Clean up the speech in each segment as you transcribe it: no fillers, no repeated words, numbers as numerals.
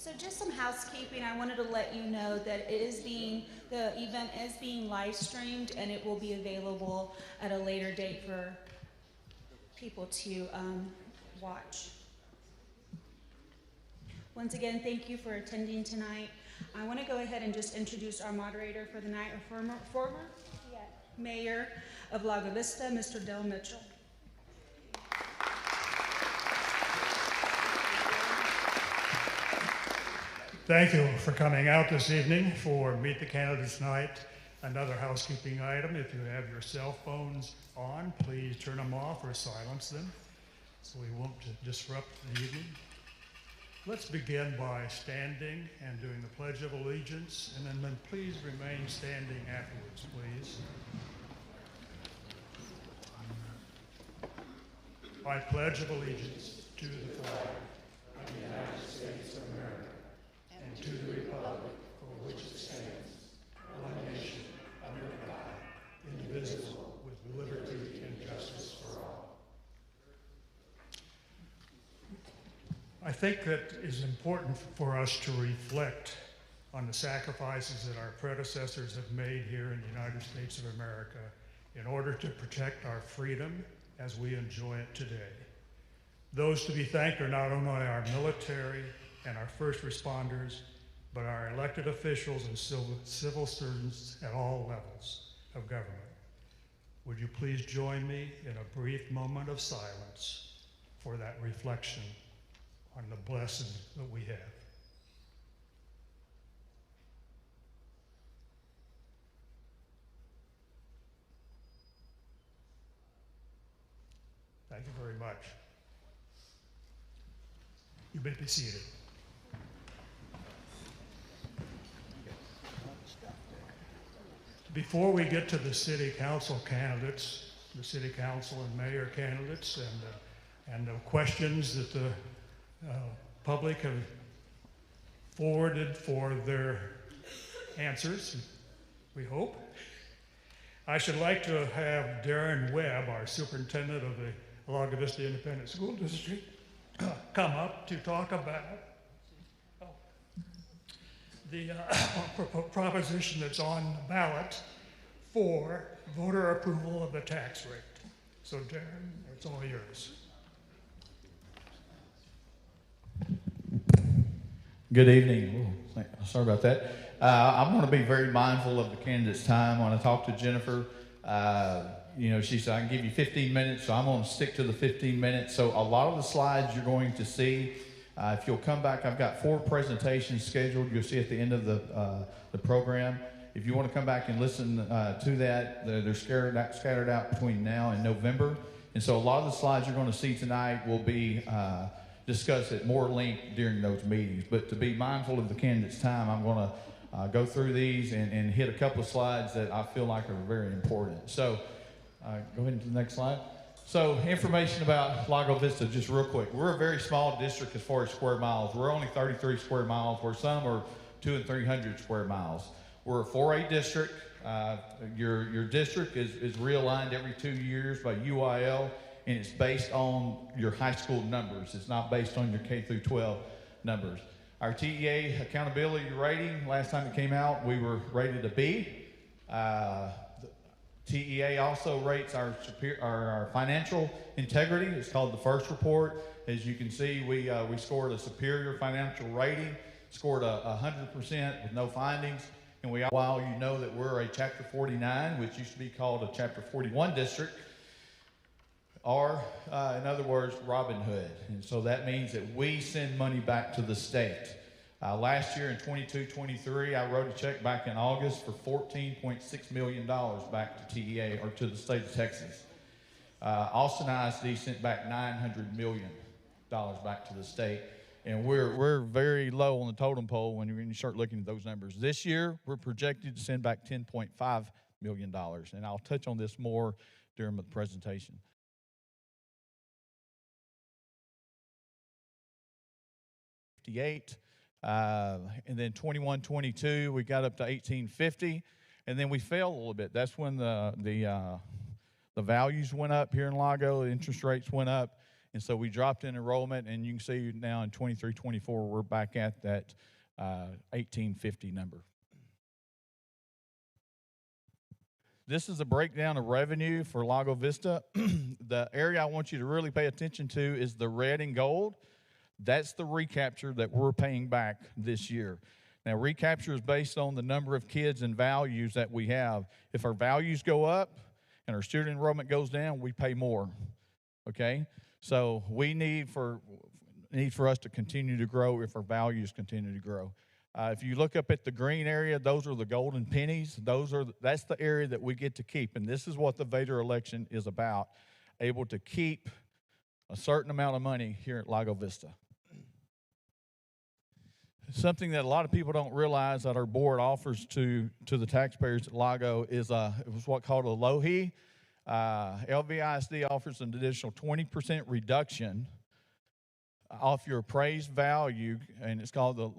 So just some housekeeping. I wanted to let you know that the event is being live streamed, and it will be available at a later date for people to watch. Once again, thank you for attending tonight. I want to go ahead and just introduce our moderator for the night, our former Mayor of Lago Vista, Mr. Del Mitchell. Thank you for coming out this evening for Meet the Candidates Night. Another housekeeping item, if you have your cell phones on, please turn them off or silence them so we won't disrupt the evening. Let's begin by standing and doing the Pledge of Allegiance, and then please remain standing afterwards, please. I pledge of allegiance to the flag of the United States of America and to the republic for which it stands, one nation, under God, indivisible, with liberty and justice for all. I think that it is important for us to reflect on the sacrifices that our predecessors have made here in the United States of America in order to protect our freedom as we enjoy it today. Those to be thanked are not only our military and our first responders, but our elected officials and civil servants at all levels of government. Would you please join me in a brief moment of silence for that reflection on the blessing that we have. Thank you very much. You may be seated. Before we get to the city council candidates, the city council and mayor candidates, and the questions that the public have forwarded for their answers, we hope, I should like to have Darren Webb, our superintendent of the Lago Vista Independent School District, come up to talk about the proposition that's on the ballot for voter approval of the tax rate. So Darren, it's all yours. Good evening. Sorry about that. I'm going to be very mindful of the candidate's time. When I talk to Jennifer, she said I can give you 15 minutes, so I'm going to stick to the 15 minutes. So a lot of the slides you're going to see, if you'll come back, I've got 4 presentations scheduled. You'll see at the end of the program. If you want to come back and listen to that, they're scattered out between now and November. And so a lot of the slides you're going to see tonight will be discussed at more length during those meetings. But to be mindful of the candidate's time, I'm going to go through these and hit a couple of slides that I feel like are very important. So go ahead to the next slide. So information about Lago Vista, just real quick. We're a very small district as far as square miles. We're only 33 square miles, where some are 200 and 300 square miles. We're a 4A district. Your district is realigned every 2 years by UIL, and it's based on your high school numbers. It's not based on your K through 12 numbers. Our TEA accountability rating, last time it came out, we were rated a B. TEA also rates our financial integrity. It's called the first report. As you can see, we scored a superior financial rating, scored 100% with no findings. And while you know that we're a Chapter 49, which used to be called a Chapter 41 district, are, in other words, Robin Hood. And so that means that we send money back to the state. Last year in 22-23, I wrote a check back in August for $14.6 million back to TEA, or to the state of Texas. Austin ISD sent back $900 million back to the state. And we're very low on the totem pole when you start looking at those numbers. This year, we're projected to send back $10.5 million. And I'll touch on this more during the presentation. And then 21-22, we got up to 1850, and then we fell a little bit. That's when the values went up here in Lago, the interest rates went up, And so we dropped in enrollment, and you can see now in 23-24, we're back at that 1850 number. This is a breakdown of revenue for Lago Vista. The area I want you to really pay attention to is the red and gold. That's the recapture that we're paying back this year. Now, recapture is based on the number of kids and values that we have. If our values go up and our student enrollment goes down, we pay more, okay? So we need for us to continue to grow if our values continue to grow. If you look up at the green area, those are the golden pennies. That's the area that we get to keep, and this is what the Vader election is about, able to keep a certain amount of money here at Lago Vista. Something that a lot of people don't realize that our board offers to the taxpayers at Lago is it was what's called a LOHE. LVISD offers an additional 20% reduction off your appraised value, and it's called the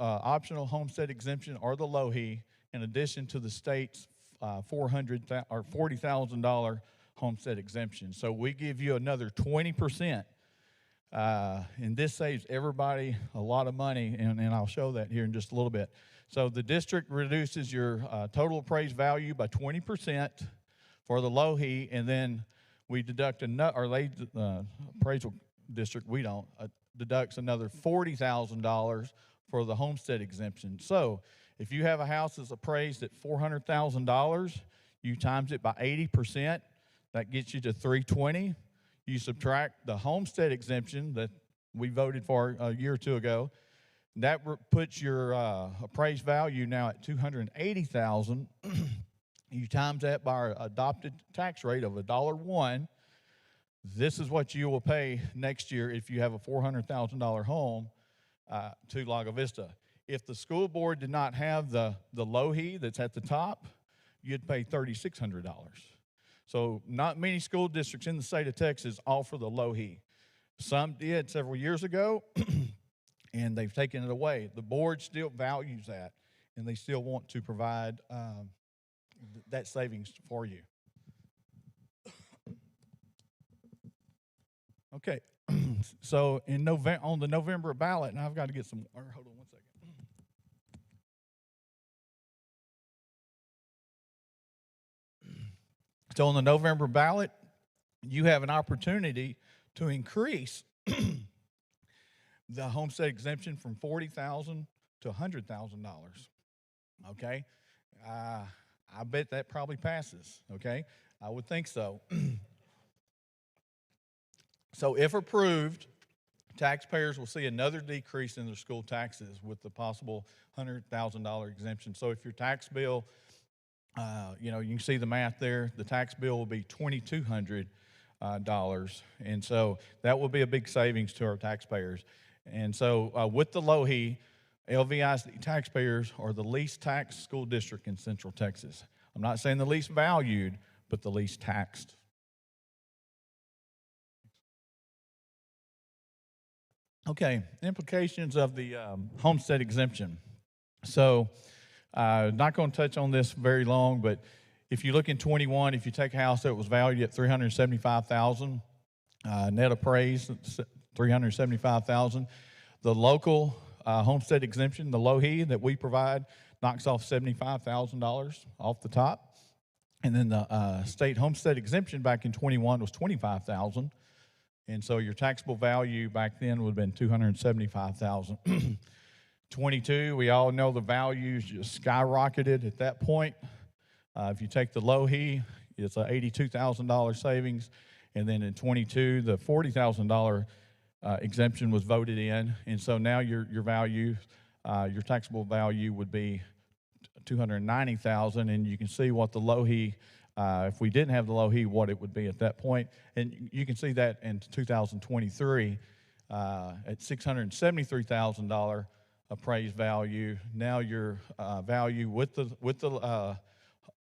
optional homestead exemption, or the LOHE, in addition to the state's $40,000 homestead exemption. So we give you another 20%. And this saves everybody a lot of money, and I'll show that here in just a little bit. So the district reduces your total appraised value by 20% for the LOHE, and then we deduct appraisal district, we don't, deducts another $40,000 for the homestead exemption. So if you have a house that's appraised at $400,000, you times it by 80%, that gets you to $320,000. You subtract the homestead exemption that we voted for a year or two ago. That puts your appraised value now at $280,000. You times that by our adopted tax rate of $1.01. This is what you will pay next year if you have a $400,000 home to Lago Vista. If the school board did not have the LOHE that's at the top, you'd pay $3,600. So not many school districts in the state of Texas offer the LOHE. Some did several years ago, and they've taken it away. The board still values that, and they still want to provide that savings for you. Okay, so on the November ballot, and I've got to get some water. Hold on one second. So on the November ballot, you have an opportunity to increase the homestead exemption from $40,000 to $100,000. Okay, I bet that probably passes. Okay, I would think so. So if approved, taxpayers will see another decrease in their school taxes with the possible $100,000 exemption. So if your tax bill, you can see the math there, the tax bill will be $2,200, and so that will be a big savings to our taxpayers. And so with the LOHE, LVISD taxpayers are the least taxed school district in Central Texas. I'm not saying the least valued, but the least taxed. Okay, implications of the homestead exemption. So, not going to touch on this very long, but if you look in 21, if you take a house that was valued at $375,000, net appraised $375,000, the local homestead exemption, the LOHE that we provide, knocks off $75,000 off the top, and then the state homestead exemption back in 21 was $25,000. And so your taxable value back then would have been $275,000. 22, we all know the values just skyrocketed at that point. If you take the LOHE, it's an $82,000 savings. And then in 22, the $40,000 exemption was voted in. And so now your value, your taxable value would be $290,000. And you can see what the LOHE, if we didn't have the LOHE, what it would be at that point. And you can see that in 2023 at $673,000 appraised value. Now your value with the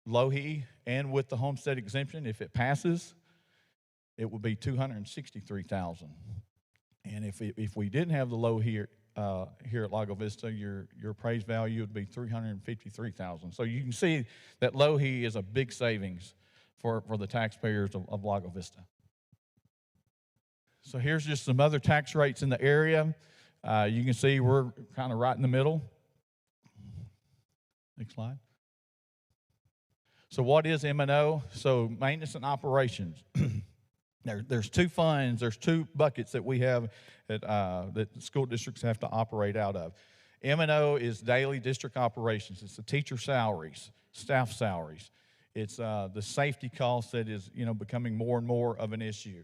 LOHE and with the homestead exemption, if it passes, it would be $263,000. And if we didn't have the LOHE here at Lago Vista, your appraised value would be $353,000. So you can see that LOHE is a big savings for the taxpayers of Lago Vista. So here's just some other tax rates in the area. You can see we're kind of right in the middle. Next slide. So what is M&O? So maintenance and operations. There's two funds, there's two buckets that we have that school districts have to operate out of. M&O is daily district operations. It's the teacher salaries, staff salaries. It's the safety cost that is, becoming more and more of an issue.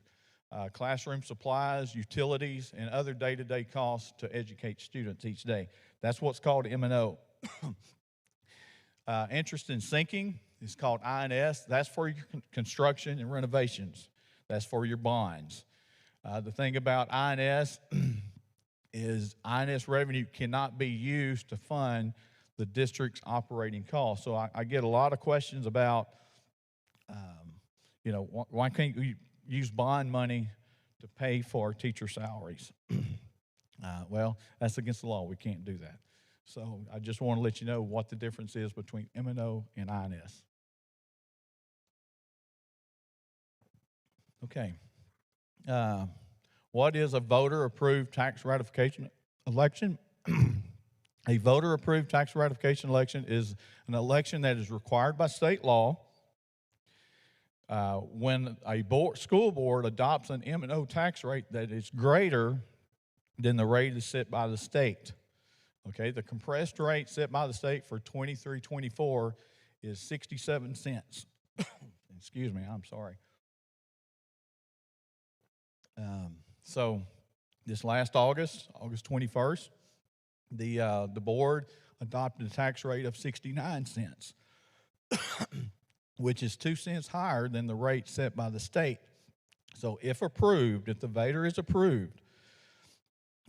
Classroom supplies, utilities, and other day-to-day costs to educate students each day. That's what's called M&O. Interest in sinking is called INS. That's for your construction and renovations. That's for your bonds. The thing about INS is INS revenue cannot be used to fund the district's operating costs. So I get a lot of questions about, why can't we use bond money to pay for teacher salaries? Well, that's against the law. We can't do that. So I just want to let you know what the difference is between M&O and INS. Okay. What is a voter-approved tax ratification election? A voter-approved tax ratification election is an election that is required by state law when a school board adopts an M&O tax rate that is greater than the rate is set by the state. Okay, the compressed rate set by the state for 23-24 is 67 cents. Excuse me, I'm sorry. So this last August 21st, the board adopted a tax rate of 69 cents, which is 2 cents higher than the rate set by the state. So if approved, if the voter is approved,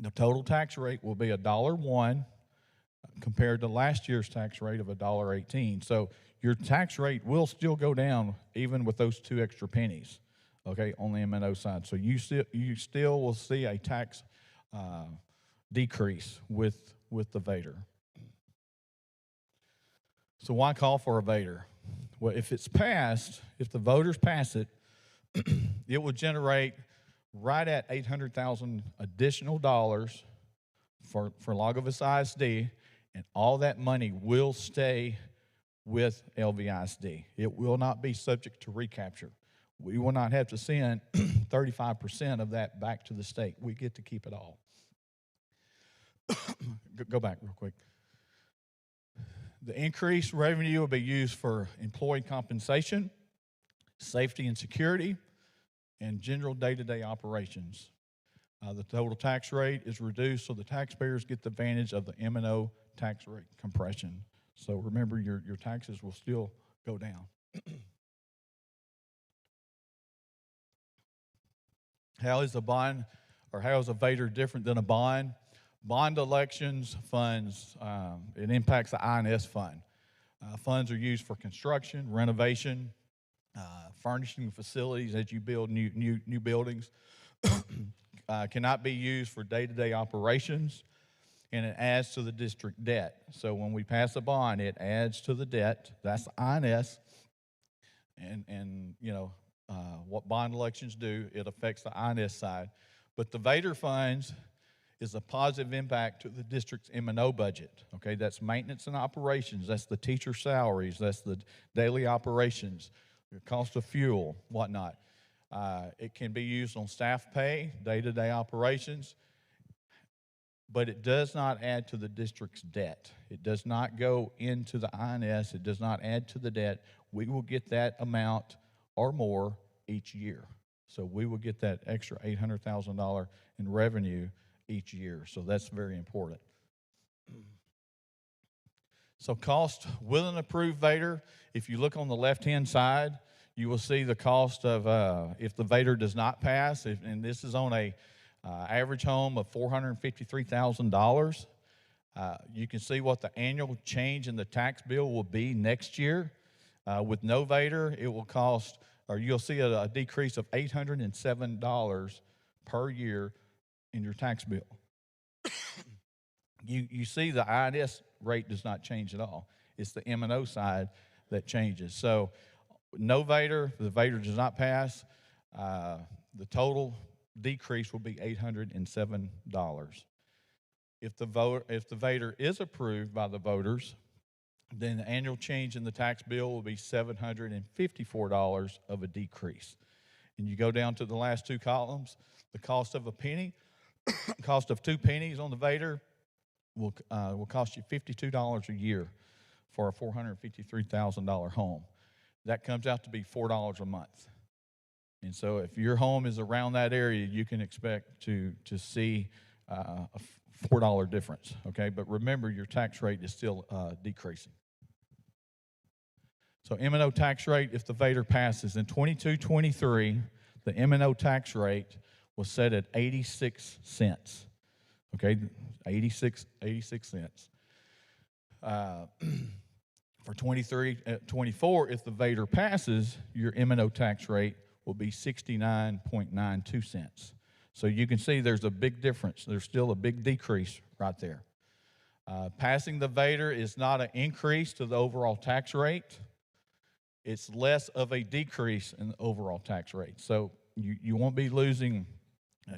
the total tax rate will be $1.01 compared to last year's tax rate of $1.18. So your tax rate will still go down even with those 2 extra pennies, okay, on the M&O side. So you still will see a tax decrease with the VATR. So why call for a VATR? Well, if it's passed, if the voters pass it, it will generate right at $800,000 additional dollars for Lago Vista ISD, and all that money will stay with LVISD. It will not be subject to recapture. We will not have to send 35% of that back to the state. We get to keep it all. Go back real quick. The increased revenue will be used for employee compensation, safety and security, and general day-to-day operations. The total tax rate is reduced so the taxpayers get the advantage of the M&O tax rate compression. So remember, your taxes will still go down. How is a bond, or how is a VATR different than a bond? Bond elections funds, it impacts the INS fund. Funds are used for construction, renovation, furnishing facilities as you build new buildings. Cannot be used for day-to-day operations, and it adds to the district debt. So when we pass a bond, it adds to the debt. That's the INS, and what bond elections do, it affects the INS side. But the VATR funds is a positive impact to the district's M&O budget. Okay, that's maintenance and operations. That's the teacher salaries. That's the daily operations, the cost of fuel, whatnot. It can be used on staff pay, day-to-day operations, but it does not add to the district's debt. It does not go into the INS. It does not add to the debt. We will get that amount or more each year. So we will get that extra $800,000 in revenue each year. So that's very important. So cost with an approved VATR, if you look on the left-hand side, you will see the cost of if the VATR does not pass, and this is on a average home of $453,000. You can see what the annual change in the tax bill will be next year. With no VATR, it will cost, or you'll see a decrease of $807 per year in your tax bill. You see the INS rate does not change at all. It's the M&O side that changes. So no VATR, the VATR does not pass. The total decrease will be $807. If the VADR is approved by the voters, then the annual change in the tax bill will be $754 of a decrease. And you go down to the last two columns, the cost of a penny, cost of 2 pennies on the VADR will cost you $52 a year for a $453,000 home. That comes out to be $4 a month. And so if your home is around that area, you can expect to see a $4 difference, okay? But remember, your tax rate is still decreasing. So M&O tax rate, if the VADR passes in 22-23, the M&O tax rate was set at 86 cents, okay? 86 cents. For 24, if the VADR passes, your M&O tax rate will be 69.92 cents. So you can see there's a big difference. There's still a big decrease right there. Passing the VADR is not an increase to the overall tax rate. It's less of a decrease in the overall tax rate. So you won't be losing,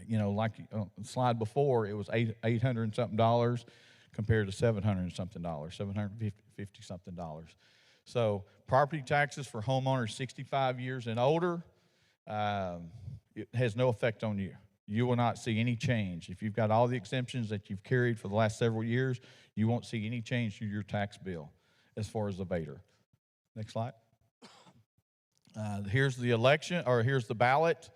like on the slide before, it was $800 and something compared to $700 and something, $750 something. So property taxes for homeowners 65 years and older, it has no effect on you. You will not see any change. If you've got all the exemptions that you've carried for the last several years, you won't see any change to your tax bill as far as the VADR. Next slide. Here's the election, or here's the ballot.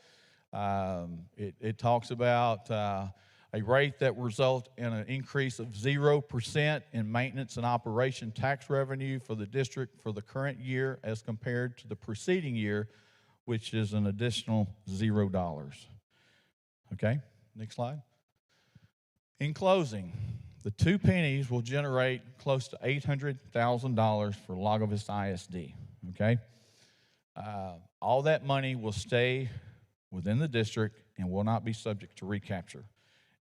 It talks about a rate that will result in an increase of 0% in maintenance and operation tax revenue for the district for the current year as compared to the preceding year, which is an additional $0. Okay, next slide. In closing, the 2 pennies will generate close to $800,000 for Lago Vista ISD, okay? All that money will stay within the district and will not be subject to recapture.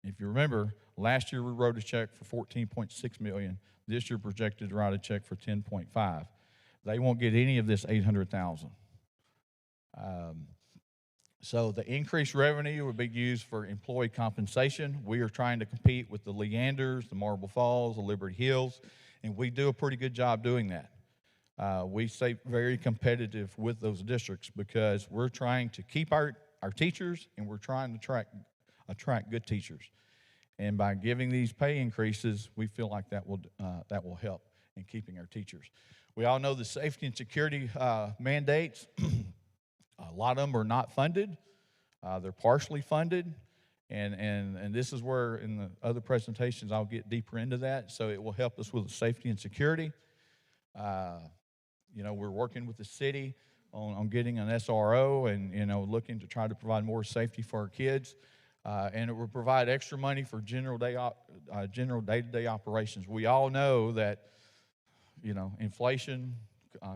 If you remember, last year we wrote a check for $14.6 million. This year projected to write a check for $10.5. They won't get any of this $800,000. So the increased revenue will be used for employee compensation. We are trying to compete with the Leanders, the Marble Falls, the Liberty Hills, and we do a pretty good job doing that. We stay very competitive with those districts because we're trying to keep our teachers, and we're trying to attract good teachers. And by giving these pay increases, we feel like that will help in keeping our teachers. We all know the safety and security mandates. A lot of them are not funded. They're partially funded. And this is where in the other presentations I'll get deeper into that. So it will help us with the safety and security. We're working with the city on getting an SRO and, looking to try to provide more safety for our kids. And it will provide extra money for general day-to-day operations. We all know that, inflation,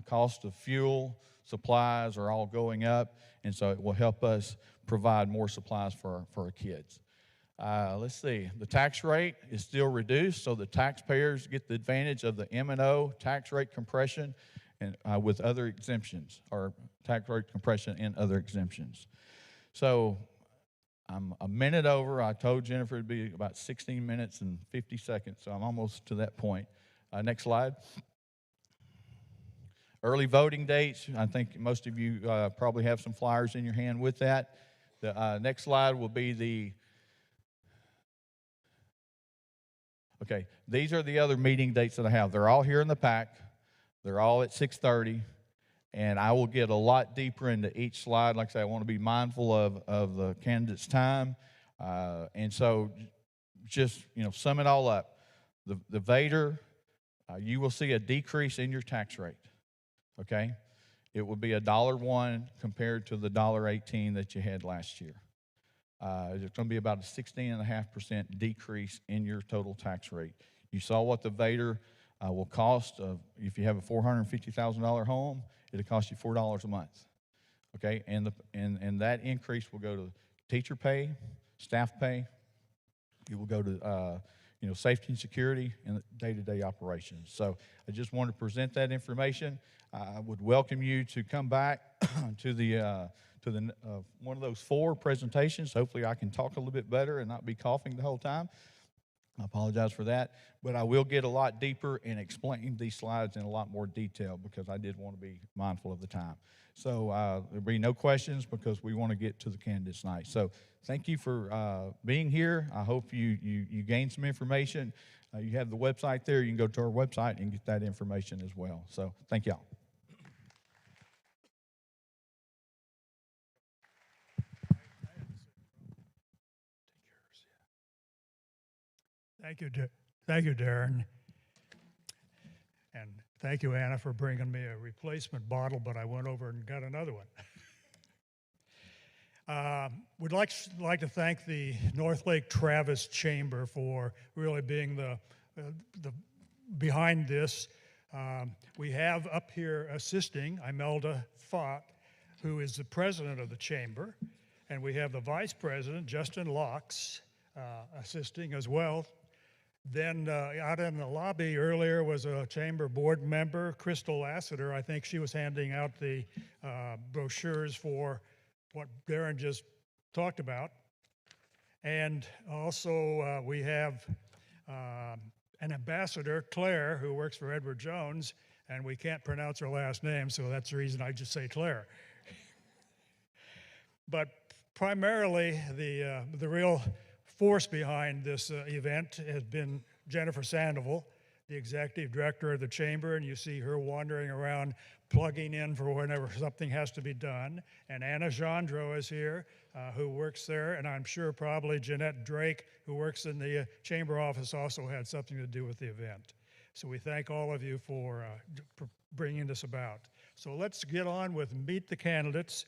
cost of fuel, supplies are all going up, and so it will help us provide more supplies for our kids. Let's see. The tax rate is still reduced, so the taxpayers get the advantage of the M&O tax rate compression and with other exemptions, or tax rate compression and other exemptions. So I'm a minute over. I told Jennifer it'd be about 16 minutes and 50 seconds, so I'm almost to that point. Next slide. Early voting dates. I think most of you probably have some flyers in your hand with that. The next slide will be okay, these are the other meeting dates that I have. They're all here in the PAC. They're all at 6:30, and I will get a lot deeper into each slide. Like I say, I want to be mindful of the candidates' time. And so just, sum it all up. The VADR, you will see a decrease in your tax rate. Okay, it will be $1.01 compared to the $1.18 that you had last year. It's going to be about a 16.5% decrease in your total tax rate. You saw what the VADR will cost. If you have a $450,000 home, it'll cost you $4 a month. Okay, and that increase will go to teacher pay, staff pay. It will go to safety and security and day-to-day operations. So I just wanted to present that information. I would welcome you to come back to to the one of those 4 presentations. Hopefully I can talk a little bit better and not be coughing the whole time. I apologize for that, but I will get a lot deeper and explain these slides in a lot more detail because I did want to be mindful of the time. So there'll be no questions because we want to get to the candidates tonight. So thank you for being here. I hope you gained some information. You have the website there. You can go to our website and get that information as well. So thank y'all. Thank you, Darren. And thank you, Anna, for bringing me a replacement bottle, but I went over and got another one. Would like to thank the North Lake Travis Chamber for really being the behind this. We have up here assisting Imelda Fott, who is the president of the chamber, and we have the vice president, Justin Locks, assisting as well. Then out in the lobby earlier was a chamber board member, Crystal Lassiter. I think she was handing out the brochures for what Darren just talked about. And also we have an ambassador, Claire, who works for Edward Jones, and we can't pronounce her last name, so that's the reason I just say Claire. But primarily the real force behind this event has been Jennifer Sandoval, the executive director of the chamber, and you see her wandering around plugging in for whenever something has to be done. And Anna Gendro is here, who works there, and I'm sure probably Jeanette Drake, who works in the chamber office, also had something to do with the event. So we thank all of you for bringing this about. So let's get on with Meet the Candidates.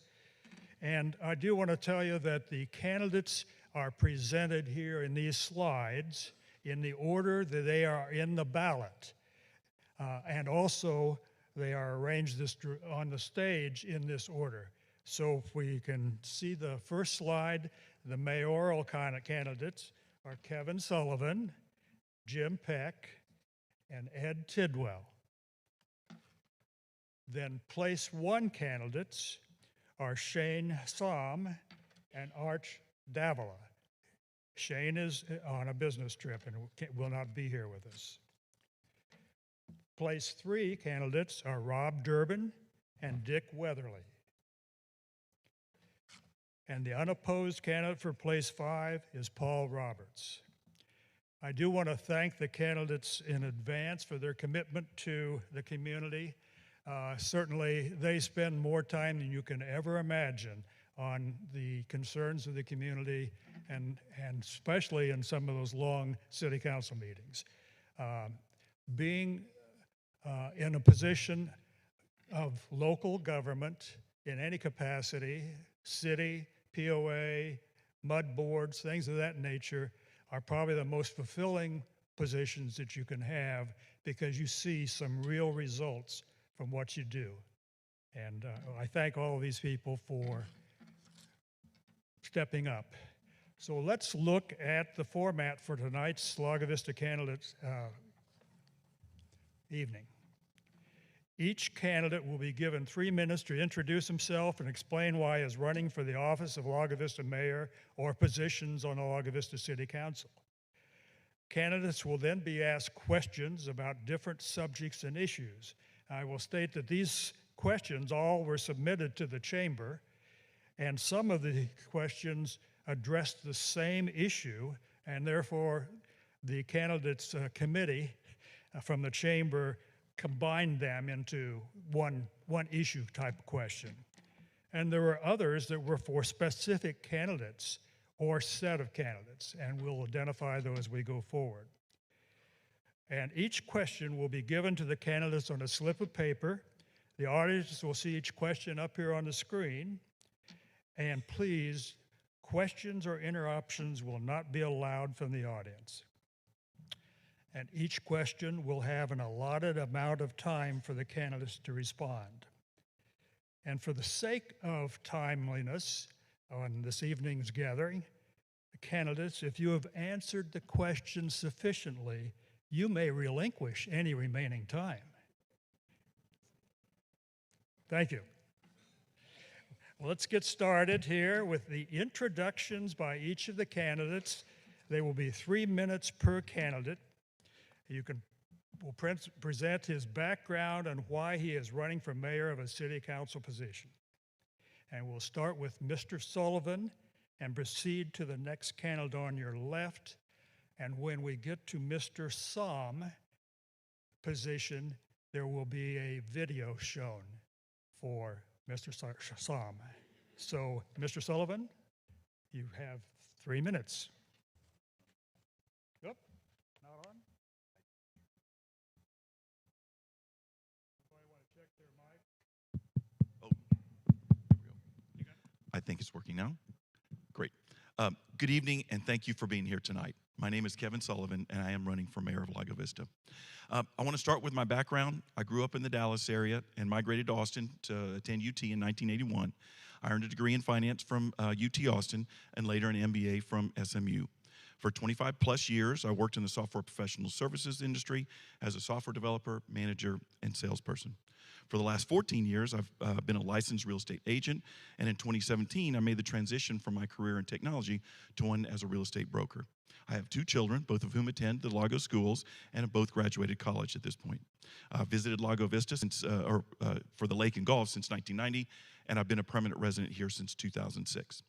And I do want to tell you that the candidates are presented here in these slides in the order that they are in the ballot. And also, they are arranged on the stage in this order. So if we can see the first slide, the mayoral kind of candidates are Kevin Sullivan, Jim Peck, and Ed Tidwell. Then place 1 candidates are Shane Somm and Arch Davila. Shane is on a business trip and will not be here with us. Place 3 candidates are Rob Durbin and Dick Weatherly. And the unopposed candidate for place 5 is Paul Roberts. I do want to thank the candidates in advance for their commitment to the community. Certainly, they spend more time than you can ever imagine on the concerns of the community, and especially in some of those long city council meetings. Being in a position of local government in any capacity, city, POA, mud boards, things of that nature, are probably the most fulfilling positions that you can have because you see some real results from what you do. And I thank all of these people for stepping up. So let's look at the format for tonight's Lago Vista candidates evening. Each candidate will be given 3 minutes to introduce himself and explain why he is running for the office of Lago Vista Mayor or positions on the Lago Vista City Council. Candidates will then be asked questions about different subjects and issues. I will state that these questions all were submitted to the chamber, and some of the questions addressed the same issue, and therefore the candidates committee from the chamber combined them into one issue type question. And there were others that were for specific candidates or set of candidates, and we'll identify those as we go forward. And each question will be given to the candidates on a slip of paper. The audience will see each question up here on the screen. And please, questions or interruptions will not be allowed from the audience. And each question will have an allotted amount of time for the candidates to respond. And for the sake of timeliness on this evening's gathering, the candidates, if you have answered the question sufficiently, you may relinquish any remaining time. Thank you. Well, let's get started here with the introductions by each of the candidates. They will be 3 minutes per candidate. Will present his background and why he is running for mayor of a city council position. And we'll start with Mr. Sullivan and proceed to the next candidate on your left. And when we get to Mr. Som position, there will be a video shown for Mr. Som. So, Mr. Sullivan, you have 3 minutes. Yep, not on. Anybody want to check their mic? Oh, there we go. You got it? I think it's working now. Great. Good evening, and thank you for being here tonight. My name is Kevin Sullivan, and I am running for mayor of Lago Vista. I want to start with my background. I grew up in the Dallas area and migrated to Austin to attend UT in 1981. I earned a degree in finance from UT Austin and later an MBA from SMU. For 25 plus years, I worked in the software professional services industry as a software developer, manager, and salesperson. For the last 14 years, I've been a licensed real estate agent, and in 2017, I made the transition from my career in technology to one as a real estate broker. I have 2 children, both of whom attend the Lago schools and have both graduated college at this point. I've visited Lago Vista for the lake and golf since 1990, and I've been a permanent resident here since 2006.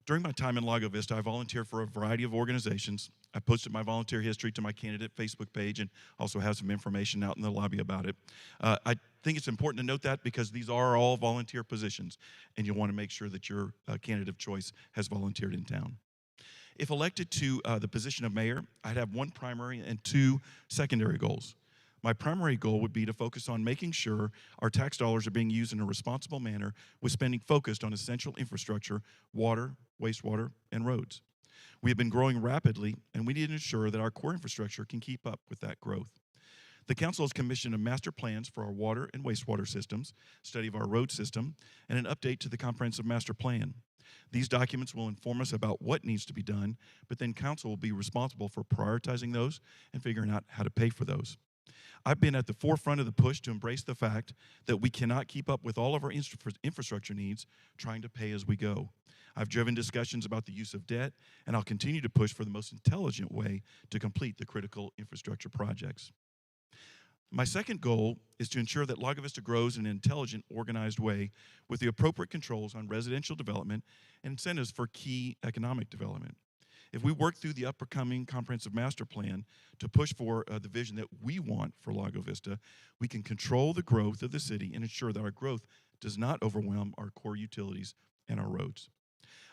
During my time in Lago Vista, I volunteered for a variety of organizations. I posted my volunteer history to my candidate Facebook page and also have some information out in the lobby about it. I think it's important to note that because these are all volunteer positions, and you'll want to make sure that your candidate of choice has volunteered in town. If elected to the position of mayor, I'd have 1 primary and 2 secondary goals. My primary goal would be to focus on making sure our tax dollars are being used in a responsible manner with spending focused on essential infrastructure, water, wastewater, and roads. We have been growing rapidly, and we need to ensure that our core infrastructure can keep up with that growth. The council has commissioned a master plans for our water and wastewater systems, study of our road system, and an update to the comprehensive master plan. These documents will inform us about what needs to be done, but then council will be responsible for prioritizing those and figuring out how to pay for those. I've been at the forefront of the push to embrace the fact that we cannot keep up with all of our infrastructure needs trying to pay as we go. I've driven discussions about the use of debt, and I'll continue to push for the most intelligent way to complete the critical infrastructure projects. My second goal is to ensure that Lago Vista grows in an intelligent, organized way with the appropriate controls on residential development and incentives for key economic development. If we work through the upcoming comprehensive master plan to push for the vision that we want for Lago Vista, we can control the growth of the city and ensure that our growth does not overwhelm our core utilities and our roads.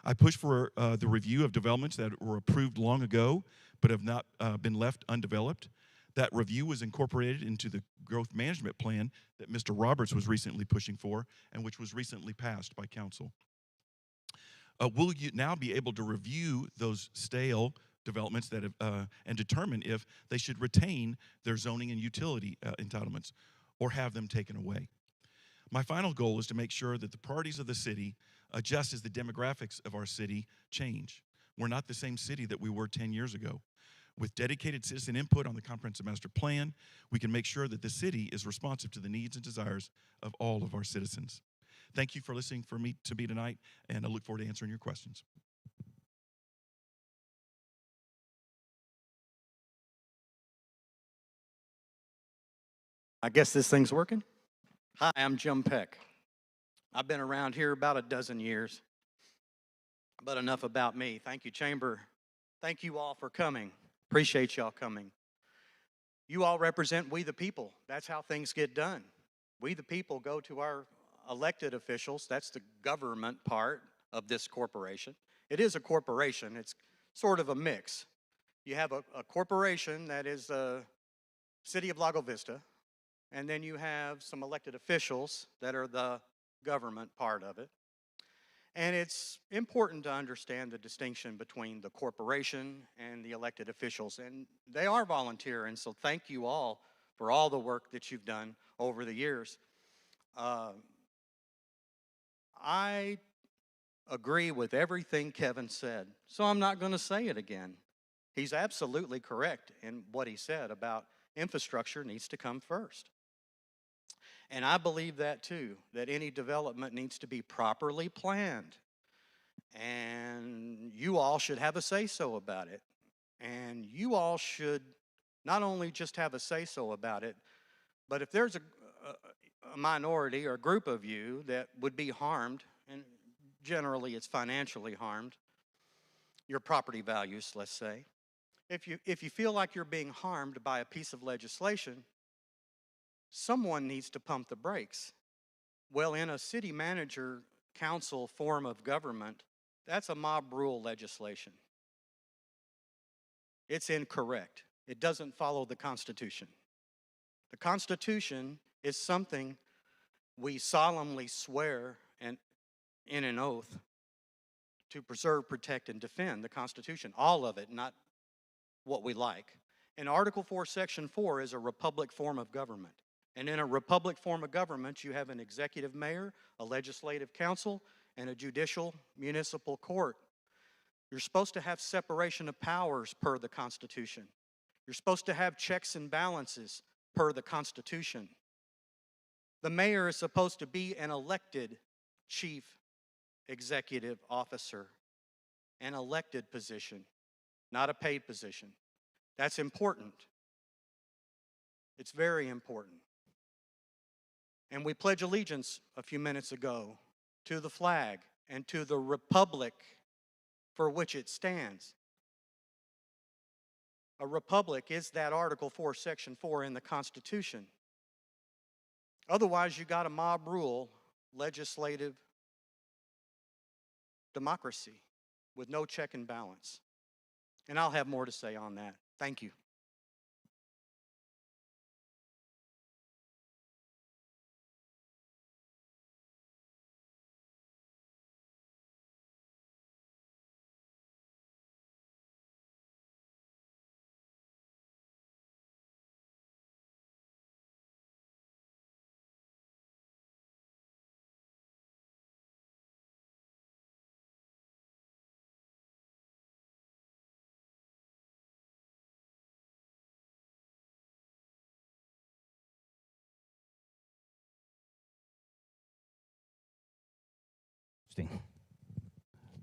I push for the review of developments that were approved long ago but have not been left undeveloped. That review was incorporated into the growth management plan that Mr. Roberts was recently pushing for and which was recently passed by council. Will you now be able to review those stale developments that have, and determine if they should retain their zoning and utility entitlements or have them taken away? My final goal is to make sure that the priorities of the city adjust as the demographics of our city change. We're not the same city that we were 10 years ago. With dedicated citizen input on the comprehensive master plan, we can make sure that the city is responsive to the needs and desires of all of our citizens. Thank you for listening to me tonight, and I look forward to answering your questions. I guess this thing's working. Hi, I'm Jim Peck. I've been around here about a dozen years, but enough about me. Thank you, Chamber. Thank you all for coming. Appreciate y'all coming. You all represent we the people. That's how things get done. We the people go to our elected officials. That's the government part of this corporation. It is a corporation. It's sort of a mix. You have a corporation that is the City of Lago Vista, and then you have some elected officials that are the government part of it. And it's important to understand the distinction between the corporation and the elected officials. And they are volunteer, and so thank you all for all the work that you've done over the years. I agree with everything Kevin said, so I'm not going to say it again. He's absolutely correct in what he said about infrastructure needs to come first. And I believe that too, that any development needs to be properly planned. And you all should have a say-so about it. And you all should not only just have a say-so about it, but if there's a minority or a group of you that would be harmed, and generally it's financially harmed, your property values, let's say, if you feel like you're being harmed by a piece of legislation, someone needs to pump the brakes. Well, in a city manager council form of government, that's a mob rule legislation. It's incorrect. It doesn't follow the Constitution. The Constitution is something we solemnly swear and in an oath to preserve, protect, and defend the Constitution. All of it, not what we like. And Article 4, Section 4 is a republic form of government. And in a republic form of government, you have an executive mayor, a legislative council, and a judicial municipal court. You're supposed to have separation of powers per the Constitution. You're supposed to have checks and balances per the Constitution. The mayor is supposed to be an elected chief executive officer, an elected position, not a paid position. That's important. It's very important. And we pledge allegiance a few minutes ago to the flag and to the republic for which it stands. A republic is that Article 4, Section 4 in the Constitution. Otherwise, you got a mob rule, legislative democracy with no check and balance. And I'll have more to say on that. Thank you.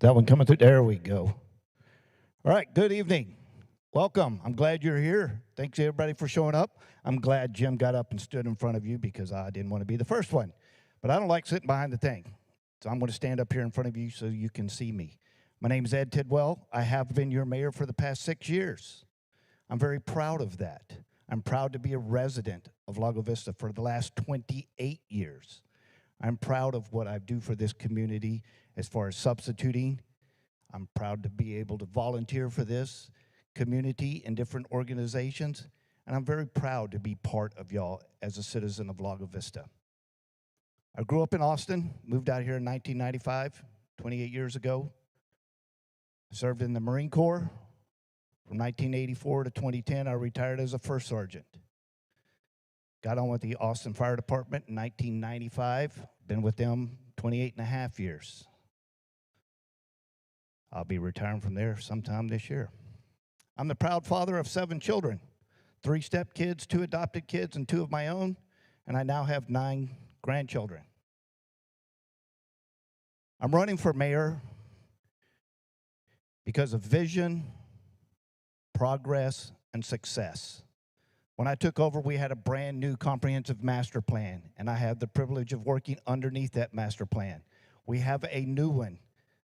That one coming through. There we go. All right, good evening. Welcome. I'm glad you're here. Thanks, everybody, for showing up. I'm glad Jim got up and stood in front of you because I didn't want to be the first one. But I don't like sitting behind the thing. So I'm going to stand up here in front of you so you can see me. My name is Ed Tidwell. I have been your mayor for the past 6 years. I'm very proud of that. I'm proud to be a resident of Lago Vista for the last 28 years. I'm proud of what I do for this community as far as substituting. I'm proud to be able to volunteer for this community in different organizations. And I'm very proud to be part of y'all as a citizen of Lago Vista. I grew up in Austin, moved out here in 1995, 28 years ago. I served in the Marine Corps. From 1984 to 2010, I retired as a first sergeant. Got on with the Austin Fire Department in 1995. Been with them 28 and a half years. I'll be retiring from there sometime this year. I'm the proud father of 7 children, 3 stepkids, 2 adopted kids, and 2 of my own, and I now have 9 grandchildren. I'm running for mayor because of vision, progress, and success. When I took over, we had a brand new comprehensive master plan, and I had the privilege of working underneath that master plan. We have a new one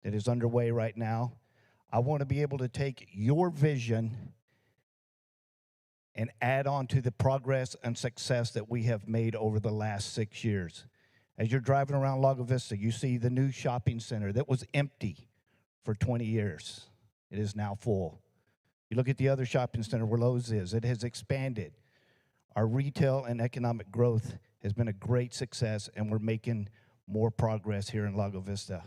that is underway right now. I want to be able to take your vision and add on to the progress and success that we have made over the last 6 years. As you're driving around Lago Vista, you see the new shopping center that was empty for 20 years. It is now full. You look at the other shopping center where Lowe's is, it has expanded. Our retail and economic growth has been a great success, and we're making more progress here in Lago Vista.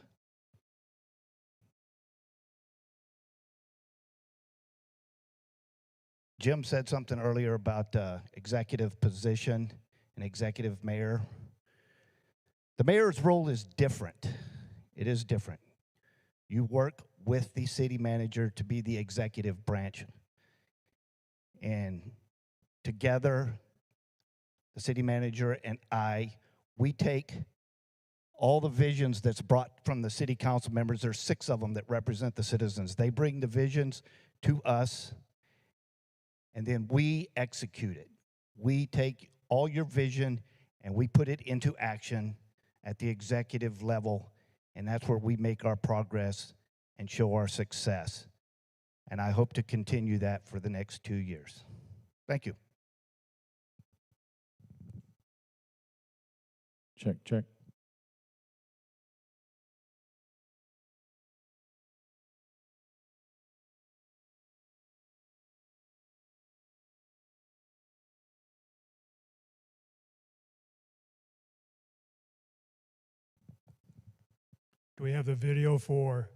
Jim said something earlier about executive position and executive mayor. The mayor's role is different. It is different. You work with the city manager to be the executive branch. And together, the city manager, and we take all the visions that's brought from the city council members. There's 6 of them that represent the citizens. They bring the visions to us, and then we execute it. We take all your vision and we put it into action at the executive level, and that's where we make our progress and show our success. And I hope to continue that for the next 2 years. Thank you. Check, check. Do we have the video for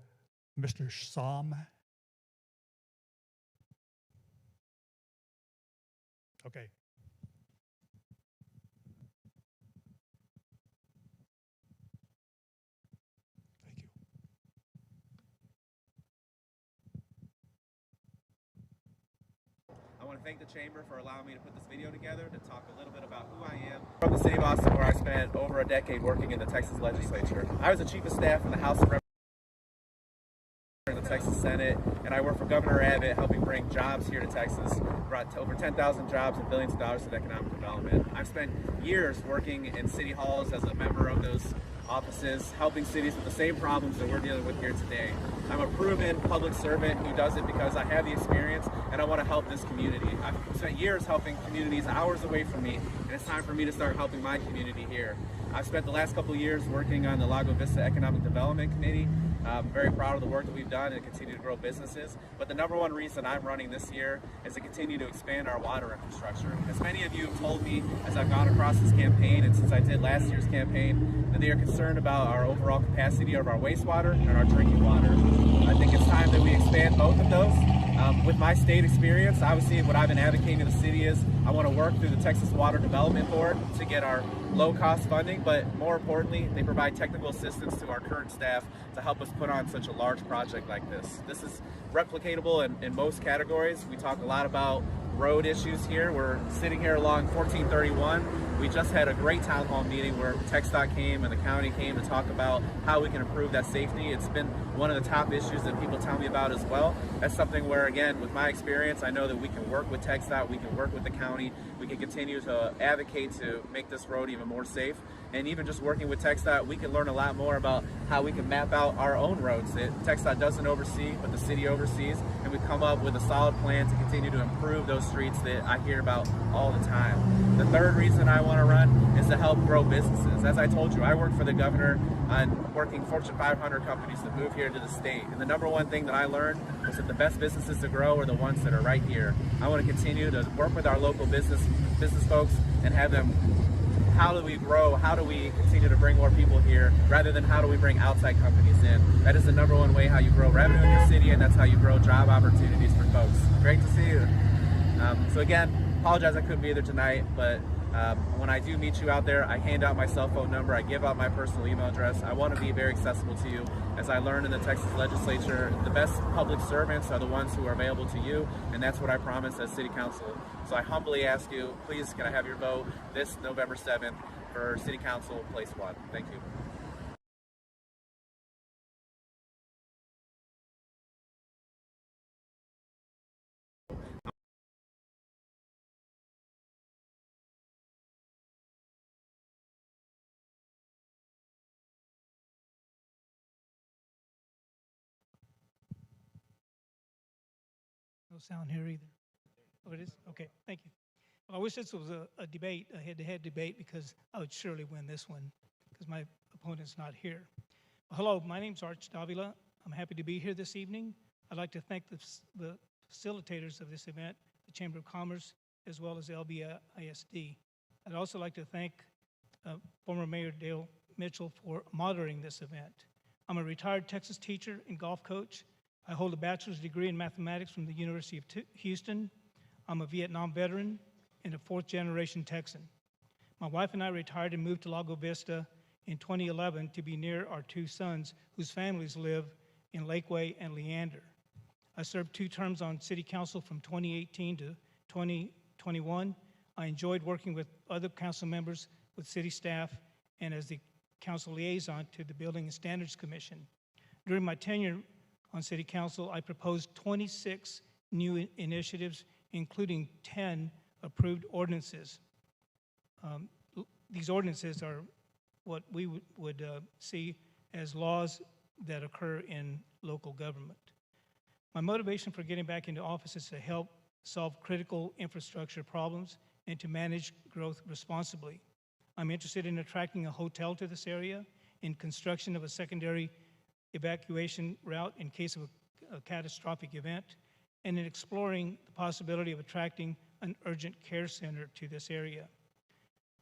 Mr. Som? Okay. Thank you. I want to thank the Chamber for allowing me to put this video together to talk a little bit about who I am. From the city of Austin, where I spent over a decade working in the Texas legislature. I was the chief of staff in the House of Representatives in the Texas Senate, and I worked for Governor Abbott, helping bring jobs here to Texas, brought over 10,000 jobs and billions of dollars of economic development. I've spent years working in city halls as a member of those offices, helping cities with the same problems that we're dealing with here today. I'm a proven public servant who does it because I have the experience and I want to help this community. I've spent years helping communities hours away from me, and it's time for me to start helping my community here. I've spent the last couple of years working on the Lago Vista Economic Development Committee. I'm very proud of the work that we've done and continue to grow businesses. But the number one reason I'm running this year is to continue to expand our water infrastructure. As many of you have told me as I've gone across this campaign, and since I did last year's campaign, that they are concerned about our overall capacity of our wastewater and our drinking water. I think it's time that we expand both of those. With my state experience, obviously what I've been advocating to the city is I want to work through the Texas Water Development Board to get our low-cost funding, but more importantly, they provide technical assistance to our current staff to help us put on such a large project like this. This is replicatable in most categories. We talk a lot about road issues here. We're sitting here along 1431. We just had a great town hall meeting where TxDOT came and the county came to talk about how we can improve that safety. It's been one of the top issues that people tell me about as well. That's something where, again, with my experience, I know that we can work with TxDOT, we can work with the county, we can continue to advocate to make this road even more safe. And even just working with TxDOT, we can learn a lot more about how we can map out our own roads that TxDOT doesn't oversee, but the city oversees, and we come up with a solid plan to continue to improve those streets that I hear about all the time. The third reason I want to run is to help grow businesses. As I told you, I work for the governor on working Fortune 500 companies to move here to the state. And the number one thing that I learned was that the best businesses to grow are the ones that are right here. I want to continue to work with our local business folks and have them, how do we grow? How do we continue to bring more people here rather than how do we bring outside companies in? That is the number one way how you grow revenue in your city, and that's how you grow job opportunities for folks. Great to see you. So again, apologize I couldn't be there tonight, but when I do meet you out there, I hand out my cell phone number, I give out my personal email address. I want to be very accessible to you. As I learned in the Texas legislature, the best public servants are the ones who are available to you, and that's what I promise as city council. So I humbly ask you, please, can I have your vote this November 7th for city council, place 1. Thank you. No sound here either. Oh, it is? Okay, thank you. Well, I wish this was a debate, a head-to-head debate, because I would surely win this one, because my opponent's not here. Well, hello, my name's Arch Davila. I'm happy to be here this evening. I'd like to thank the facilitators of this event, the Chamber of Commerce, as well as LBISD. I'd also like to thank former Mayor Dale Mitchell for moderating this event. I'm a retired Texas teacher and golf coach. I hold a bachelor's degree in mathematics from the University of Houston. I'm a Vietnam veteran and a fourth-generation Texan. My wife and I retired and moved to Lago Vista in 2011 to be near our 2 sons whose families live in Lakeway and Leander. I served 2 terms on City Council from 2018 to 2021. I enjoyed working with other council members, with city staff, and as the council liaison to the Building and Standards Commission. During my tenure on city council, I proposed 26 new initiatives, including 10 approved ordinances. These ordinances are what we would see as laws that occur in local government. My motivation for getting back into office is to help solve critical infrastructure problems and to manage growth responsibly. I'm interested in attracting a hotel to this area, in construction of a secondary evacuation route in case of a catastrophic event, and in exploring the possibility of attracting an urgent care center to this area.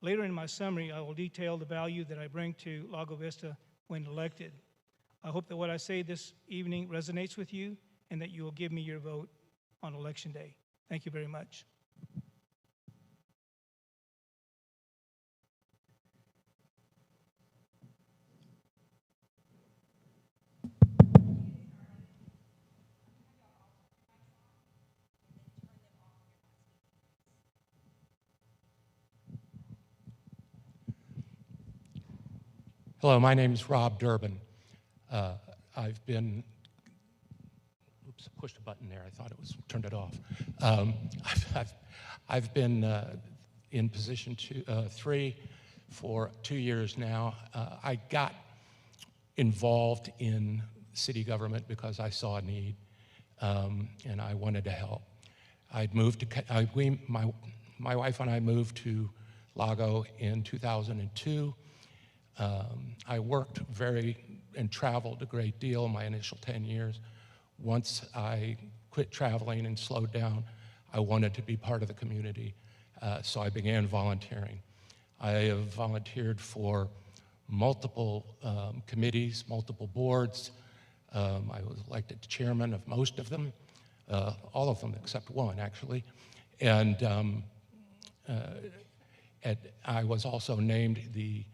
Later in my summary, I will detail the value that I bring to Lago Vista when elected. I hope that what I say this evening resonates with you and that you will give me your vote on Election Day. Thank you very much. Hello, my name is Rob Durbin. I've been, oops, pushed a button there. I thought it was, turned it off. I've been in position 3 for 2 years now. I got involved in city government because I saw a need and I wanted to help. I'd moved to, my wife and I moved to Lago in 2002. I worked and traveled a great deal in my initial 10 years. Once I quit traveling and slowed down, I wanted to be part of the community, so I began volunteering. I have volunteered for multiple committees, multiple boards. I was elected chairman of most of them, all of them except one, actually. And I was also named the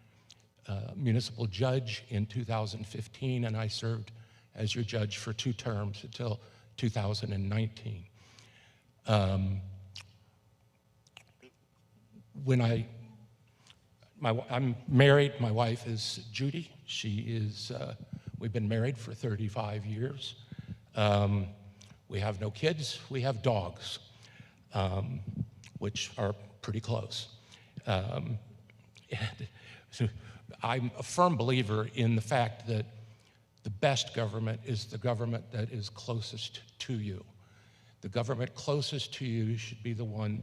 municipal judge in 2015, and I served as your judge for 2 terms until 2019. I'm married. My wife is Judy. She is, we've been married for 35 years. We have no kids. We have dogs, which are pretty close. I'm a firm believer in the fact that the best government is the government that is closest to you. The government closest to you should be the one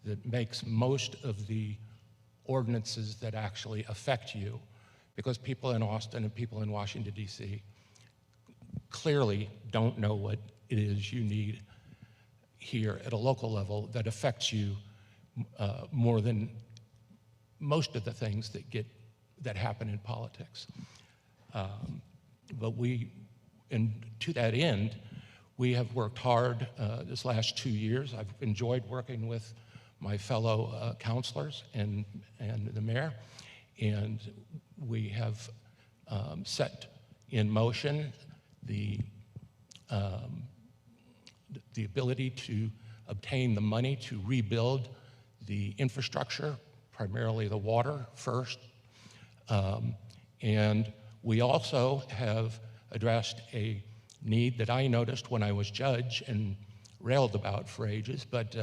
that makes most of the ordinances that actually affect you, because people in Austin and people in Washington, D.C. clearly don't know what it is you need here at a local level that affects you more than most of the things that happen in politics. But to that end, we have worked hard this last 2 years. I've enjoyed working with my fellow councilors and the mayor, and we have set in motion the ability to obtain the money to rebuild the infrastructure, primarily the water first. And we also have addressed a need that I noticed when I was judge and railed about for ages, but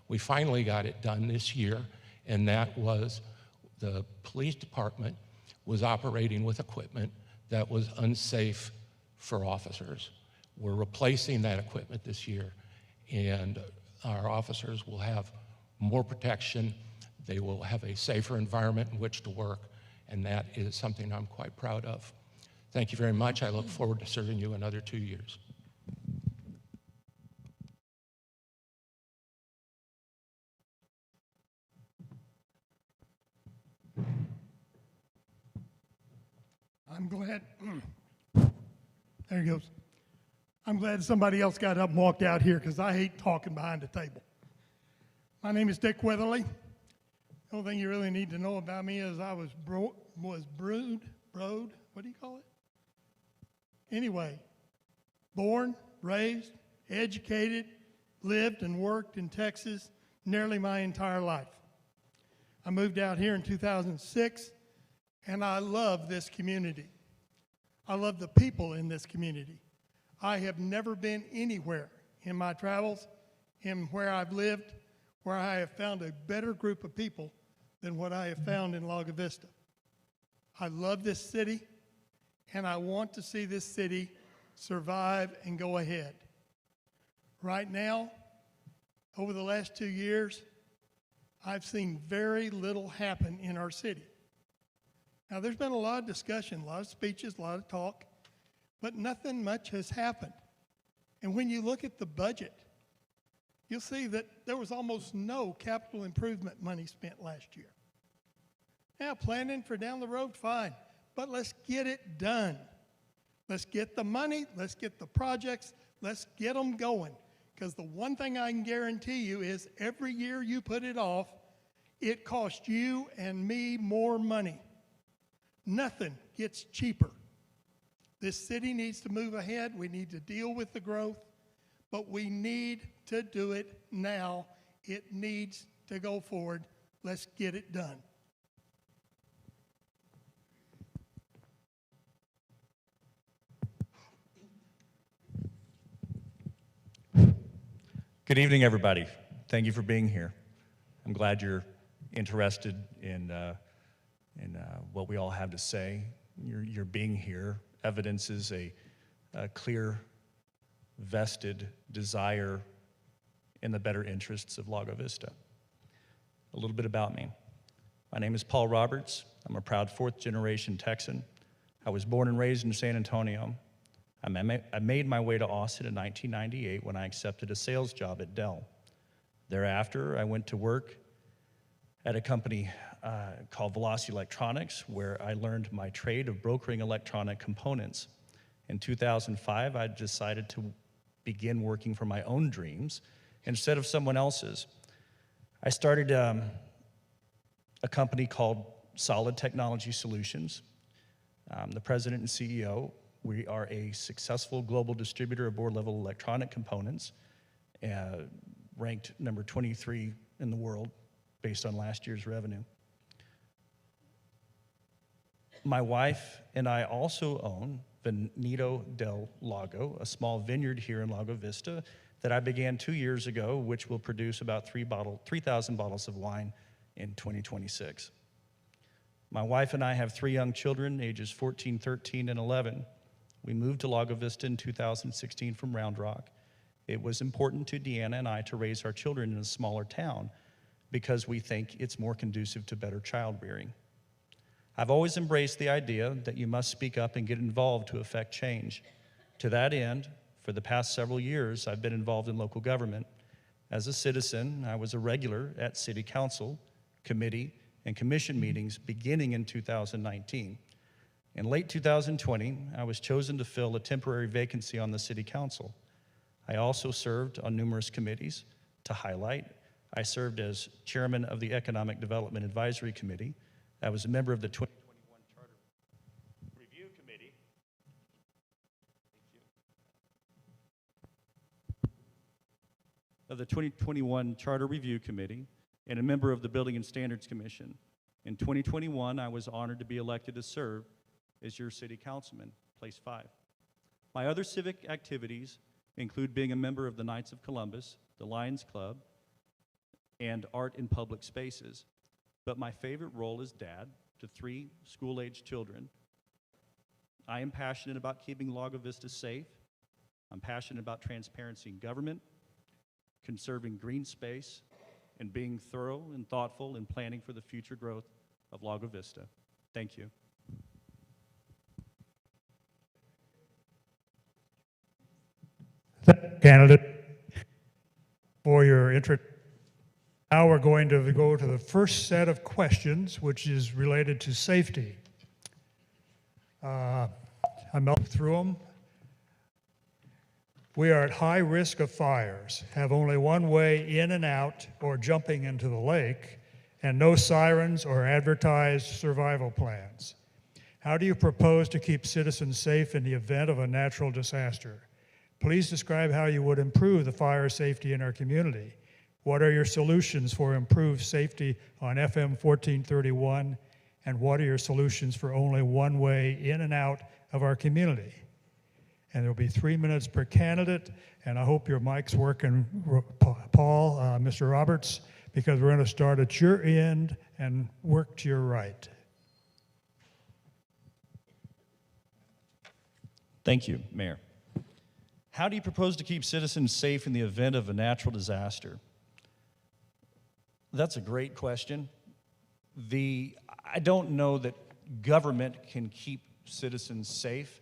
we finally got it done this year, and that was the police department was operating with equipment that was unsafe for officers. We're replacing that equipment this year, and our officers will have more protection. They will have a safer environment in which to work, and that is something I'm quite proud of. Thank you very much. I look forward to serving you another 2 years. I'm glad, there he goes. I'm glad somebody else got up and walked out here because I hate talking behind the table. My name is Dick Weatherly. The only thing you really need to know about me is I was what do you call it? Anyway, born, raised, educated, lived and worked in Texas nearly my entire life. I moved out here in 2006, and I love this community. I love the people in this community. I have never been anywhere in my travels, in where I've lived, where I have found a better group of people than what I have found in Lago Vista. I love this city, and I want to see this city survive and go ahead. Right now, over the last 2 years, I've seen very little happen in our city. Now, there's been a lot of discussion, a lot of speeches, a lot of talk, but nothing much has happened. And when you look at the budget, you'll see that there was almost no capital improvement money spent last year. Now, planning for down the road, fine, but let's get it done. Let's get the money, let's get the projects, let's get them going. Because the one thing I can guarantee you is every year you put it off, it costs you and me more money. Nothing gets cheaper. This city needs to move ahead. We need to deal with the growth, but we need to do it now. It needs to go forward. Let's get it done. Good evening, everybody. Thank you for being here. I'm glad you're interested in what we all have to say. Your being here evidences a clear, vested desire in the better interests of Lago Vista. A little bit about me. My name is Paul Roberts. I'm a proud fourth-generation Texan. I was born and raised in San Antonio. I made my way to Austin in 1998 when I accepted a sales job at Dell. Thereafter, I went to work at a company called Velocity Electronics, where I learned my trade of brokering electronic components. In 2005, I decided to begin working for my own dreams instead of someone else's. I started a company called Solid Technology Solutions. I'm the president and CEO. We are a successful global distributor of board-level electronic components, ranked number 23 in the world based on last year's revenue. My wife and I also own Viñedo del Lago, a small vineyard here in Lago Vista that I began 2 years ago, which will produce about 3,000 bottles of wine in 2026. My wife and I have 3 young children, ages 14, 13, and 11. We moved to Lago Vista in 2016 from Round Rock. It was important to Deanna and I to raise our children in a smaller town because we think it's more conducive to better child rearing. I've always embraced the idea that you must speak up and get involved to affect change. To that end, for the past several years, I've been involved in local government. As a citizen, I was a regular at city council, committee, and commission meetings beginning in 2019. In late 2020, I was chosen to fill a temporary vacancy on the city council. I also served on numerous committees. To highlight, I served as chairman of the Economic Development Advisory Committee. I was a member of the 2021 Charter Review Committee. Of the 2021 Charter Review Committee and a member of the Building and Standards Commission. In 2021, I was honored to be elected to serve as your city councilman, place 5. My other civic activities include being a member of the Knights of Columbus, the Lions Club, and art in public spaces. But my favorite role is dad to 3 school-aged children. I am passionate about keeping Lago Vista safe. I'm passionate about transparency in government, conserving green space, and being thorough and thoughtful in planning for the future growth of Lago Vista. Thank you. Candidate, for your interest. Now we're going to go to the first set of questions, which is related to safety. I'm up through them. We are at high risk of fires, have only one way in and out or jumping into the lake, and no sirens or advertised survival plans. How do you propose to keep citizens safe in the event of a natural disaster? Please describe how you would improve the fire safety in our community. What are your solutions for improved safety on FM 1431? And what are your solutions for only one way in and out of our community? And there'll be 3 minutes per candidate, and I hope your mic's working, Paul, Mr. Roberts, because we're going to start at your end and work to your right. Thank you, Mayor. How do you propose to keep citizens safe in the event of a natural disaster? That's a great question. I don't know that government can keep citizens safe.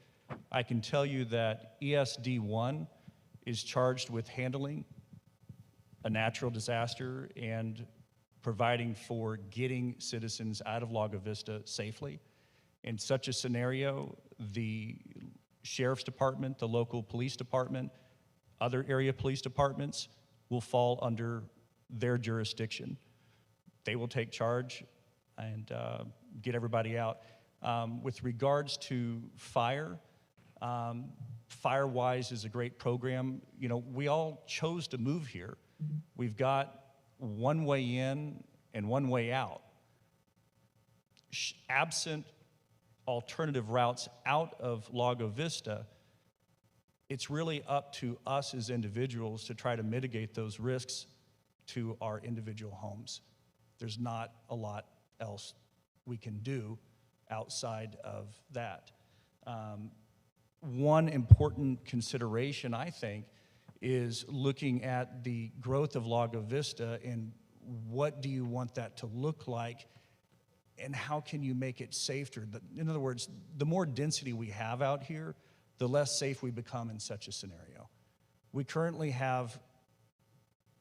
I can tell you that ESD1 is charged with handling a natural disaster and providing for getting citizens out of Lago Vista safely. In such a scenario, the sheriff's department, the local police department, other area police departments will fall under their jurisdiction. They will take charge and get everybody out. With regards to fire, FireWise is a great program. You know, we all chose to move here. We've got one way in and one way out. Absent alternative routes out of Lago Vista, it's really up to us as individuals to try to mitigate those risks to our individual homes. There's not a lot else we can do outside of that. One important consideration, I think, is looking at the growth of Lago Vista and what do you want that to look like and how can you make it safer? In other words, the more density we have out here, the less safe we become in such a scenario. We currently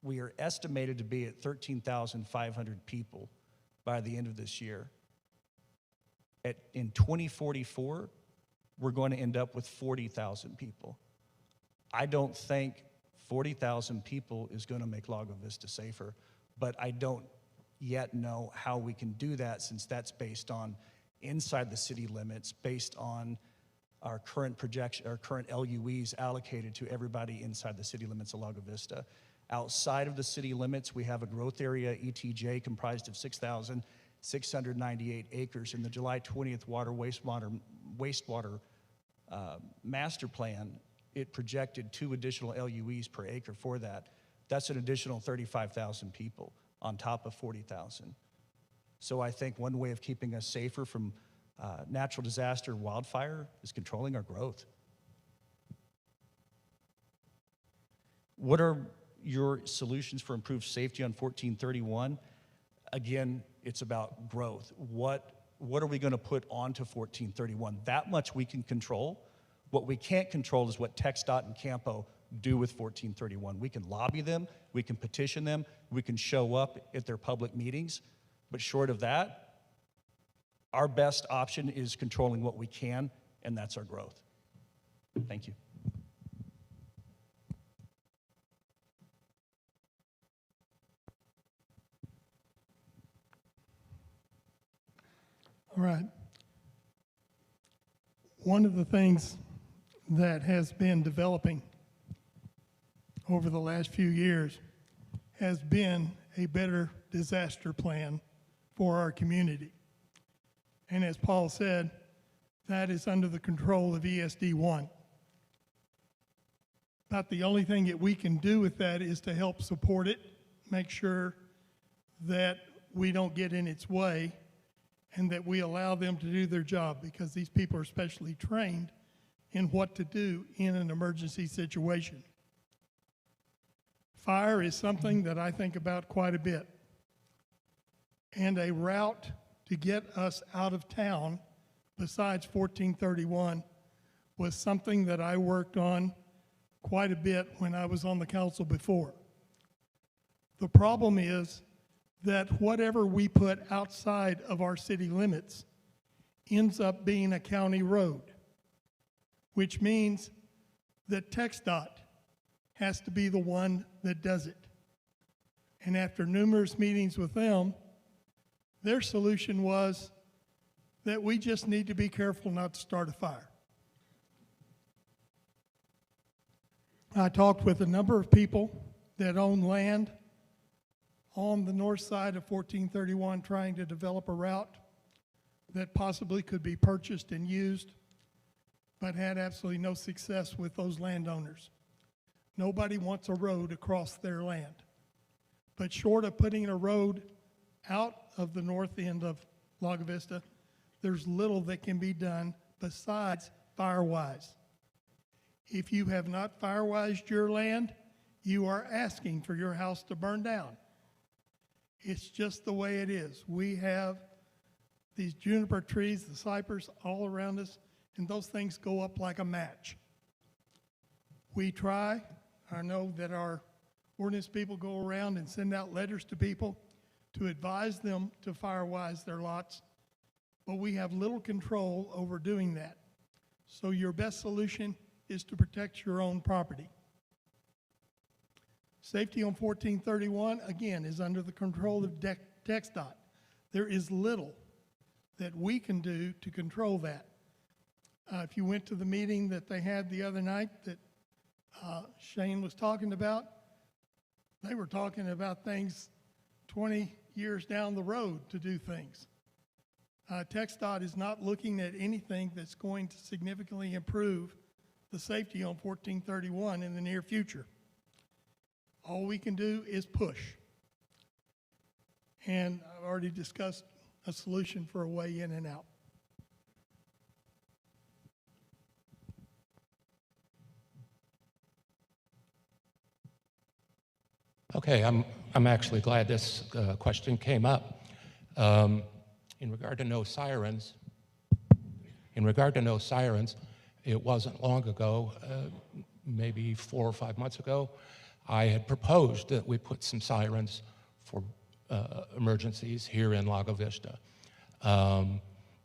we are estimated to be at 13,500 people by the end of this year. In 2044, we're going to end up with 40,000 people. I don't think 40,000 people is going to make Lago Vista safer, but I don't yet know how we can do that since that's based on inside the city limits, based on our current projection, our current LUEs allocated to everybody inside the city limits of Lago Vista. Outside of the city limits, we have a growth area, ETJ, comprised of 6,698 acres. In the July 20th wastewater master plan, it projected 2 additional LUEs per acre for that. That's an additional 35,000 people on top of 40,000. So I think one way of keeping us safer from natural disaster, wildfire, is controlling our growth. What are your solutions for improved safety on 1431? Again, it's about growth. What are we going to put onto 1431? That much we can control. What we can't control is what TxDOT and Campo do with 1431. We can lobby them, we can petition them, we can show up at their public meetings, but short of that, our best option is controlling what we can, and that's our growth. Thank you. All right. One of the things that has been developing over the last few years has been a better disaster plan for our community. And as Paul said, that is under the control of ESD1. About the only thing that we can do with that is to help support it, make sure that we don't get in its way, and that we allow them to do their job, because these people are specially trained in what to do in an emergency situation. Fire is something that I think about quite a bit. And a route to get us out of town besides 1431 was something that I worked on quite a bit when I was on the council before. The problem is that whatever we put outside of our city limits ends up being a county road, which means that TxDOT has to be the one that does it. And after numerous meetings with them, their solution was that we just need to be careful not to start a fire. I talked with a number of people that own land on the north side of 1431 trying to develop a route that possibly could be purchased and used, but had absolutely no success with those landowners. Nobody wants a road across their land. But short of putting a road out of the north end of Lago Vista, there's little that can be done besides firewise. If you have not firewised your land, you are asking for your house to burn down. It's just the way it is. We have these juniper trees, the cypress all around us, and those things go up like a match. We try. I know that our ordinance people go around and send out letters to people to advise them to firewise their lots, but we have little control over doing that. So your best solution is to protect your own property. Safety on 1431, again, is under the control of TxDOT. There is little that we can do to control that. If you went to the meeting that they had the other night that Shane was talking about, they were talking about things 20 years down the road to do things. TxDOT is not looking at anything that's going to significantly improve the safety on 1431 in the near future. All we can do is push. And I've already discussed a solution for a way in and out. Okay, I'm actually glad this question came up. In regard to no sirens, it wasn't long ago, maybe 4 or 5 months ago, I had proposed that we put some sirens for emergencies here in Lago Vista.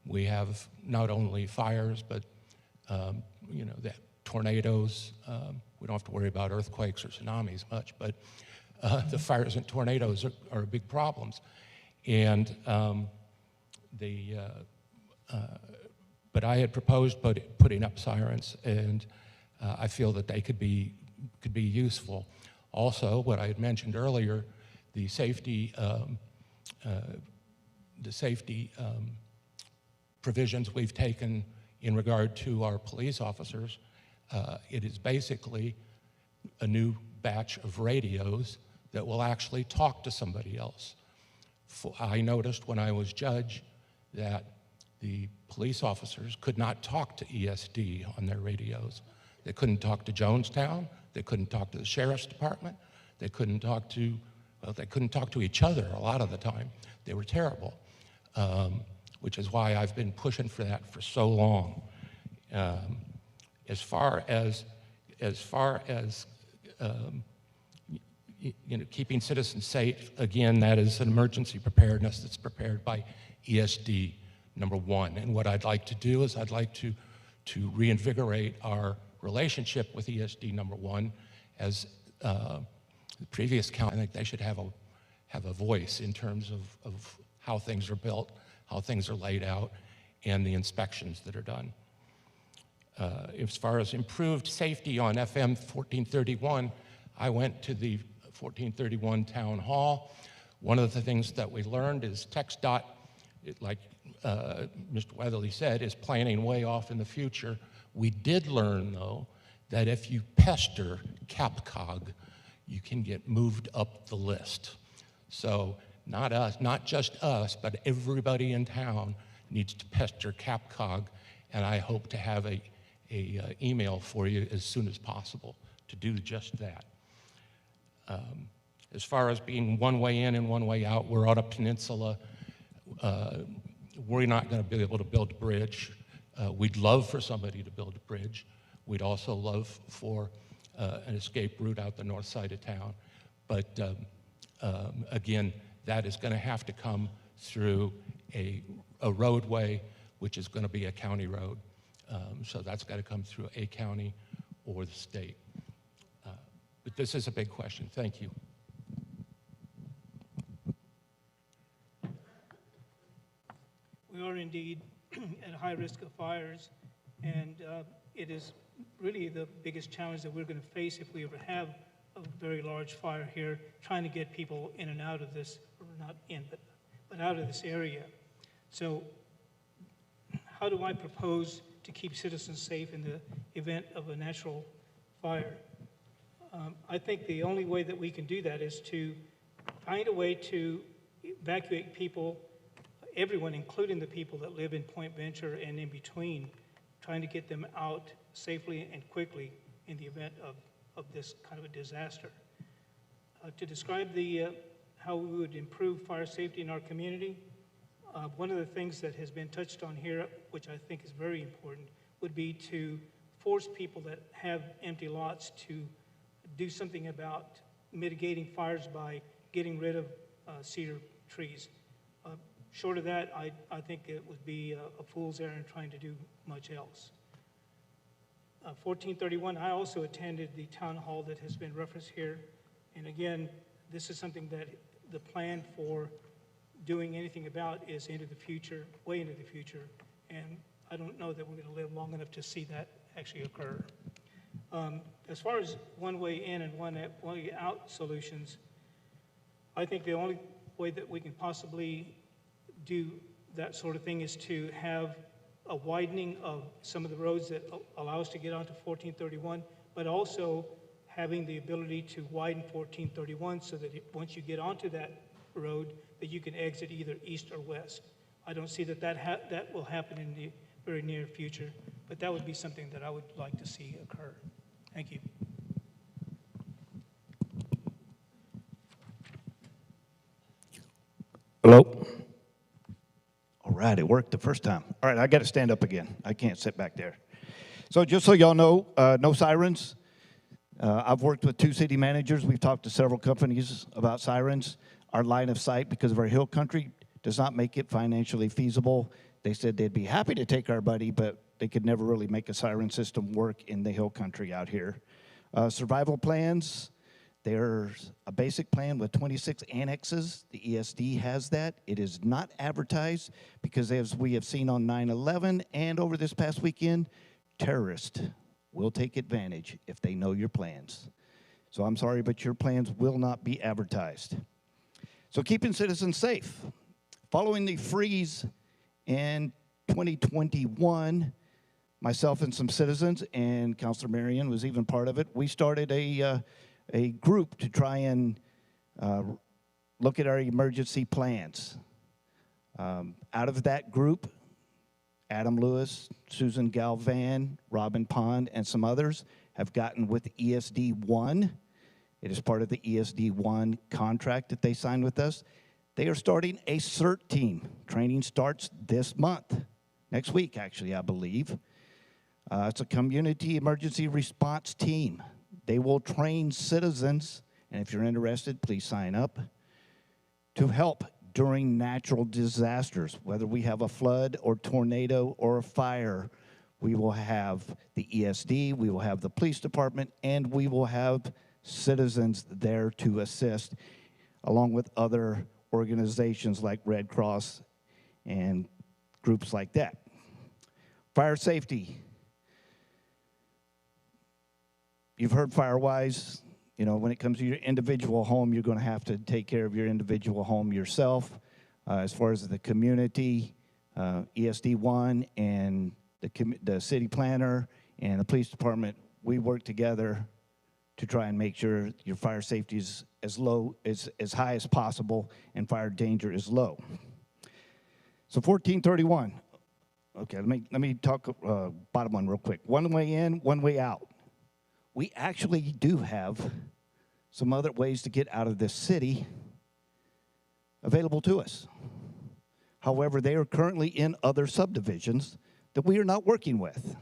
We have not only fires, but the tornadoes. We don't have to worry about earthquakes or tsunamis much, but the fires and tornadoes are big problems. And but I had proposed putting up sirens, and I feel that they could be useful. Also, what I had mentioned earlier, the safety provisions we've taken in regard to our police officers. It is basically a new batch of radios that will actually talk to somebody else. I noticed when I was judge that the police officers could not talk to ESD on their radios. They couldn't talk to Jonestown. They couldn't talk to the sheriff's department. They couldn't talk to, they couldn't talk to each other a lot of the time. They were terrible, which is why I've been pushing for that for so long. As far as keeping citizens safe, again, that is an emergency preparedness that's prepared by ESD, #1. And what I'd like to do is I'd like to reinvigorate our relationship with ESD #1. As the previous count, I think they should have a voice in terms of how things are built, how things are laid out, and the inspections that are done. As far as improved safety on FM 1431, I went to the 1431 Town Hall. One of the things that we learned is TxDOT, like Mr. Weatherly said, is planning way off in the future. We did learn, though, that if you pester CapCog, you can get moved up the list. So not just us, but everybody in town needs to pester CapCog, and I hope to have a email for you as soon as possible to do just that. As far as being one way in and one way out, we're on a peninsula. We're not going to be able to build a bridge. We'd love for somebody to build a bridge. We'd also love for an escape route out the north side of town. But again, that is going to have to come through a roadway, which is going to be a county road. So that's got to come through a county or the state. But this is a big question. Thank you. We are indeed at high risk of fires, and it is really the biggest challenge that we're going to face if we ever have a very large fire here, trying to get people in and out of this, or not in, but out of this area. So how do I propose to keep citizens safe in the event of a natural fire? I think the only way that we can do that is to find a way to evacuate people, everyone, including the people that live in Point Venture and in between, trying to get them out safely and quickly in the event of this kind of a disaster. To describe how we would improve fire safety in our community, one of the things that has been touched on here, which I think is very important, would be to force people that have empty lots to do something about mitigating fires by getting rid of cedar trees. Short of that, I think it would be a fool's errand trying to do much else. 1431, I also attended the town hall that has been referenced here. And again, this is something that the plan for doing anything about is into the future, way into the future. And I don't know that we're going to live long enough to see that actually occur. As far as one way in and one way out solutions, I think the only way that we can possibly do that sort of thing is to have a widening of some of the roads that allow us to get onto 1431, but also having the ability to widen 1431 so that once you get onto that road, that you can exit either east or west. I don't see that will happen in the very near future, but that would be something that I would like to see occur. Thank you. Hello? All right, it worked the first time. All right, I got to stand up again. I can't sit back there. So just so y'all know, no sirens. I've worked with 2 city managers. We've talked to several companies about sirens. Our line of sight, because of our hill country, does not make it financially feasible. They said they'd be happy to take our buddy, but they could never really make a siren system work in the hill country out here. Survival plans, there's a basic plan with 26 annexes. The ESD has that. It is not advertised because, as we have seen on 9/11 and over this past weekend, terrorists will take advantage if they know your plans. So I'm sorry, but your plans will not be advertised. So keeping citizens safe. Following the freeze in 2021, myself and some citizens, and Councilor Marion was even part of it, we started a group to try and look at our emergency plans. Out of that group, Adam Lewis, Susan Galvan, Robin Pond, and some others have gotten with ESD1. It is part of the ESD1 contract that they signed with us. They are starting a CERT team. Training starts this month, next week actually, I believe. It's a community emergency response team. They will train citizens, and if you're interested, please sign up, to help during natural disasters. Whether we have a flood or tornado or a fire, we will have the ESD, we will have the police department, and we will have citizens there to assist, along with other organizations like Red Cross and groups like that. Fire safety. You've heard FireWise. You know, when it comes to your individual home, you're going to have to take care of your individual home yourself. As far as the community, ESD1 and the city planner and the police department, we work together to try and make sure your fire safety is as high as possible and fire danger is low. So 1431. Okay, let me talk bottom one real quick. One way in, one way out. We actually do have some other ways to get out of this city available to us. However, they are currently in other subdivisions that we are not working with.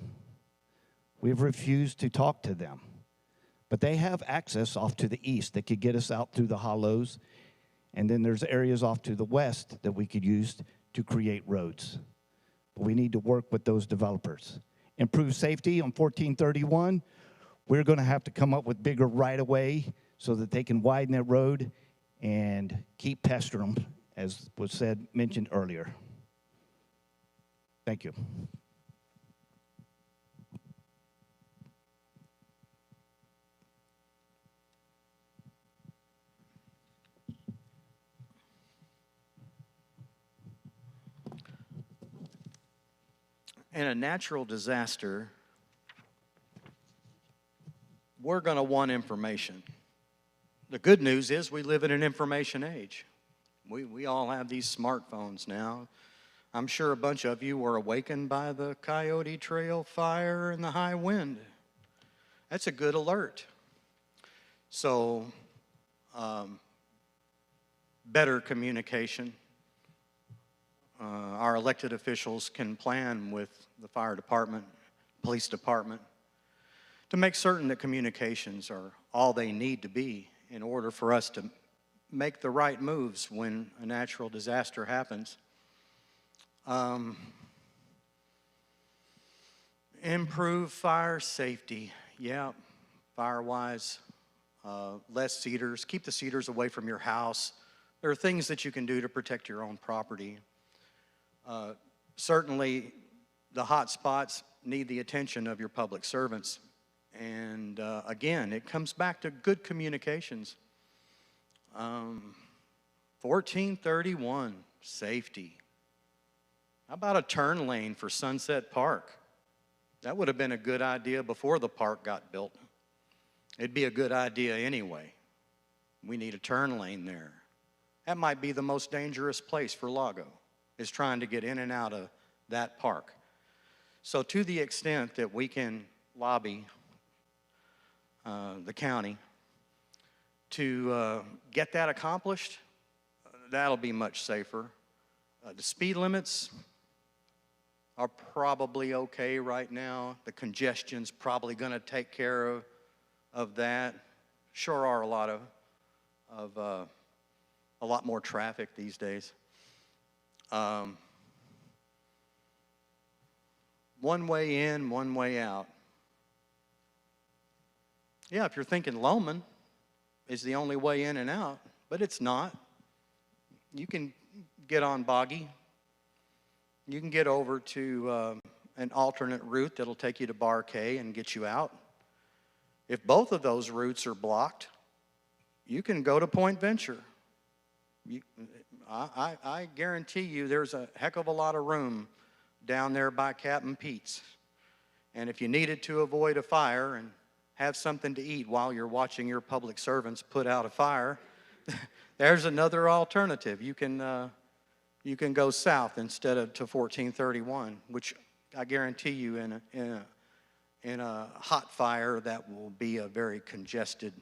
We've refused to talk to them. But they have access off to the east that could get us out through the hollows. And then there's areas off to the west that we could use to create roads. But we need to work with those developers. Improve safety on 1431. We're going to have to come up with bigger right-of-way so that they can widen that road and keep pestering them, as was mentioned earlier. Thank you. in a natural disaster, we're going to want information. The good news is we live in an information age. We all have these smartphones now. I'm sure a bunch of you were awakened by the Coyote Trail fire and the high wind. That's a good alert. So, better communication. Our elected officials can plan with the fire department, police department, to make certain that communications are all they need to be in order for us to make the right moves when a natural disaster happens. Improve fire safety. Yeah, fire-wise, less cedars. Keep the cedars away from your house. There are things that you can do to protect your own property. Certainly, the hot spots need the attention of your public servants. And again, it comes back to good communications. 1431, safety. How about a turn lane for Sunset Park? That would have been a good idea before the park got built. It'd be a good idea anyway. We need a turn lane there. That might be the most dangerous place for Lago, is trying to get in and out of that park. So to the extent that we can lobby the county to get that accomplished, that'll be much safer. The speed limits are probably okay right now. The congestion's probably going to take care of that. Sure are a lot more traffic these days. One way in, one way out. Yeah, if you're thinking Loman is the only way in and out, but it's not. You can get on Boggy. You can get over to an alternate route that'll take you to Bar K and get you out. If both of those routes are blocked, you can go to Point Venture. I guarantee you there's a heck of a lot of room down there by Captain Pete's. And if you needed to avoid a fire and have something to eat while you're watching your public servants put out a fire, there's another alternative. You can go south instead of to 1431, which I guarantee you in a hot fire that will be a very congested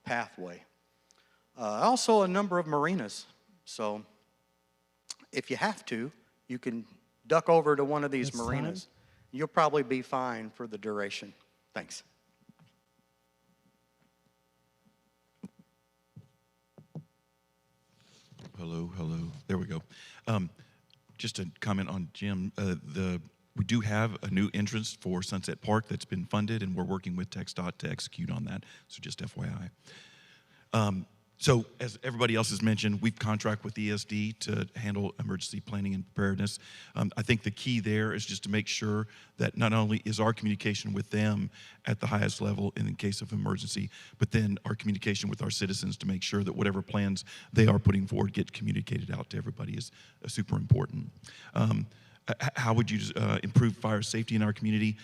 pathway. Also a number of marinas. So if you have to, you can duck over to one of these marinas. You'll probably be fine for the duration. Thanks. Hello. There we go. Just a comment on Jim. We do have a new entrance for Sunset Park that's been funded, and we're working with TxDOT to execute on that. So just FYI. So as everybody else has mentioned, we've contracted with ESD to handle emergency planning and preparedness. I think the key there is just to make sure that not only is our communication with them at the highest level in the case of emergency, but then our communication with our citizens to make sure that whatever plans they are putting forward get communicated out to everybody is super important. How would you improve fire safety in our community?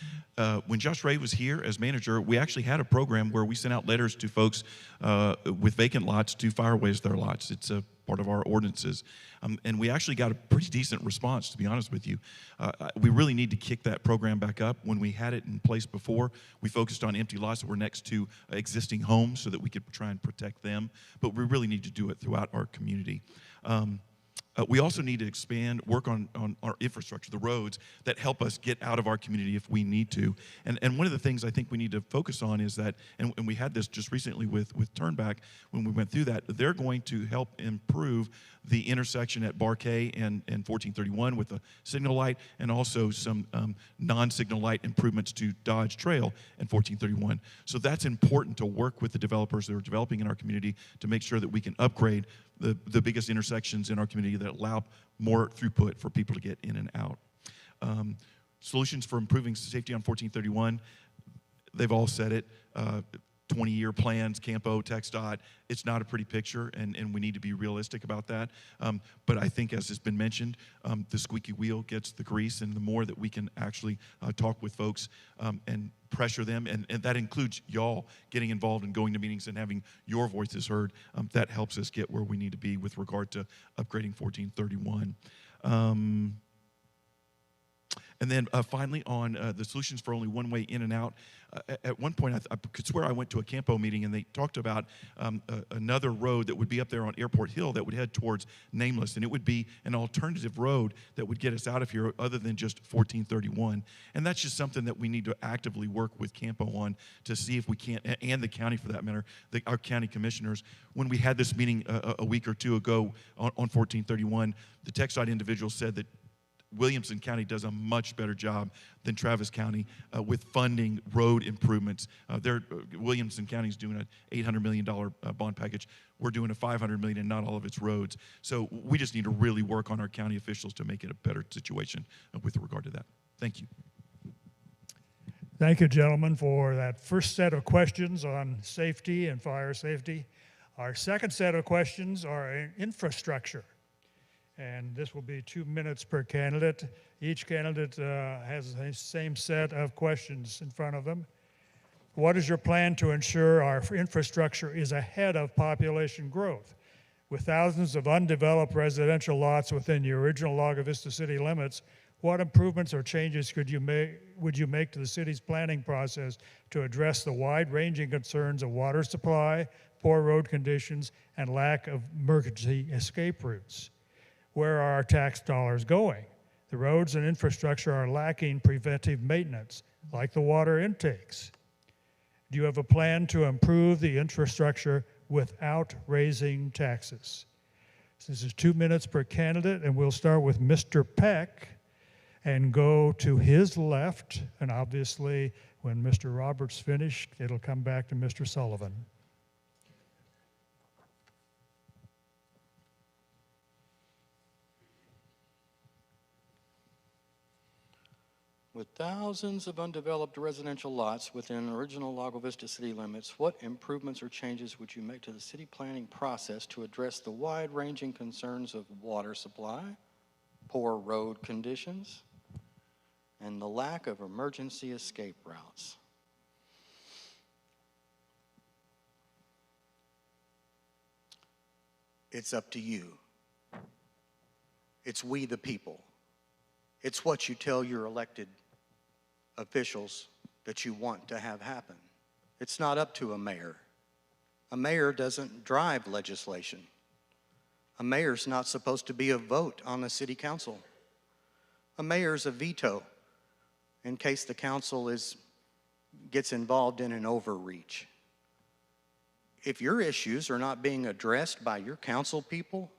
When Josh Ray was here as manager, we actually had a program where we sent out letters to folks with vacant lots to fireways their lots. It's a part of our ordinances. And we actually got a pretty decent response, to be honest with you. We really need to kick that program back up. When we had it in place before, we focused on empty lots that were next to existing homes so that we could try and protect them. But we really need to do it throughout our community. We also need to expand, work on our infrastructure, the roads that help us get out of our community if we need to. And one of the things I think we need to focus on is that, and we had this just recently with Turnback when we went through that, they're going to help improve the intersection at Bar K and 1431 with a signal light, and also some non-signal light improvements to Dodge Trail and 1431. So that's important to work with the developers that are developing in our community to make sure that we can upgrade the biggest intersections in our community that allow more throughput for people to get in and out. Solutions for improving safety on 1431, they've all said it. 20-year plans, Campo, TxDOT. It's not a pretty picture, and we need to be realistic about that. But I think, as has been mentioned, the squeaky wheel gets the grease, and the more that we can actually talk with folks and pressure them, and that includes y'all getting involved and going to meetings and having your voices heard, that helps us get where we need to be with regard to upgrading 1431. And then finally, on the solutions for only one way in and out, at one point I could swear I went to a Campo meeting and they talked about another road that would be up there on Airport Hill that would head towards Nameless, and it would be an alternative road that would get us out of here other than just 1431. And that's just something that we need to actively work with Campo on to see if we can't, and the county for that matter, our county commissioners. When we had this meeting a week or two ago on 1431, the TxDOT individual said that Williamson County does a much better job than Travis County with funding road improvements. Williamson County is doing an $800 million bond package. We're doing a $500 million and not all of its roads. So we just need to really work on our county officials to make it a better situation with regard to that. Thank you. Thank you, gentlemen, for that first set of questions on safety and fire safety. Our second set of questions are infrastructure. And this will be 2 minutes per candidate. Each candidate has the same set of questions in front of them. What is your plan to ensure our infrastructure is ahead of population growth? With thousands of undeveloped residential lots within the original Lago Vista city limits, what improvements or changes would you make to the city's planning process to address the wide-ranging concerns of water supply, poor road conditions, and lack of emergency escape routes? Where are our tax dollars going? The roads and infrastructure are lacking preventive maintenance, like the water intakes. Do you have a plan to improve the infrastructure without raising taxes? So this is 2 minutes per candidate, and we'll start with Mr. Peck and go to his left, and obviously when Mr. Roberts finished, it'll come back to Mr. Sullivan. With thousands of undeveloped residential lots within original Lago Vista city limits, what improvements or changes would you make to the city planning process to address the wide-ranging concerns of water supply, poor road conditions, and the lack of emergency escape routes? It's up to you. It's we the people. It's what you tell your elected officials that you want to have happen. It's not up to a mayor. A mayor doesn't drive legislation. A mayor's not supposed to be a vote on the city council. A mayor's a veto in case the council gets involved in an overreach. If your issues are not being addressed by your council people,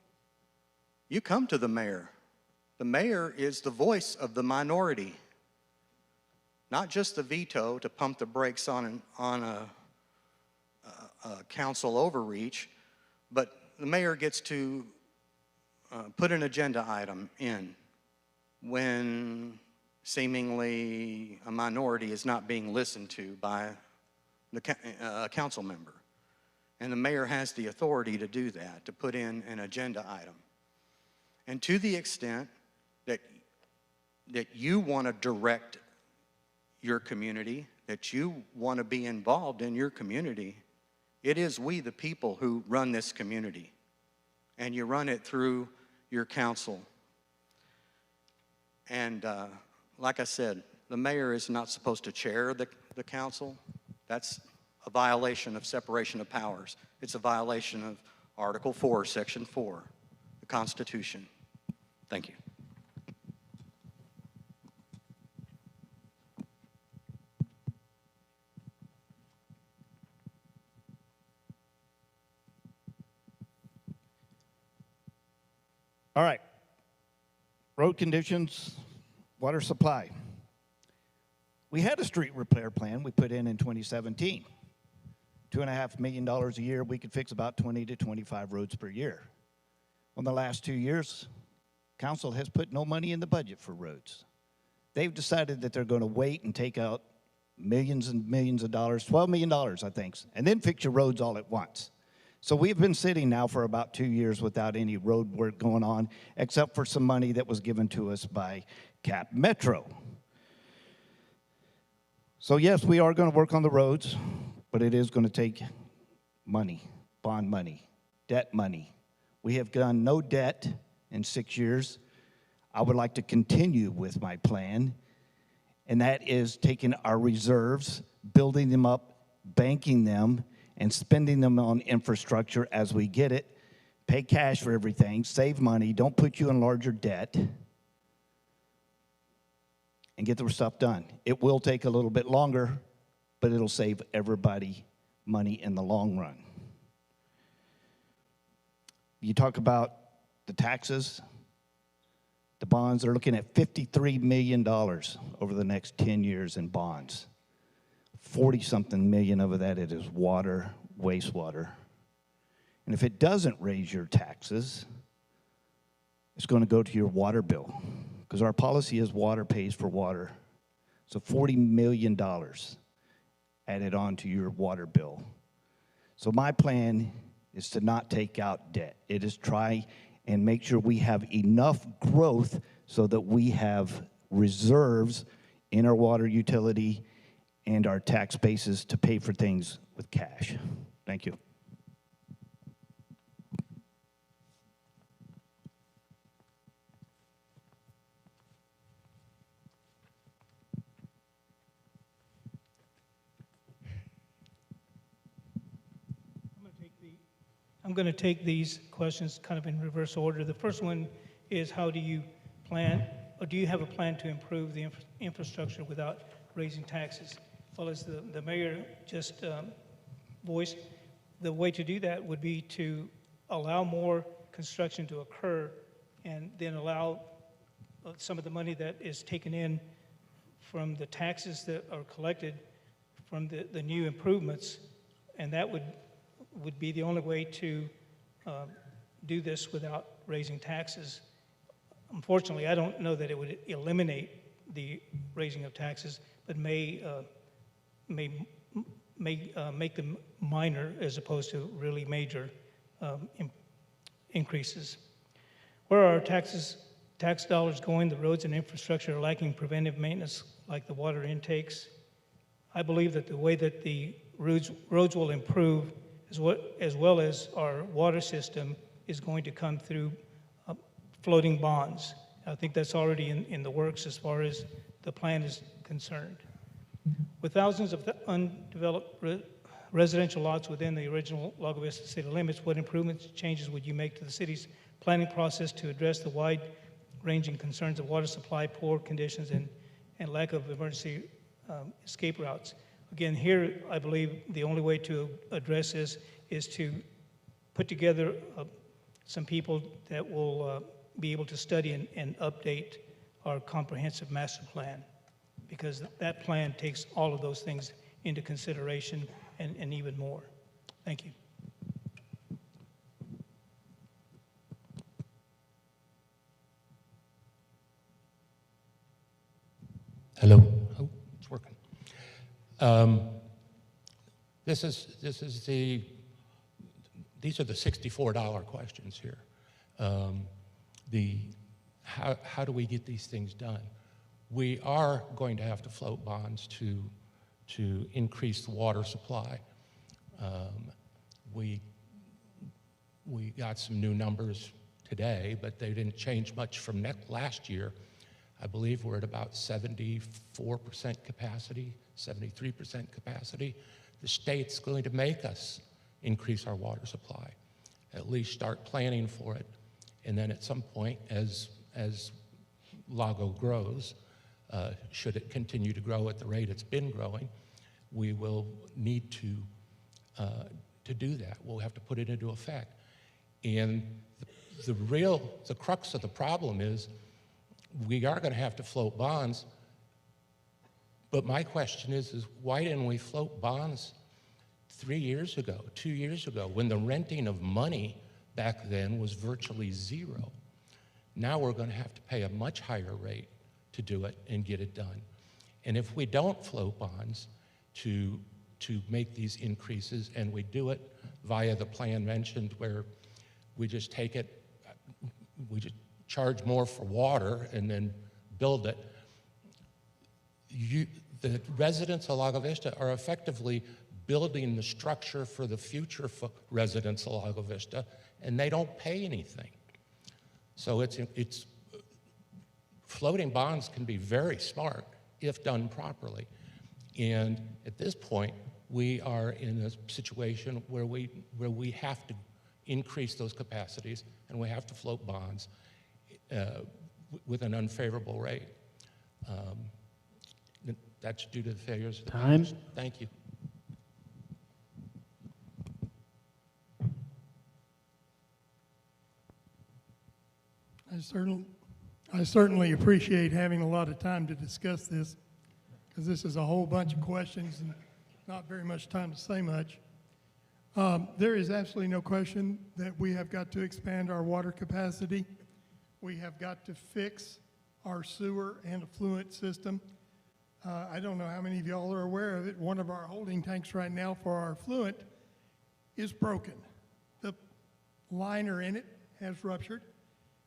you come to the mayor. The mayor is the voice of the minority, not just the veto to pump the brakes on a council overreach, but the mayor gets to put an agenda item in when seemingly a minority is not being listened to by a council member. And the mayor has the authority to do that, to put in an agenda item. And to the extent that you want to direct your community, that you want to be involved in your community, it is we the people who run this community. And you run it through your council. And like I said, the mayor is not supposed to chair the council. That's a violation of separation of powers. It's a violation of Article 4, Section 4, the Constitution. Thank you. All right. Road conditions, water supply. We had a street repair plan we put in 2017. $2.5 million a year, we could fix about 20 to 25 roads per year. In the last 2 years, council has put no money in the budget for roads. They've decided that they're going to wait and take out millions and millions of dollars, $12 million, I think, and then fix your roads all at once. So we've been sitting now for about 2 years without any road work going on, except for some money that was given to us by Cap Metro. So yes, we are going to work on the roads, but it is going to take money, bond money, debt money. We have done no debt in 6 years. I would like to continue with my plan, and that is taking our reserves, building them up, banking them, and spending them on infrastructure as we get it, pay cash for everything, save money, don't put you in larger debt, and get the stuff done. It will take a little bit longer, but it'll save everybody money in the long run. You talk about the taxes, the bonds, they're looking at $53 million over the next 10 years in bonds. 40-something million of that it is water, wastewater. And if it doesn't raise your taxes, it's going to go to your water bill, because our policy is water pays for water. So $40 million added on to your water bill. So my plan is to not take out debt. It is try and make sure we have enough growth so that we have reserves in our water utility and our tax bases to pay for things with cash. Thank you. I'm going to take these questions kind of in reverse order. The first one is, how do you plan, or do you have a plan to improve the infrastructure without raising taxes? Well, as the mayor just voiced, the way to do that would be to allow more construction to occur and then allow some of the money that is taken in from the taxes that are collected from the new improvements, and that would be the only way to do this without raising taxes. Unfortunately, I don't know that it would eliminate the raising of taxes, but may make them minor as opposed to really major increases. Where are our tax dollars going? The roads and infrastructure are lacking preventive maintenance, like the water intakes. I believe that the way that the roads will improve, as well as our water system, is going to come through floating bonds. I think that's already in the works as far as the plan is concerned. With thousands of undeveloped residential lots within the original Lago Vista city limits, what improvements, changes would you make to the city's planning process to address the wide-ranging concerns of water supply, poor conditions, and lack of emergency escape routes? Again, here, I believe the only way to address this is to put together some people that will be able to study and update our comprehensive master plan, because that plan takes all of those things into consideration and even more. Thank you. Hello. Oh, it's working. These are the $64 questions here. How do we get these things done? We are going to have to float bonds to increase the water supply. We got some new numbers today, but they didn't change much from last year. I believe we're at about 74% capacity, 73% capacity. The state's going to make us increase our water supply, at least start planning for it. And then at some point, as Lago grows, should it continue to grow at the rate it's been growing, we will need to do that. We'll have to put it into effect. And the crux of the problem is we are going to have to float bonds. But my question is why didn't we float bonds 3 years ago, 2 years ago, when the renting of money back then was virtually zero? Now we're going to have to pay a much higher rate to do it and get it done. And if we don't float bonds to make these increases, and we do it via the plan mentioned where we just take it, we just charge more for water and then build it, the residents of Lago Vista are effectively building the structure for the future residents of Lago Vista, and they don't pay anything. So it's floating bonds can be very smart if done properly. And at this point, we are in a situation where we have to increase those capacities, and we have to float bonds with an unfavorable rate. That's due to the failures of the past. Thank you. I certainly appreciate having a lot of time to discuss this, because this is a whole bunch of questions and not very much time to say much. There is absolutely no question that we have got to expand our water capacity. We have got to fix our sewer and effluent system. I don't know how many of y'all are aware of it. One of our holding tanks right now for our effluent is broken. The liner in it has ruptured,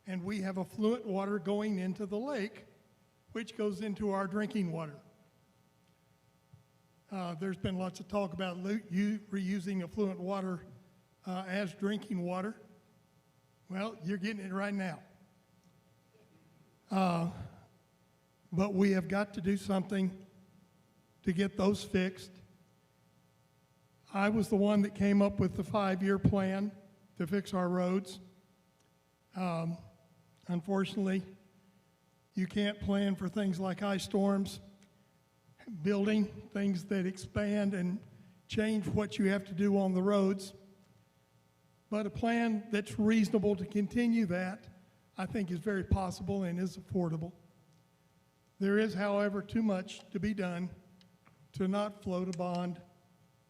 and we have effluent water going into the lake, which goes into our drinking water. There's been lots of talk about reusing effluent water as drinking water. Well, you're getting it right now. But we have got to do something to get those fixed. I was the one that came up with the 5-year plan to fix our roads. Unfortunately, you can't plan for things like ice storms, building things that expand and change what you have to do on the roads. But a plan that's reasonable to continue that, I think, is very possible and is affordable. There is, however, too much to be done to not float a bond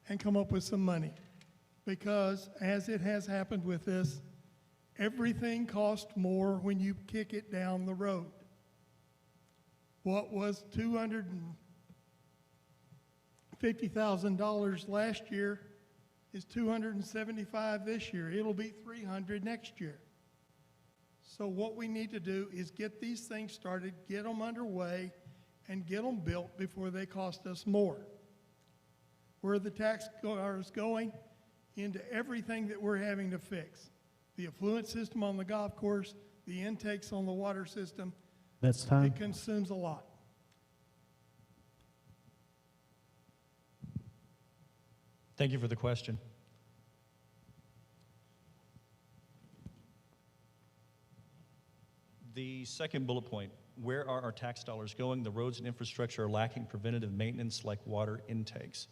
and come up with some money. Because, as it has happened with this, everything costs more when you kick it down the road. What was $250,000 last year is $275,000 this year. It'll be $300,000 next year. So what we need to do is get these things started, get them underway, and get them built before they cost us more. Where the tax dollars going? Into everything that we're having to fix. The effluent system on the golf course, the intakes on the water system. That's time. It consumes a lot. Thank you for the question. The second bullet point, where are our tax dollars going? The roads and infrastructure are lacking preventative maintenance like water intakes.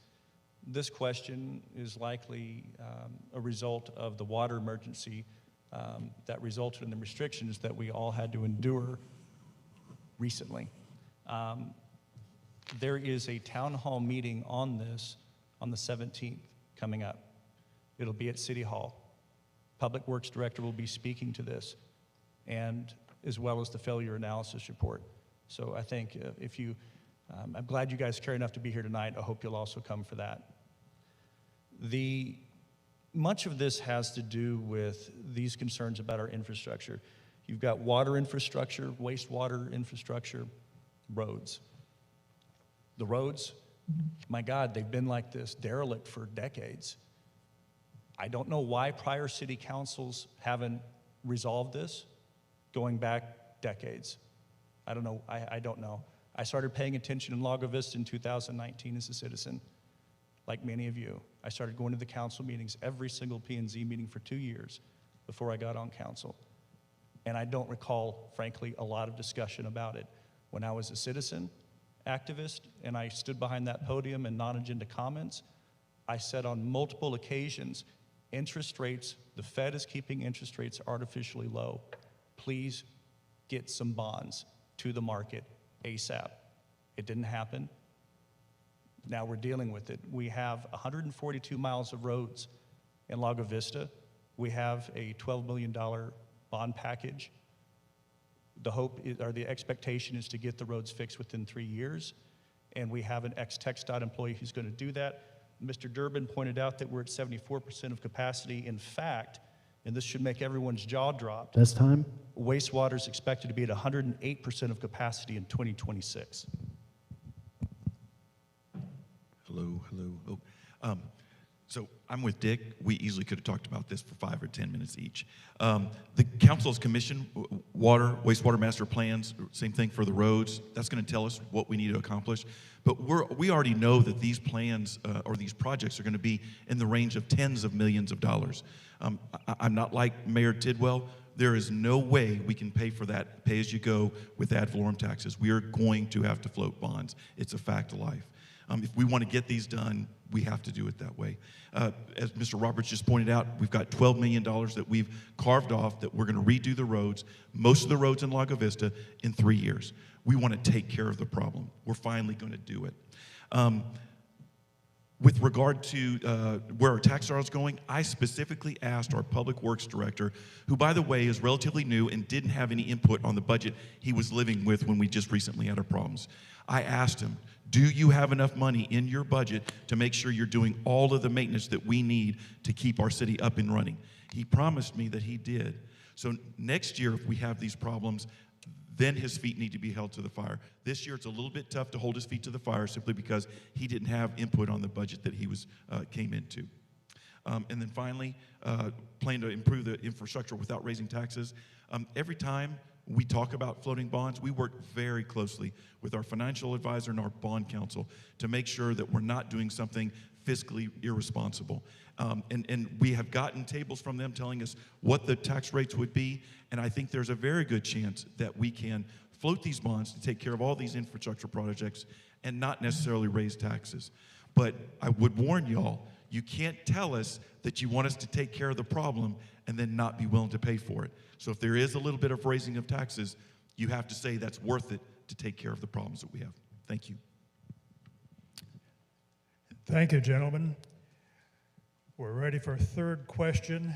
This question is likely a result of the water emergency that resulted in the restrictions that we all had to endure recently. There is a town hall meeting on this on the 17th coming up. It'll be at City Hall. Public Works Director will be speaking to this, and as well as the failure analysis report. So I think if you, I'm glad you guys care enough to be here tonight. I hope you'll also come for that. Much of this has to do with these concerns about our infrastructure. You've got water infrastructure, wastewater infrastructure, roads. The roads, my God, they've been like this, derelict for decades. I don't know why prior city councils haven't resolved this going back decades. I don't know. I don't know. I started paying attention in Lago Vista in 2019 as a citizen, like many of you. I started going to the council meetings, every single P&Z meeting for 2 years before I got on council. And I don't recall, frankly, a lot of discussion about it. When I was a citizen activist and I stood behind that podium and non-agenda comments, I said on multiple occasions, interest rates, the Fed is keeping interest rates artificially low. Please get some bonds to the market ASAP. It didn't happen. Now we're dealing with it. We have 142 miles of roads in Lago Vista. We have a $12 million bond package. The hope is, or the expectation is to get the roads fixed within 3 years. and we have an ex-TxDOT employee who's going to do that. Mr. Durbin pointed out that we're at 74% of capacity. In fact, and this should make everyone's jaw drop, This time? wastewater is expected to be at 108% of capacity in 2026. Hello. Oh, so I'm with Dick. We easily could have talked about this for 5 or 10 minutes each. The council's commission, wastewater master plans, same thing for the roads. That's going to tell us what we need to accomplish. But we already know that these plans or these projects are going to be in the range of tens of millions of dollars. I'm not like Mayor Tidwell. There is no way we can pay for that pay-as-you-go with ad valorem taxes. We are going to have to float bonds. It's a fact of life. If we want to get these done, we have to do it that way. As Mr. Roberts just pointed out, we've got $12 million that we've carved off that we're going to redo the roads, most of the roads in Lago Vista, in 3 years. We want to take care of the problem. We're finally going to do it. With regard to where our tax dollars going, I specifically asked our Public Works Director, who, by the way, is relatively new and didn't have any input on the budget he was living with when we just recently had our problems. I asked him, do you have enough money in your budget to make sure you're doing all of the maintenance that we need to keep our city up and running? He promised me that he did. So next year, if we have these problems, then his feet need to be held to the fire. This year, it's a little bit tough to hold his feet to the fire simply because he didn't have input on the budget that he came into. And then finally, plan to improve the infrastructure without raising taxes. Every time we talk about floating bonds, we work very closely with our financial advisor and our bond counsel to make sure that we're not doing something fiscally irresponsible. And we have gotten tables from them telling us what the tax rates would be, and I think there's a very good chance that we can float these bonds to take care of all these infrastructure projects and not necessarily raise taxes. But I would warn y'all, you can't tell us that you want us to take care of the problem and then not be willing to pay for it. So if there is a little bit of raising of taxes, you have to say that's worth it to take care of the problems that we have. Thank you. Thank you, gentlemen. We're ready for a third question,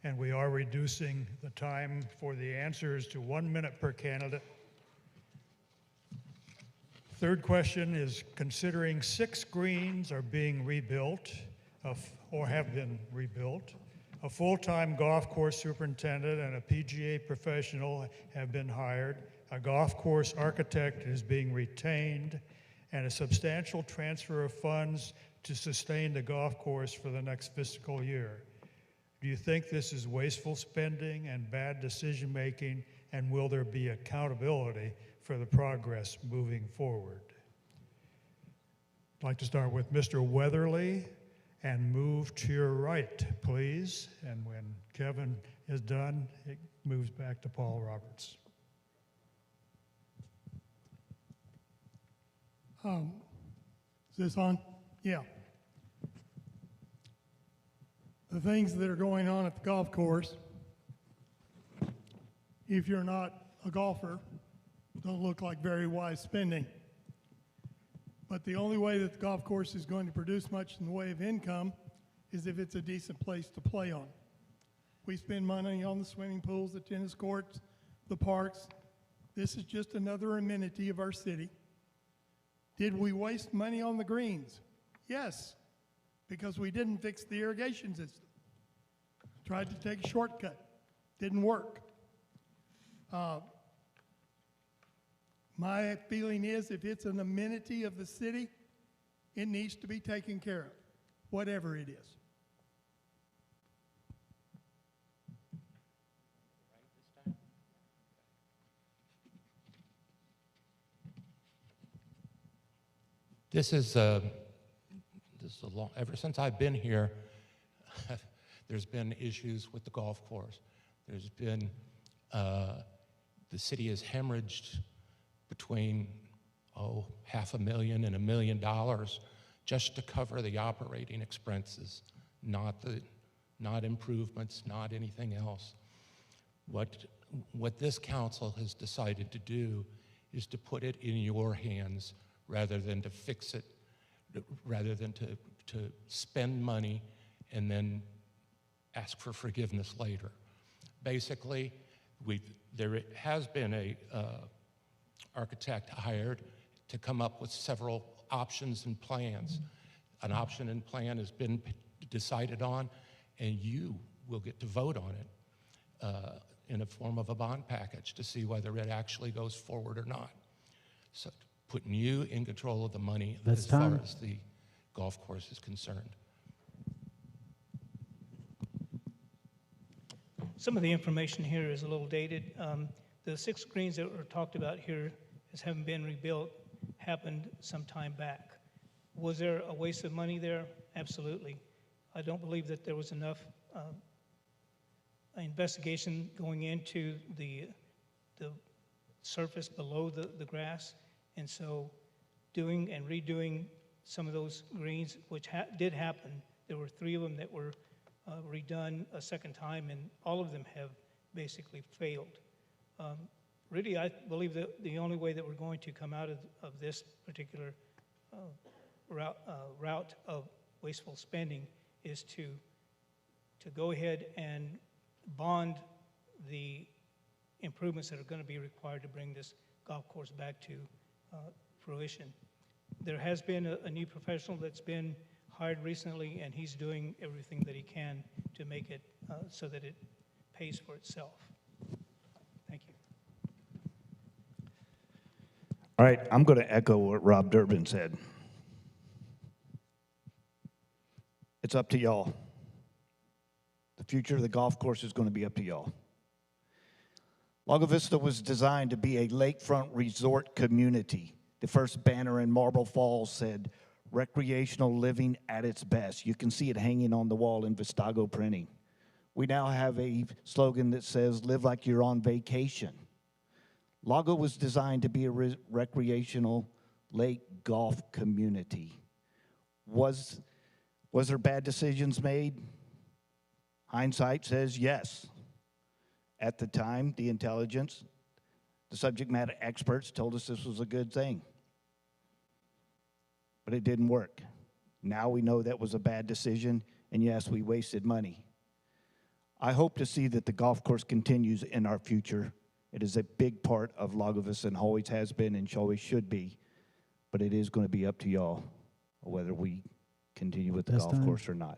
and we are reducing the time for the answers to 1 minute per candidate. Third question is, considering 6 greens are being rebuilt or have been rebuilt, a full-time golf course superintendent and a PGA professional have been hired, a golf course architect is being retained, and a substantial transfer of funds to sustain the golf course for the next fiscal year. Do you think this is wasteful spending and bad decision-making, and will there be accountability for the progress moving forward? I'd like to start with Mr. Weatherly and move to your right, please. And when Kevin is done, it moves back to Paul Roberts. Is this on? Yeah. The things that are going on at the golf course, if you're not a golfer, don't look like very wise spending. But the only way that the golf course is going to produce much in the way of income is if it's a decent place to play on. We spend money on the swimming pools, the tennis courts, the parks. This is just another amenity of our city. Did we waste money on the greens? Yes, because we didn't fix the irrigation system. Tried to take a shortcut, didn't work. My feeling is if it's an amenity of the city, it needs to be taken care of, whatever it is. This is a long, ever since I've been here, there's been issues with the golf course. There's been, the city has hemorrhaged between, $500,000 and $1 million just to cover the operating expenses, not improvements, not anything else. What this council has decided to do is to put it in your hands rather than to fix it, rather than to spend money and then ask for forgiveness later. Basically, there has been a architect hired to come up with several options and plans. An option and plan has been decided on, and you will get to vote on it in a form of a bond package to see whether it actually goes forward or not. So putting you in control of the money as far as the golf course is concerned. Some of the information here is a little dated. The 6 greens that were talked about here as having been rebuilt happened some time back. Was there a waste of money there? Absolutely. I don't believe that there was enough investigation going into the surface below the grass, and so doing and redoing some of those greens, which did happen. There were 3 of them that were redone a second time, and all of them have basically failed. Really, I believe that the only way that we're going to come out of this particular route of wasteful spending is to go ahead and bond the improvements that are going to be required to bring this golf course back to fruition. There has been a new professional that's been hired recently, and he's doing everything that he can to make it so that it pays for itself. Thank you. All right, I'm going to echo what Rob Durbin said. It's up to y'all. The future of the golf course is going to be up to y'all. Lago Vista was designed to be a lakefront resort community. The first banner in Marble Falls said, "Recreational living at its best." You can see it hanging on the wall in Vistago printing. We now have a slogan that says, "Live like you're on vacation." Lago was designed to be a recreational lake golf community. Was there bad decisions made? Hindsight says yes. At the time, the intelligence, the subject matter experts told us this was a good thing. But it didn't work. Now we know that was a bad decision, and yes, we wasted money. I hope to see that the golf course continues in our future. It is a big part of Lago Vista and always has been and always should be, but it is going to be up to y'all whether we continue with the golf course or not.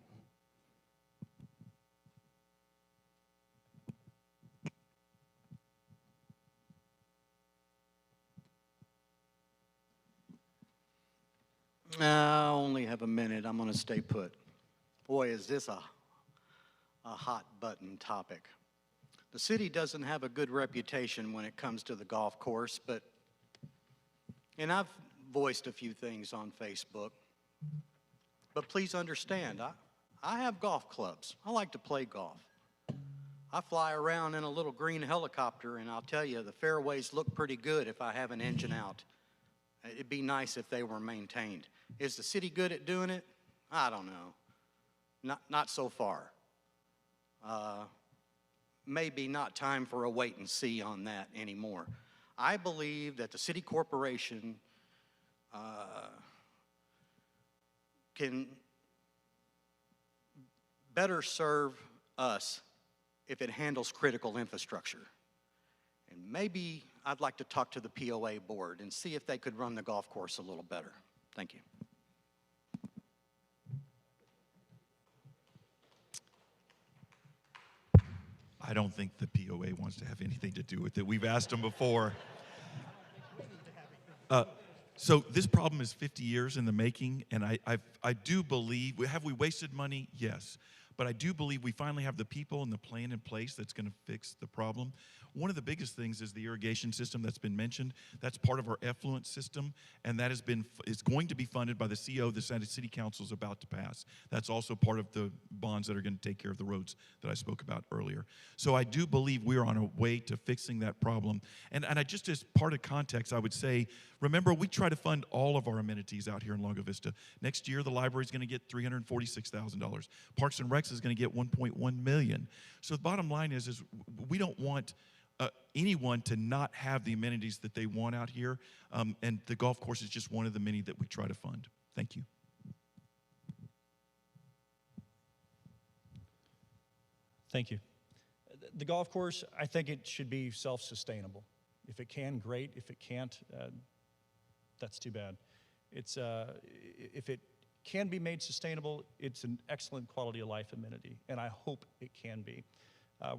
I only have a minute. I'm going to stay put. Boy, is this a hot button topic. The city doesn't have a good reputation when it comes to the golf course, and I've voiced a few things on Facebook, but please understand, I have golf clubs. I like to play golf. I fly around in a little green helicopter, and I'll tell you, the fairways look pretty good if I have an engine out. It'd be nice if they were maintained. Is the city good at doing it? I don't know. Not so far. Maybe not time for a wait and see on that anymore. I believe that the city corporation can better serve us if it handles critical infrastructure. And maybe I'd like to talk to the POA board and see if they could run the golf course a little better. Thank you. I don't think the POA wants to have anything to do with it. We've asked them before. So this problem is 50 years in the making, and I do believe, have we wasted money? Yes. But I do believe we finally have the people and the plan in place that's going to fix the problem. One of the biggest things is the irrigation system that's been mentioned. That's part of our effluent system, and that is going to be funded by the CO the City Council is about to pass. That's also part of the bonds that are going to take care of the roads that I spoke about earlier. So I do believe we're on a way to fixing that problem. And I just, as part of context, I would say, remember, we try to fund all of our amenities out here in Lago Vista. Next year, the library is going to get $346,000. Parks and Recs is going to get $1.1 million. So the bottom line is we don't want anyone to not have the amenities that they want out here, and the golf course is just one of the many that we try to fund. Thank you. Thank you. The golf course, I think it should be self-sustainable. If it can, great. If it can't, That's too bad. It's, if it can be made sustainable, it's an excellent quality of life amenity, and I hope it can be.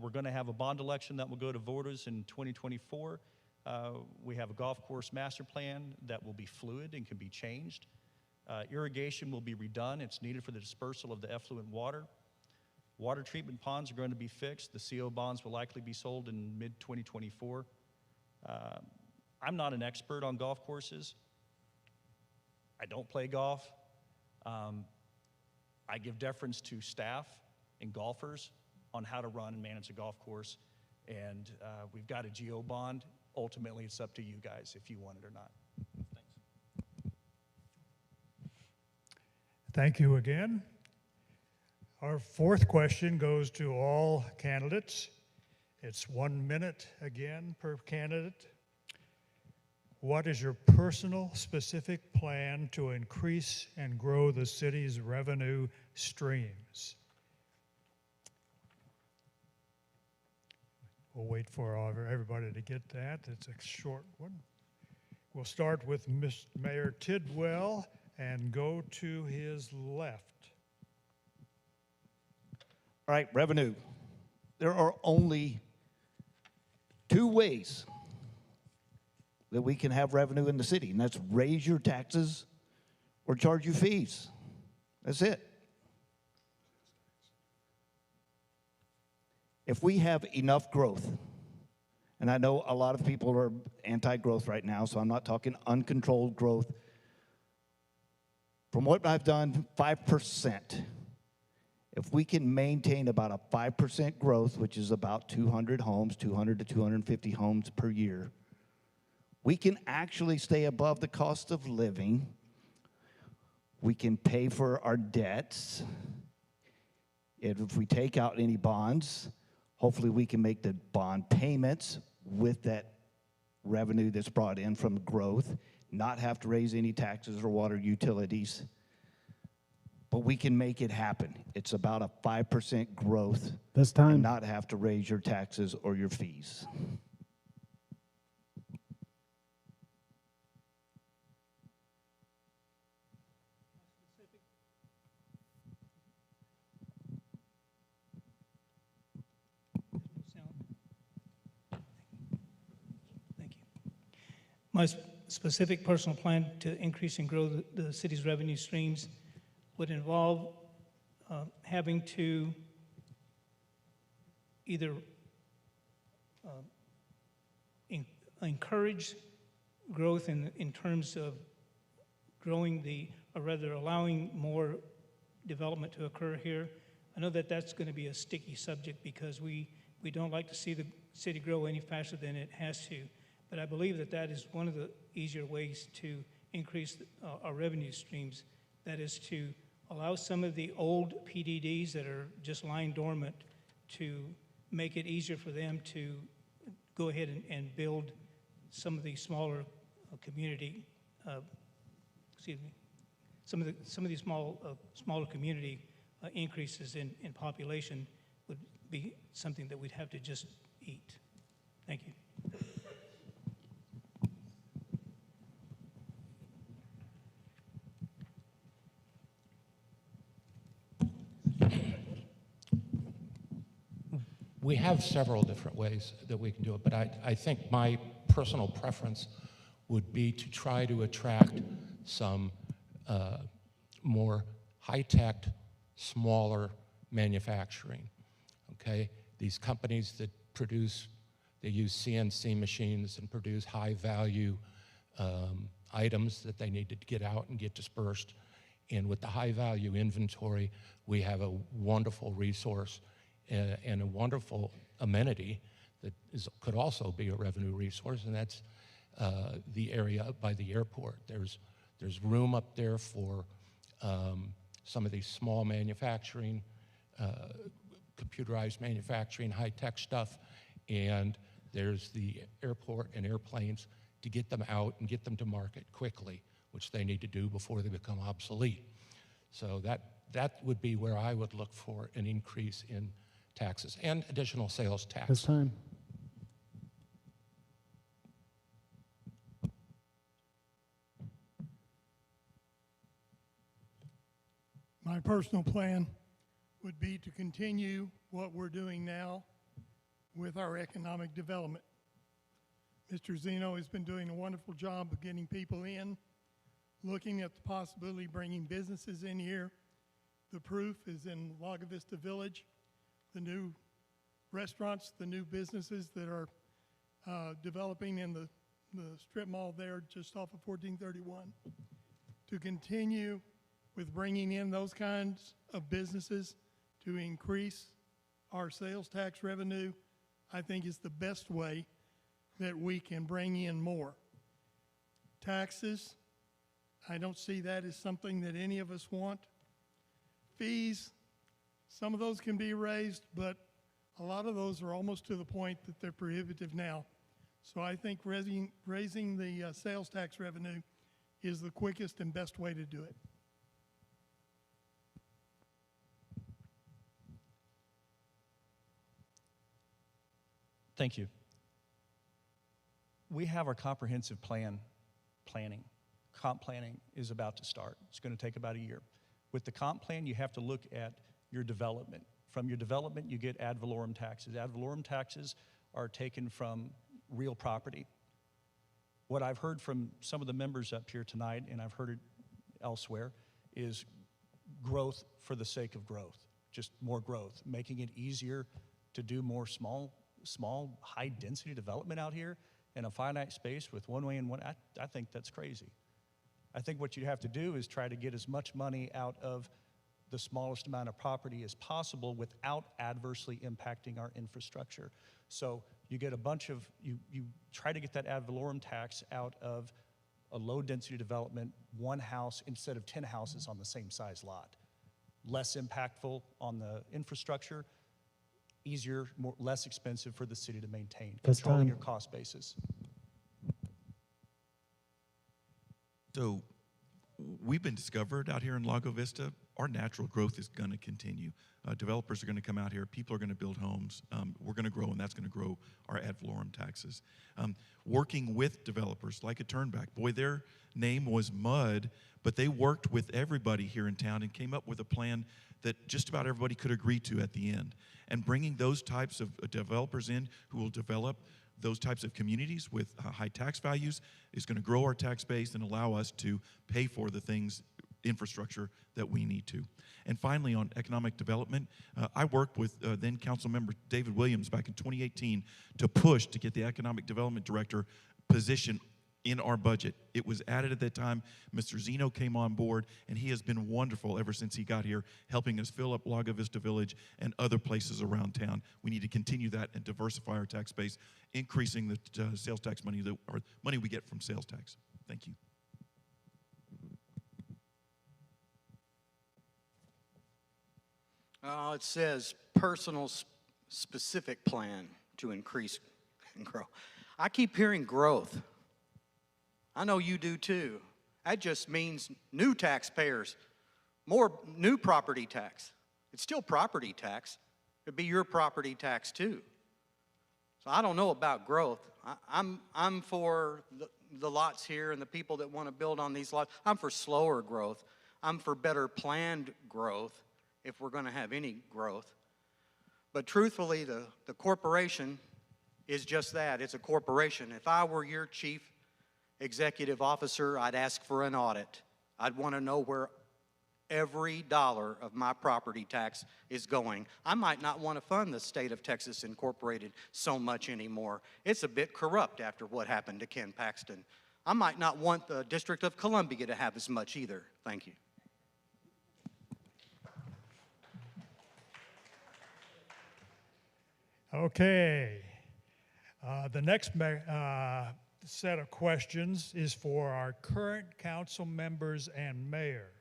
We're going to have a bond election that will go to voters in 2024. We have a golf course master plan that will be fluid and can be changed. Irrigation will be redone. It's needed for the dispersal of the effluent water. Water treatment ponds are going to be fixed. The CO bonds will likely be sold in mid-2024. I'm not an expert on golf courses. I don't play golf. I give deference to staff and golfers on how to run and manage a golf course. And we've got a GO bond. Ultimately, it's up to you guys if you want it or not. Thanks. Thank you again. Our fourth question goes to all candidates. It's 1 minute again per candidate. What is your personal specific plan to increase and grow the city's revenue streams? We'll wait for everybody to get that. It's a short one. We'll start with Mayor Tidwell and go to his left. All right, revenue. There are only two ways that we can have revenue in the city, and that's raise your taxes or charge you fees. That's it. If we have enough growth, and I know a lot of people are anti-growth right now, so I'm not talking uncontrolled growth. From what I've done, 5%. If we can maintain about a 5% growth, which is about 200 homes, 200 to 250 homes per year, we can actually stay above the cost of living. We can pay for our debts. If we take out any bonds, hopefully we can make the bond payments with that revenue that's brought in from growth, not have to raise any taxes or water utilities. But we can make it happen. It's about a 5% growth. That's time. And not have to raise your taxes or your fees. Thank you. My specific personal plan to increase and grow the city's revenue streams would involve having to either encourage growth in terms of growing or rather allowing more development to occur here. I know that that's going to be a sticky subject because we don't like to see the city grow any faster than it has to. But I believe that that is one of the easier ways to increase our revenue streams. That is to allow some of the old PDDs that are just lying dormant to make it easier for them to go ahead and build some of the smaller community, some of these smaller community increases in population would be something that we'd have to just eat. Thank you. We have several different ways that we can do it, but I think my personal preference would be to try to attract some more high-tech, smaller manufacturing, okay? These companies that they use CNC machines and produce high-value items that they need to get out and get dispersed. And with the high-value inventory, we have a wonderful resource and a wonderful amenity that could also be a revenue resource, and that's the area up by the airport. There's room up there for some of these small manufacturing, computerized manufacturing, high-tech stuff, and there's the airport and airplanes to get them out and get them to market quickly, which they need to do before they become obsolete. So that would be where I would look for an increase in taxes and additional sales tax. This time. My personal plan would be to continue what we're doing now with our economic development. Mr. Zeno has been doing a wonderful job of getting people in, looking at the possibility of bringing businesses in here. The proof is in Lago Vista Village, the new restaurants, the new businesses that are developing in the strip mall there just off of 1431. To continue with bringing in those kinds of businesses to increase our sales tax revenue, I think is the best way that we can bring in more. Taxes, I don't see that as something that any of us want. Fees, some of those can be raised, but a lot of those are almost to the point that they're prohibitive now. So I think raising the sales tax revenue is the quickest and best way to do it. Thank you. We have our comprehensive planning. Comp planning is about to start. It's going to take about a year. With the comp plan, you have to look at your development. From your development, you get ad valorem taxes. Ad valorem taxes are taken from real property. What I've heard from some of the members up here tonight, and I've heard it elsewhere, is growth for the sake of growth, just more growth, making it easier to do more small, high-density development out here in a finite space with one way and one. I think that's crazy. I think what you have to do is try to get as much money out of the smallest amount of property as possible without adversely impacting our infrastructure. So you get a bunch of, you try to get that ad valorem tax out of a low-density development, one house instead of 10 houses on the same size lot. Less impactful on the infrastructure, easier, less expensive for the city to maintain, controlling your cost basis. So we've been discovered out here in Lago Vista. Our natural growth is going to continue. Developers are going to come out here. People are going to build homes. We're going to grow, and that's going to grow our ad valorem taxes. Working with developers like a Turnback. Boy, their name was Mud, but they worked with everybody here in town and came up with a plan that just about everybody could agree to at the end. And bringing those types of developers in who will develop those types of communities with high tax values is going to grow our tax base and allow us to pay for the things, infrastructure that we need to. And finally, on economic development, I worked with then Council Member David Williams back in 2018 to push to get the Economic Development Director position in our budget. It was added at that time. Mr. Zeno came on board, and he has been wonderful ever since he got here, helping us fill up Lago Vista Village and other places around town. We need to continue that and diversify our tax base, increasing the sales tax money, or money we get from sales tax. Thank you. It says personal specific plan to increase and grow. I keep hearing growth. I know you do too. That just means new taxpayers, more new property tax. It's still property tax. It'd be your property tax too. So I don't know about growth. I'm for the lots here and the people that want to build on these lots. I'm for slower growth. I'm for better planned growth if we're going to have any growth. But truthfully, the corporation is just that. It's a corporation. If I were your chief executive officer, I'd ask for an audit. I'd want to know where every dollar of my property tax is going. I might not want to fund the state of Texas Incorporated so much anymore. It's a bit corrupt after what happened to Ken Paxton. I might not want the District of Columbia to have as much either. Thank you. Okay. The next set of questions is for our current council members and mayor.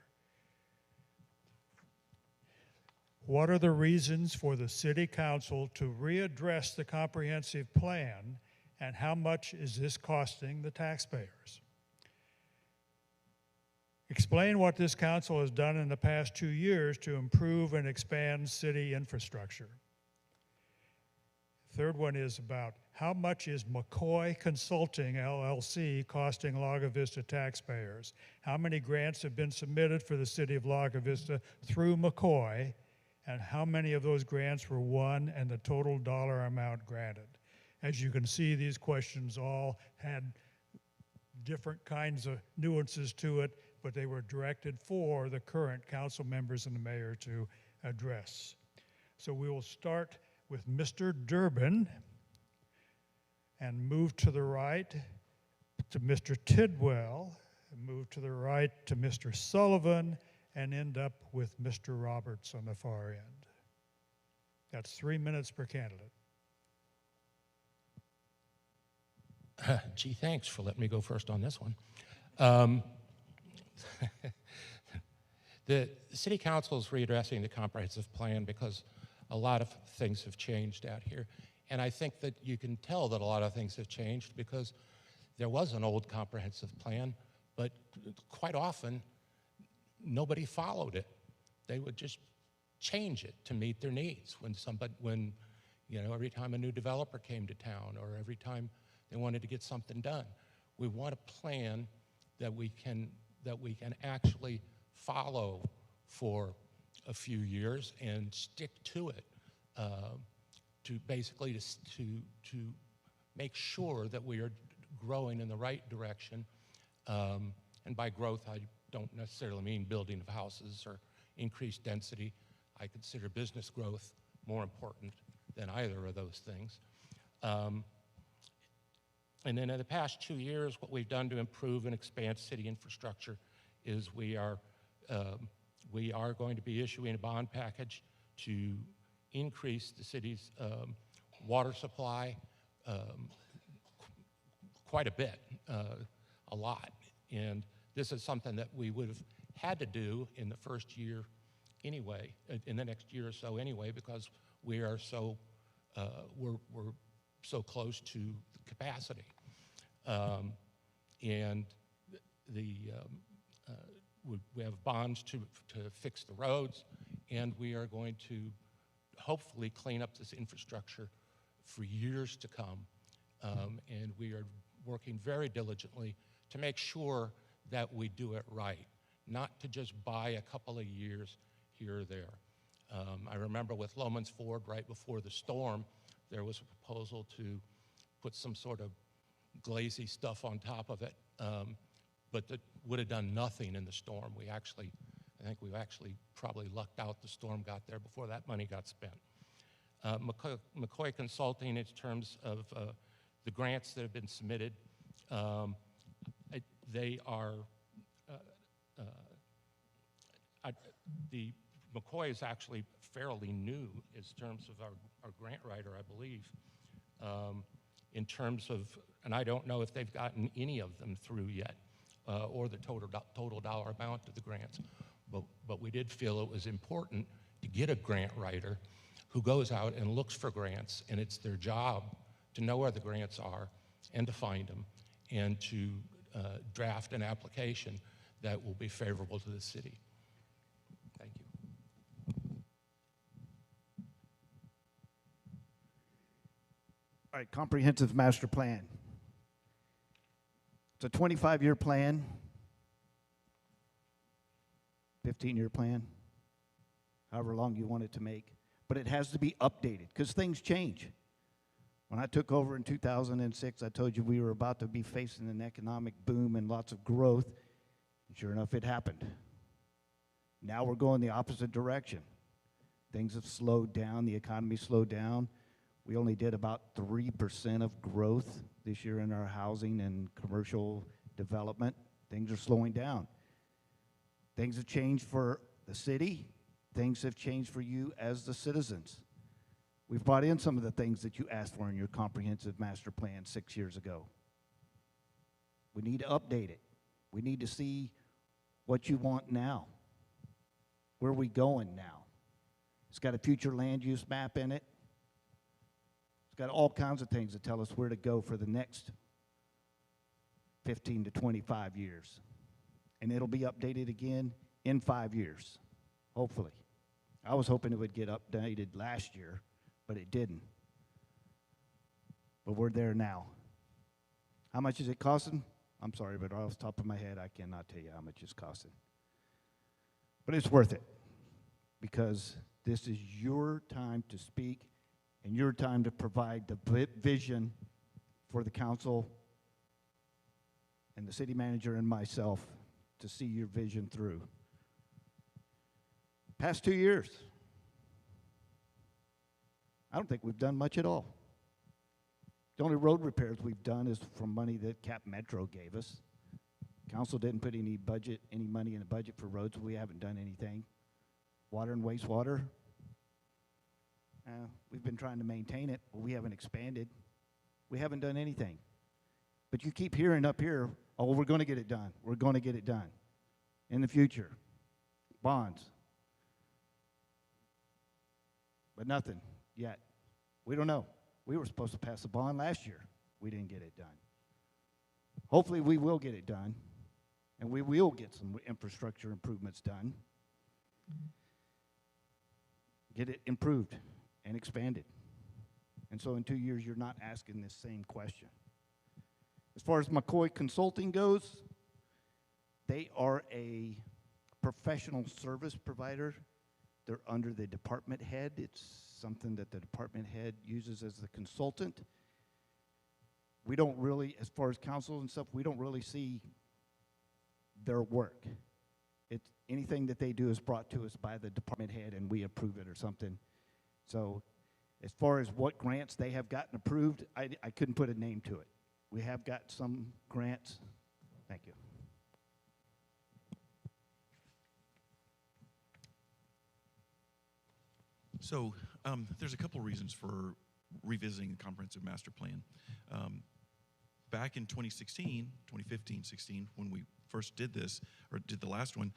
What are the reasons for the city council to readdress the comprehensive plan, and how much is this costing the taxpayers? Explain what this council has done in the past 2 years to improve and expand city infrastructure. Third one is about how much is McCoy Consulting LLC costing Lago Vista taxpayers? How many grants have been submitted for the city of Lago Vista through McCoy? And how many of those grants were won and the total dollar amount granted? As you can see, these questions all had different kinds of nuances to it, but they were directed for the current council members and the mayor to address. So we will start with Mr. Durbin and move to the right to Mr. Tidwell, and move to the right to Mr. Sullivan, and end up with Mr. Roberts on the far end. That's 3 minutes per candidate. Gee, thanks for letting me go first on this one. The city council is readdressing the comprehensive plan because a lot of things have changed out here. And I think that you can tell that a lot of things have changed because there was an old comprehensive plan, but quite often nobody followed it. They would just change it to meet their needs when every time a new developer came to town or every time they wanted to get something done. We want a plan that we can actually follow for a few years and stick to it to basically to make sure that we are growing in the right direction. And by growth, I don't necessarily mean building of houses or increased density. I consider business growth more important than either of those things. And then in the past 2 years, what we've done to improve and expand city infrastructure is we are going to be issuing a bond package to increase the city's water supply quite a bit, a lot. And this is something that we would have had to do in the first year anyway, in the next year or so anyway, because we are so, we're so close to capacity. And we have bonds to fix the roads, and we are going to hopefully clean up this infrastructure for years to come. And we are working very diligently to make sure that we do it right, not to just buy a couple of years here or there. I remember with Loman's Ford, right before the storm, there was a proposal to put some sort of glazy stuff on top of it, but that would have done nothing in the storm. I think we actually probably lucked out the storm got there before that money got spent. McCoy Consulting, in terms of the grants that have been submitted, the McCoy is actually fairly new in terms of our grant writer, I believe, in terms of, and I don't know if they've gotten any of them through yet, or the total dollar amount of the grants. But we did feel it was important to get a grant writer who goes out and looks for grants, and it's their job to know where the grants are and to find them and to draft an application that will be favorable to the city. Thank you. All right, comprehensive master plan. It's a 25-year plan, 15-year plan, however long you want it to make. But it has to be updated because things change. When I took over in 2006, I told you we were about to be facing an economic boom and lots of growth. And sure enough, it happened. Now we're going the opposite direction. Things have slowed down. The economy slowed down. We only did about 3% of growth this year in our housing and commercial development. Things are slowing down. Things have changed for the city. Things have changed for you as the citizens. We've brought in some of the things that you asked for in your comprehensive master plan 6 years ago. We need to update it. We need to see what you want now. Where are we going now? It's got a future land use map in it. It's got all kinds of things that tell us where to go for the next 15 to 25 years. And it'll be updated again in 5 years, hopefully. I was hoping it would get updated last year, but it didn't. but we're there now. How much is it costing? I'm sorry, but off the top of my head, I cannot tell you how much it's costing. But it's worth it, because this is your time to speak and your time to provide the vision for the council and the city manager and myself to see your vision through. Past 2 years, I don't think we've done much at all. The only road repairs we've done is from money that Cap Metro gave us. Council didn't put any money in the budget for roads. We haven't done anything. Water and wastewater, we've been trying to maintain it, but we haven't expanded. We haven't done anything. But you keep hearing up here, oh, we're going to get it done. We're going to get it done in the future. Bonds. But nothing yet. We don't know. We were supposed to pass a bond last year. We didn't get it done. Hopefully we will get it done, and we will get some infrastructure improvements done. Get it improved and expanded. And so in 2 years, you're not asking this same question. As far as McCoy Consulting goes, they are a professional service provider. They're under the department head. It's something that the department head uses as the consultant. We don't really, as far as council and stuff, we don't really see their work. It's anything that they do is brought to us by the department head and we approve it or something. So as far as what grants they have gotten approved, I couldn't put a name to it. We have got some grants. Thank you. So there's a couple reasons for revisiting the comprehensive master plan. Back in 2015, 16, when we first did this, or did the last one,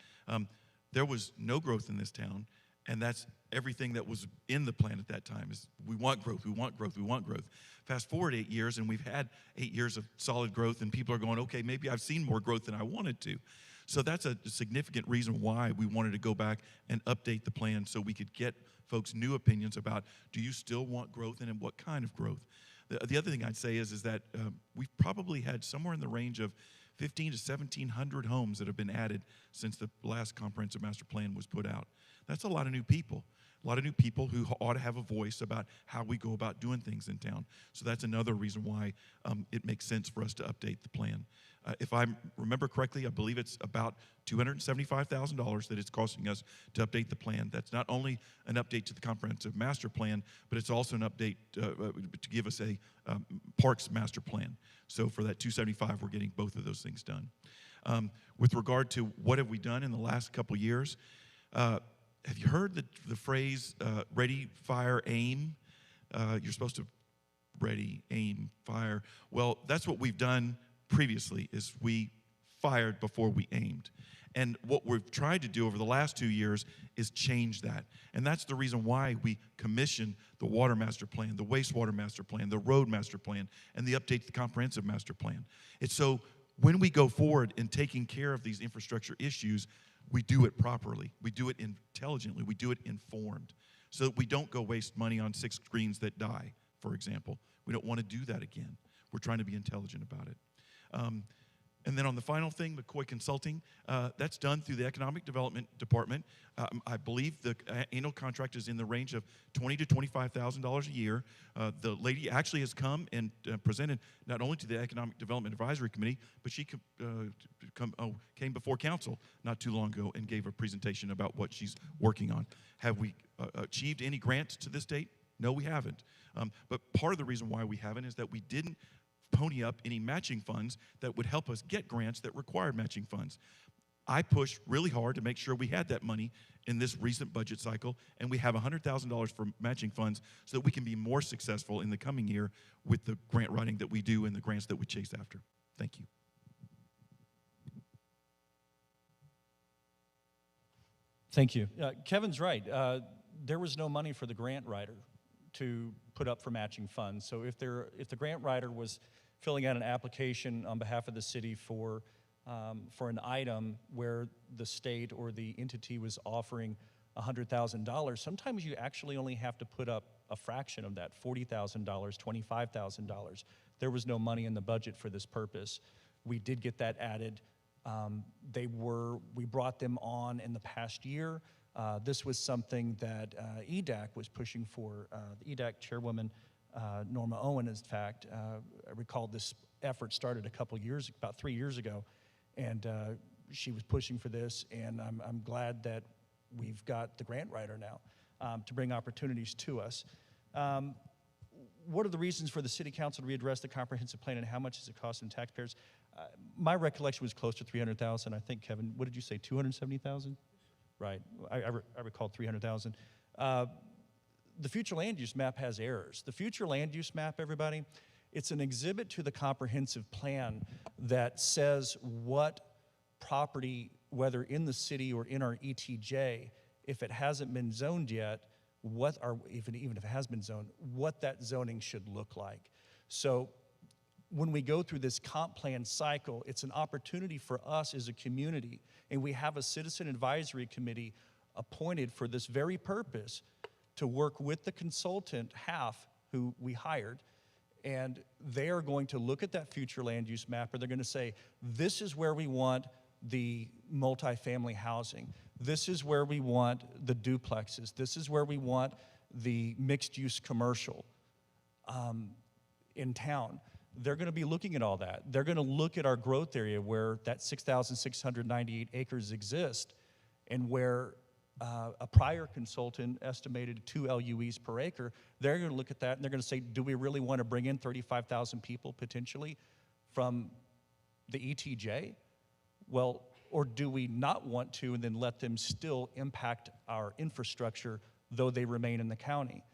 there was no growth in this town, and that's everything that was in the plan at that time is we want growth, we want growth, we want growth. Fast forward 8 years, and we've had 8 years of solid growth, and people are going, okay, maybe I've seen more growth than I wanted to. So that's a significant reason why we wanted to go back and update the plan so we could get folks' new opinions about, do you still want growth, and in what kind of growth? The other thing I'd say is that we've probably had somewhere in the range of 1,500 to 1,700 homes that have been added since the last comprehensive master plan was put out. That's a lot of new people. A lot of new people who ought to have a voice about how we go about doing things in town. So that's another reason why it makes sense for us to update the plan. If I remember correctly, I believe it's about $275,000 that it's costing us to update the plan. That's not only an update to the comprehensive master plan, but it's also an update to give us a parks master plan. So for that $275,000, we're getting both of those things done. With regard to what have we done in the last couple years, have you heard the phrase ready, fire, aim? You're supposed to ready, aim, fire. Well, that's what we've done previously, is we fired before we aimed. And what we've tried to do over the last 2 years is change that. And that's the reason why we commissioned the water master plan, the wastewater master plan, the road master plan, and the update to the comprehensive master plan. It's so when we go forward in taking care of these infrastructure issues, we do it properly, we do it intelligently, we do it informed, so that we don't go waste money on 6 screens that die, for example. We don't want to do that again. We're trying to be intelligent about it. And then on the final thing, McCoy Consulting, that's done through the Economic Development Department. I believe the annual contract is in the range of $20,000 to $25,000 a year. The lady actually has come and presented not only to the Economic Development Advisory Committee, but she came before council not too long ago and gave a presentation about what she's working on. Have we achieved any grants to this date? No, we haven't. But part of the reason why we haven't is that we didn't pony up any matching funds that would help us get grants that required matching funds. I pushed really hard to make sure we had that money in this recent budget cycle, and we have $100,000 for matching funds so that we can be more successful in the coming year with the grant writing that we do and the grants that we chase after. Thank you. Thank you. Kevin's right. There was no money for the grant writer to put up for matching funds. So if the grant writer was filling out an application on behalf of the city for an item where the state or the entity was offering $100,000, sometimes you actually only have to put up a fraction of that, $40,000, $25,000. There was no money in the budget for this purpose. We did get that added. We brought them on in the past year. This was something that EDAC was pushing for. The EDAC chairwoman, Norma Owen, in fact, I recall this effort started about 3 years ago, and she was pushing for this, and I'm glad that we've got the grant writer now to bring opportunities to us. What are the reasons for the City Council to readdress the comprehensive plan, and how much is it costing taxpayers? My recollection was close to 300,000. I think, Kevin, what did you say, 270,000? Right, I recall 300,000. The future land use map has errors. The future land use map, everybody, it's an exhibit to the comprehensive plan that says what property, whether in the city or in our ETJ, if it hasn't been zoned yet, even if it has been zoned, what that zoning should look like. So when we go through this comp plan cycle, it's an opportunity for us as a community, and we have a citizen advisory committee appointed for this very purpose to work with the consultant, half, who we hired, and they are going to look at that future land use map, and they're going to say, this is where we want the multifamily housing. This is where we want the duplexes. This is where we want the mixed-use commercial in town. They're going to be looking at all that. They're going to look at our growth area where that 6,698 acres exist, and where a prior consultant estimated 2 LUEs per acre. They're going to look at that, and they're going to say, do we really want to bring in 35,000 people potentially from the ETJ? Well, or do we not want to, and then let them still impact our infrastructure, though they remain in the county?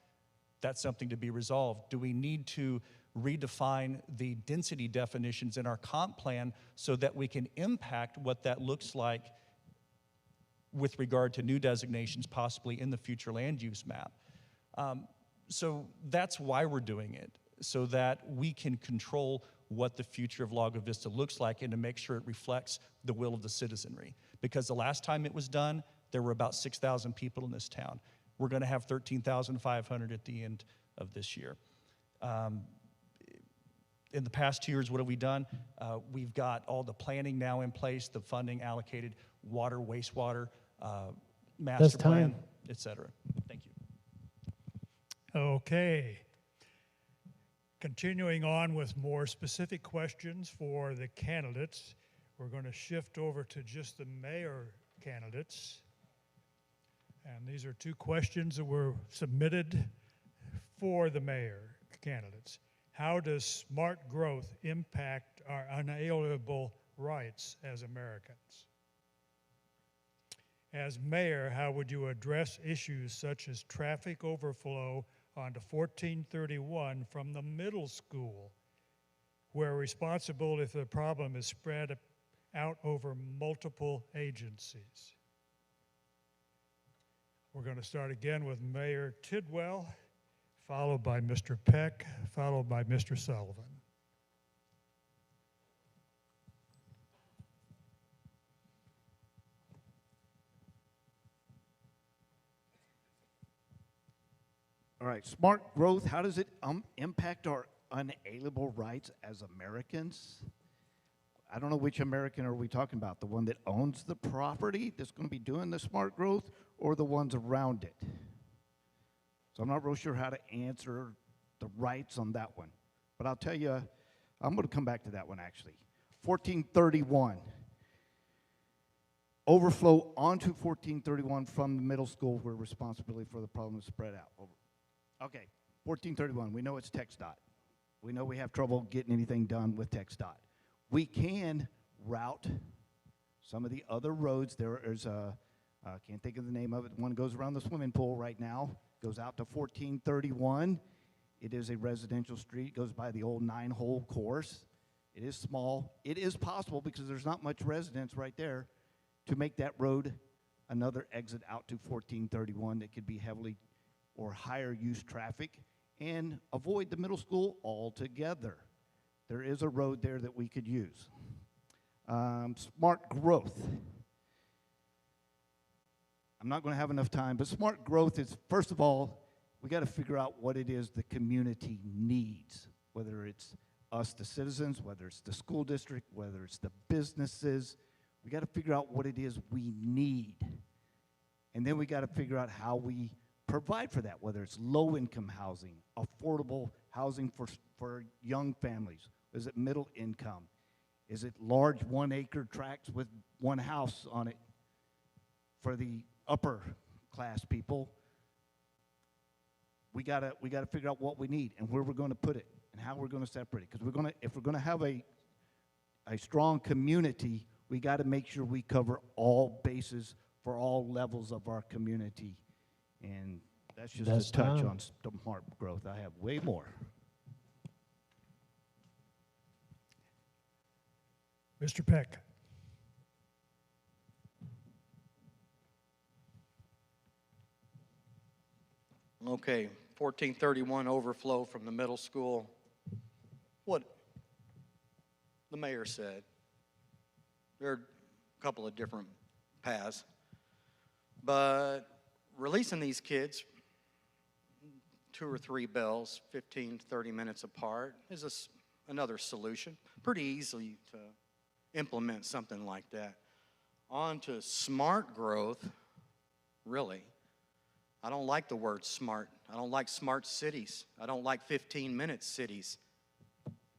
That's something to be resolved. Do we need to redefine the density definitions in our comp plan so that we can impact what that looks like with regard to new designations possibly in the future land use map? So that's why we're doing it, so that we can control what the future of Lago Vista looks like and to make sure it reflects the will of the citizenry. Because the last time it was done, there were about 6,000 people in this town. We're going to have 13,500 at the end of this year. In the past 2 years, what have we done? We've got all the planning now in place, the funding allocated, water, wastewater, master plan, et cetera. Thank you. Okay. Continuing on with more specific questions for the candidates, we're going to shift over to just the mayor candidates. And these are two questions that were submitted for the mayor candidates. How does smart growth impact our unalienable rights as Americans? As mayor, how would you address issues such as traffic overflow onto 1431 from the middle school, where responsibility for the problem is spread out over multiple agencies? We're going to start again with Mayor Tidwell, followed by Mr. Peck, followed by Mr. Sullivan. All right, smart growth, how does it impact our unalienable rights as Americans? I don't know which American are we talking about, the one that owns the property that's going to be doing the smart growth, or the ones around it? So I'm not real sure how to answer the rights on that one. But I'll tell you, I'm going to come back to that one actually. 1431. Overflow onto 1431 from the middle school where responsibility for the problem is spread out. Okay, 1431, we know it's TxDOT. We know we have trouble getting anything done with TxDOT. We can route some of the other roads. There's a, I can't think of the name of it, one goes around the swimming pool right now, goes out to 1431. It is a residential street, goes by the old 9-hole course. It is small. It is possible, because there's not much residence right there, to make that road another exit out to 1431 that could be heavily or higher use traffic and avoid the middle school altogether. There is a road there that we could use. Smart growth. I'm not going to have enough time, but smart growth is, first of all, We got to figure out what it is the community needs, whether it's us, the citizens, whether it's the school district, whether it's the businesses. We got to figure out what it is we need. And then we got to figure out how we provide for that, whether it's low-income housing, affordable housing for young families. Is it middle income? Is it large 1-acre tracts with one house on it for the upper class people? We gotta figure out what we need and where we're going to put it and how we're going to separate it. Because if we're going to have a strong community, we got to make sure we cover all bases for all levels of our community. And that's just a touch on smart growth. I have way more. Mr. Peck. Okay, 1431 overflow from the middle school. What the mayor said. There are a couple of different paths, but releasing these kids 2 or 3 bells, 15 to 30 minutes apart, is another solution. Pretty easy to implement something like that. On to smart growth, really. I don't like the word smart. I don't like smart cities. I don't like 15-minute cities.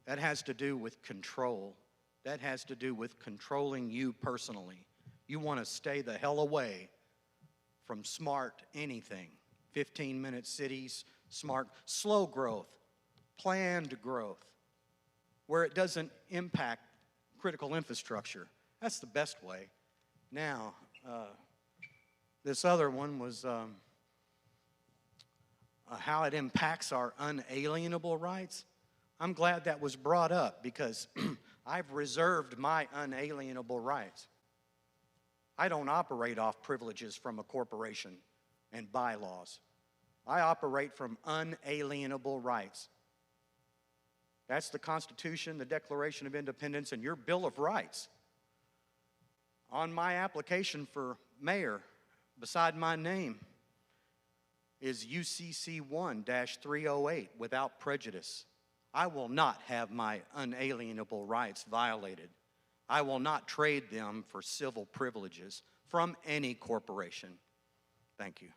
That has to do with control. That has to do with controlling you personally. You want to stay the hell away from smart anything. 15-minute cities, smart, slow growth, planned growth, where it doesn't impact critical infrastructure. That's the best way. Now, this other one was how it impacts our unalienable rights. I'm glad that was brought up because I've reserved my unalienable rights. I don't operate off privileges from a corporation and bylaws. I operate from unalienable rights. That's the Constitution, the Declaration of Independence, and your Bill of Rights. On my application for mayor, beside my name, is UCC 1-308, without prejudice. I will not have my unalienable rights violated. I will not trade them for civil privileges from any corporation. Thank you.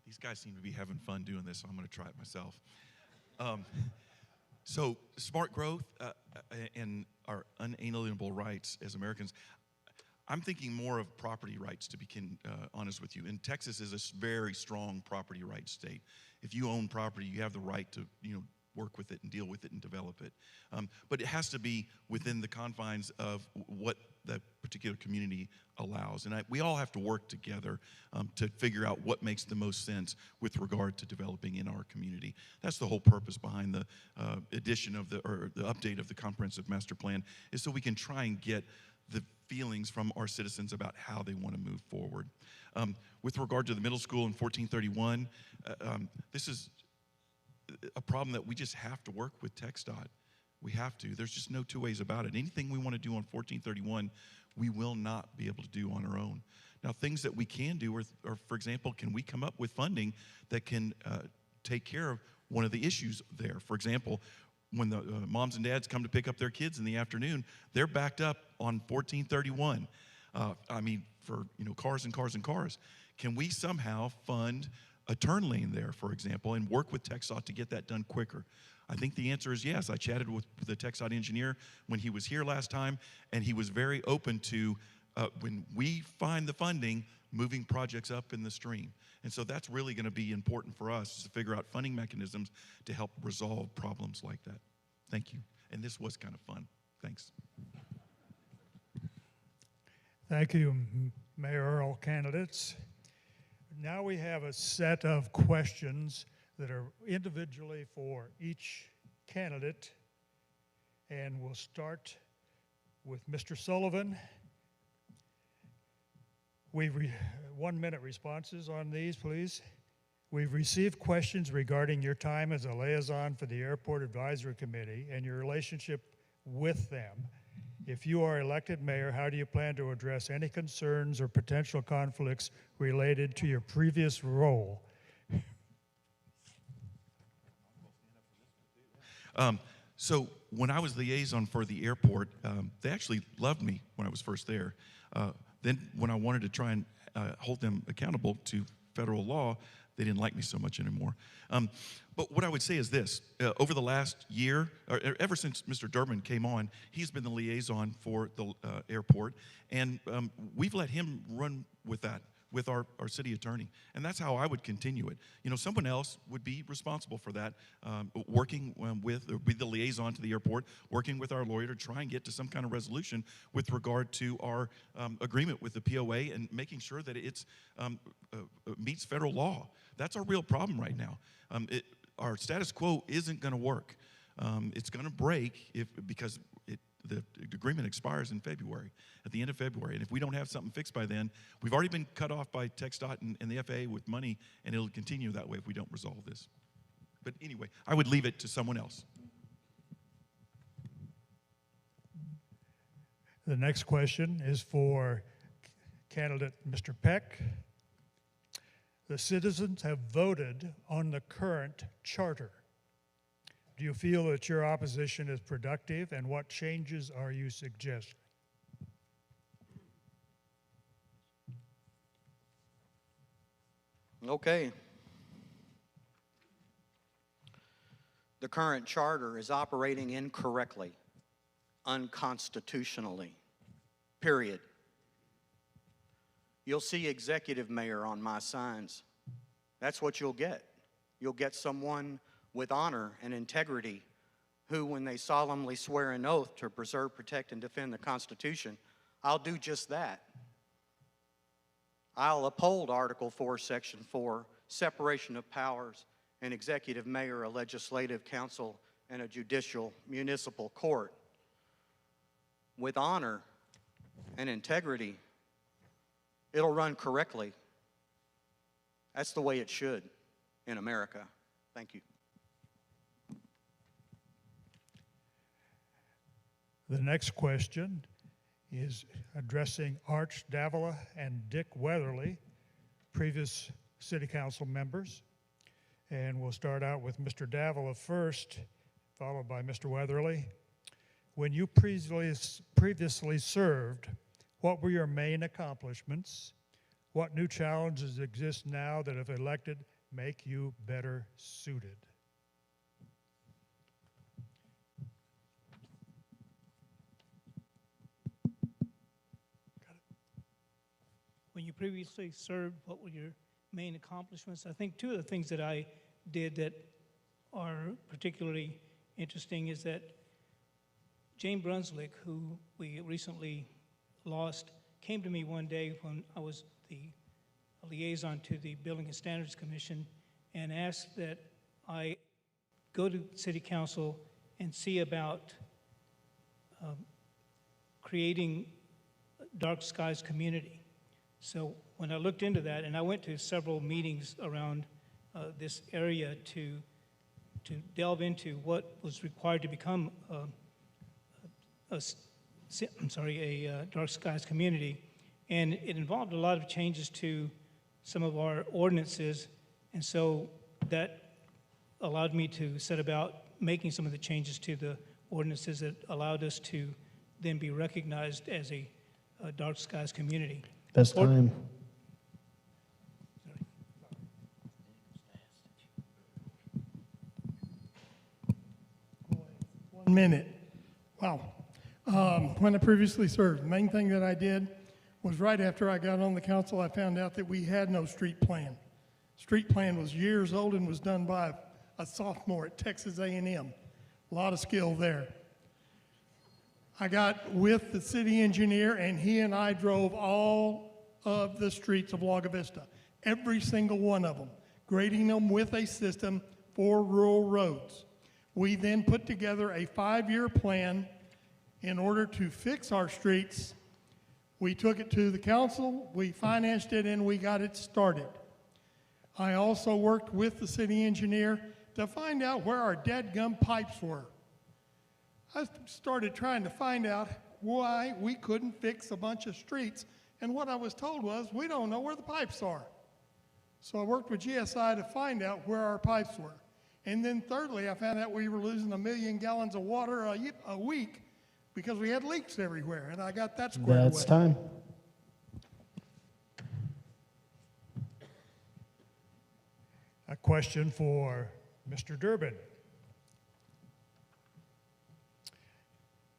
These guys seem to be having fun doing this, so I'm going to try it myself. So smart growth and our unalienable rights as Americans, I'm thinking more of property rights, to be honest with you. And Texas is a very strong property rights state. If you own property, you have the right to work with it and deal with it and develop it. But it has to be within the confines of what that particular community allows. And we all have to work together to figure out what makes the most sense with regard to developing in our community. That's the whole purpose behind the addition of the update of the comprehensive master plan, is so we can try and get the feelings from our citizens about how they want to move forward. With regard to the middle school in 1431, this is a problem that we just have to work with TxDOT. We have to. There's just no two ways about it. Anything we want to do on 1431, we will not be able to do on our own. Now, things that we can do are, for example, can we come up with funding that can take care of one of the issues there? For example, when the moms and dads come to pick up their kids in the afternoon, they're backed up on 1431. For cars and cars and cars. Can we somehow fund a turn lane there, for example, and work with TxDOT to get that done quicker? I think the answer is yes. I chatted with the TxDOT engineer when he was here last time, and he was very open to, when we find the funding, moving projects up in the stream. And so that's really going to be important for us, to figure out funding mechanisms to help resolve problems like that. Thank you. And this was kind of fun. Thanks. Thank you, mayoral candidates. Now we have a set of questions that are individually for each candidate. And we'll start with Mr. Sullivan. 1-minute responses on these, please. We've received questions regarding your time as a liaison for the Airport Advisory Committee and your relationship with them. If you are elected mayor, how do you plan to address any concerns or potential conflicts related to your previous role? So when I was liaison for the airport, they actually loved me when I was first there. Then when I wanted to try and hold them accountable to federal law, they didn't like me so much anymore. But what I would say is this. Over the last year, or ever since Mr. Durbin came on, he's been the liaison for the airport, and we've let him run with that, with our city attorney. And that's how I would continue it. You know, someone else would be responsible for that, working with, or be the liaison to the airport, working with our lawyer to try and get to some kind of resolution with regard to our agreement with the POA and making sure that it's meets federal law. That's our real problem right now. Our status quo isn't going to work. It's going to break because the agreement expires in February, at the end of February. And if we don't have something fixed by then, we've already been cut off by TxDOT and the FAA with money, and it'll continue that way if we don't resolve this. But anyway, I would leave it to someone else. The next question is for candidate Mr. Peck. The citizens have voted on the current charter. Do you feel that your opposition is productive, and what changes are you suggesting? Okay. The current charter is operating incorrectly, unconstitutionally, period. You'll see executive mayor on my signs. That's what you'll get. You'll get someone with honor and integrity who, when they solemnly swear an oath to preserve, protect, and defend the Constitution, I'll do just that. I'll uphold Article 4, Section 4, separation of powers, an executive mayor, a legislative council, and a judicial municipal court. With honor and integrity, it'll run correctly. That's the way it should in America. Thank you. The next question is addressing Arch Davila and Dick Weatherly, previous city council members. And we'll start out with Mr. Davila first, followed by Mr. Weatherly. When you previously served, what were your main accomplishments? What new challenges exist now that, if elected, make you better suited? When you previously served, what were your main accomplishments? I think two of the things that I did that are particularly interesting is that Jane Brunswick, who we recently lost, came to me one day when I was the liaison to the Building and Standards Commission and asked that I go to City Council and see about creating dark skies community. So when I looked into that, and I went to several meetings around this area to delve into what was required to become a dark skies community, and it involved a lot of changes to some of our ordinances, and so that allowed me to set about making some of the changes to the ordinances that allowed us to then be recognized as a dark skies community. Best time. 1 minute. Wow. When I previously served, the main thing that I did was right after I got on the council, I found out that we had no street plan. Street plan was years old and was done by a sophomore at Texas A&M. A lot of skill there. I got with the city engineer, and he and I drove all of the streets of Lago Vista, every single one of them, grading them with a system for rural roads. We then put together a 5-year plan in order to fix our streets. We took it to the council, we financed it, and we got it started. I also worked with the city engineer to find out where our dadgum pipes were. I started trying to find out why we couldn't fix a bunch of streets. And what I was told was, we don't know where the pipes are. So I worked with GSI to find out where our pipes were. And then thirdly, I found out we were losing 1 million gallons of water a week because we had leaks everywhere, and I got that squared away. That's time. A question for Mr. Durbin.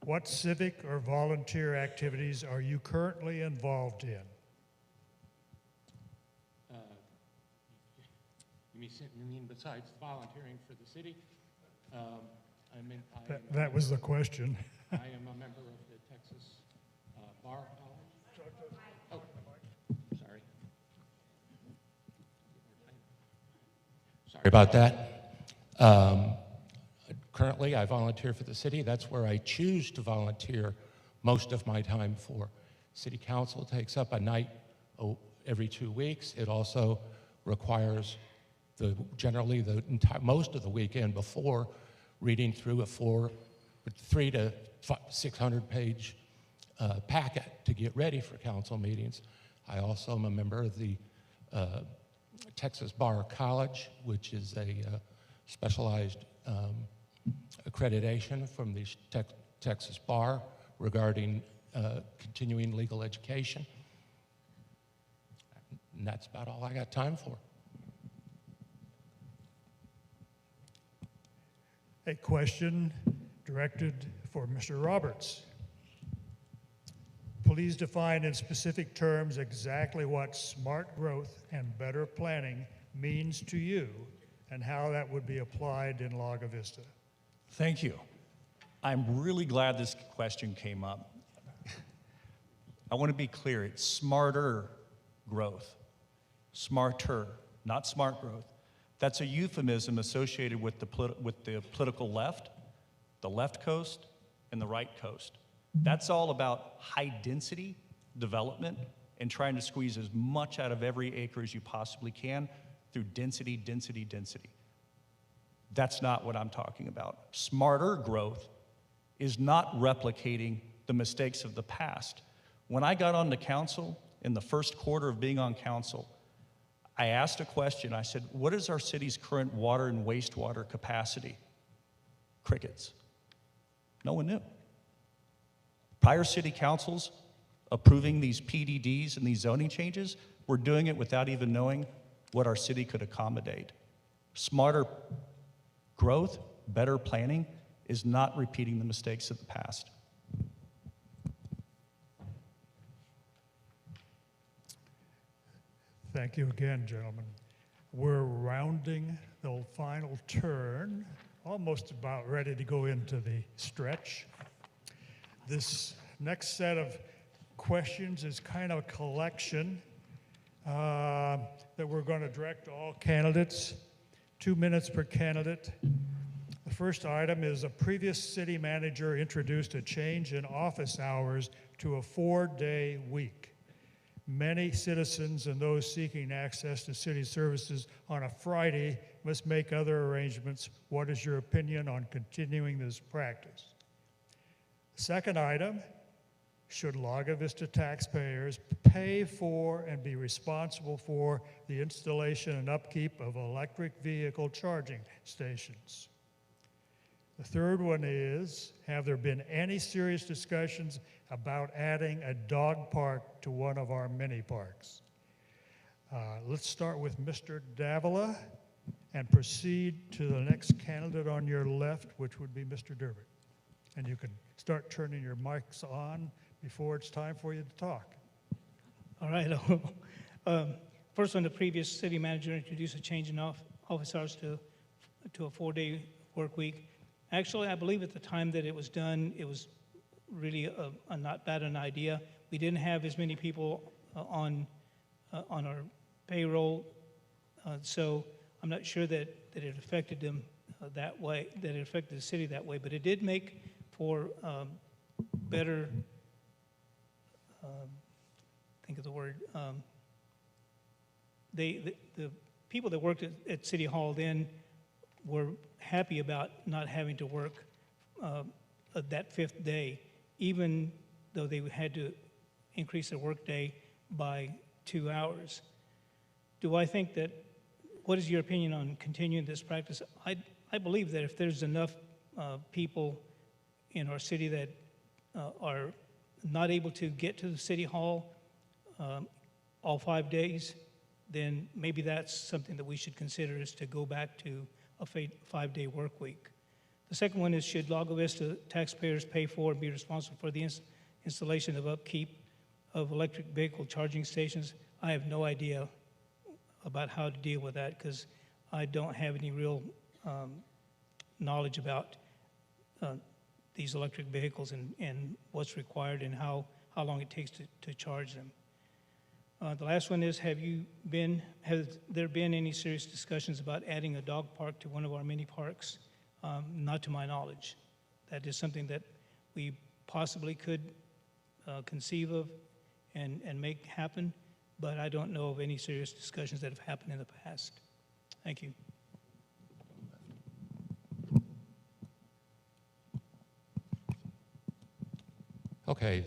What civic or volunteer activities are you currently involved in? You mean besides volunteering for the city? That was the question. I am a member of the Texas Bar College. Oh, sorry. Sorry about that. Currently, I volunteer for the city. That's where I choose to volunteer most of my time for. City Council takes up a night every 2 weeks. It also requires generally most of the weekend before reading through a 300 to 600 page packet to get ready for council meetings. I also am a member of the Texas Bar College, which is a specialized accreditation from the Texas Bar regarding continuing legal education. And that's about all I got time for. A question directed for Mr. Roberts. Please define in specific terms exactly what smart growth and better planning means to you and how that would be applied in Lago Vista. Thank you. I'm really glad this question came up. I want to be clear, it's smarter growth. Smarter, not smart growth. That's a euphemism associated with the political left, the left coast, and the right coast. That's all about high density development and trying to squeeze as much out of every acre as you possibly can through density, density, density. That's not what I'm talking about. Smarter growth is not replicating the mistakes of the past. When I got on the council, in the first quarter of being on council, I asked a question. I said, what is our city's current water and wastewater capacity? Crickets. No one knew. Prior city councils approving these PDDs and these zoning changes were doing it without even knowing what our city could accommodate. Smarter growth, better planning is not repeating the mistakes of the past. Thank you again, gentlemen. We're rounding the final turn, almost about ready to go into the stretch. This next set of questions is kind of a collection that we're going to direct to all candidates. 2 minutes per candidate. The first item is a previous city manager introduced a change in office hours to a 4-day week. Many citizens and those seeking access to city services on a Friday must make other arrangements. What is your opinion on continuing this practice? Second item, should Lago Vista taxpayers pay for and be responsible for the installation and upkeep of electric vehicle charging stations? The third one is, have there been any serious discussions about adding a dog park to one of our mini parks? Let's start with Mr. Davila and proceed to the next candidate on your left, which would be Mr. Durbin. And you can start turning your mics on before it's time for you to talk. All right. First, when the previous city manager introduced a change in office hours to a 4-day work week, actually, I believe at the time that it was done, it was really a not bad an idea. We didn't have as many people on our payroll, so I'm not sure that it affected them that way, that it affected the city that way, but it did make for better, think of the word, the people that worked at City Hall then were happy about not having to work that 5th day. Even though they had to increase their workday by 2 hours. Do I think that, what is your opinion on continuing this practice? I believe that if there's enough people in our city that are not able to get to the city hall all 5 days, then maybe that's something that we should consider, is to go back to a 5-day work week. The second one is, should Lago Vista taxpayers pay for and be responsible for the installation of upkeep of electric vehicle charging stations? I have no idea about how to deal with that, because I don't have any real knowledge about these electric vehicles and what's required and how long it takes to charge them. The last one is, have there been any serious discussions about adding a dog park to one of our mini parks? Not to my knowledge. That is something that we possibly could conceive of and make happen, but I don't know of any serious discussions that have happened in the past. Thank you. Okay,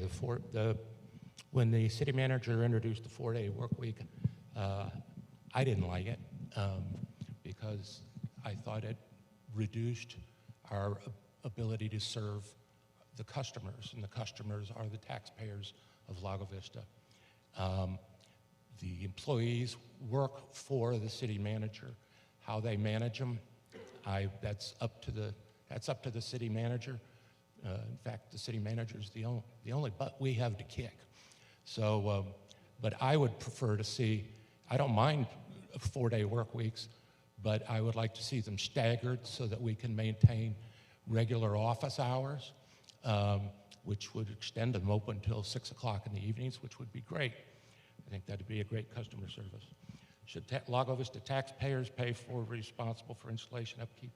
when the city manager introduced the 4-day work week, I didn't like it because I thought it reduced our ability to serve the customers, and the customers are the taxpayers of Lago Vista. The employees work for the city manager. How they manage them, that's up to the city manager. In fact, the city manager is the only butt we have to kick. So, but I would prefer to see, I don't mind 4-day work weeks, but I would like to see them staggered so that we can maintain regular office hours, which would extend them open until 6 o'clock in the evenings, which would be great. I think that'd be a great customer service. Should Lago Vista taxpayers pay for, responsible for installation, upkeep,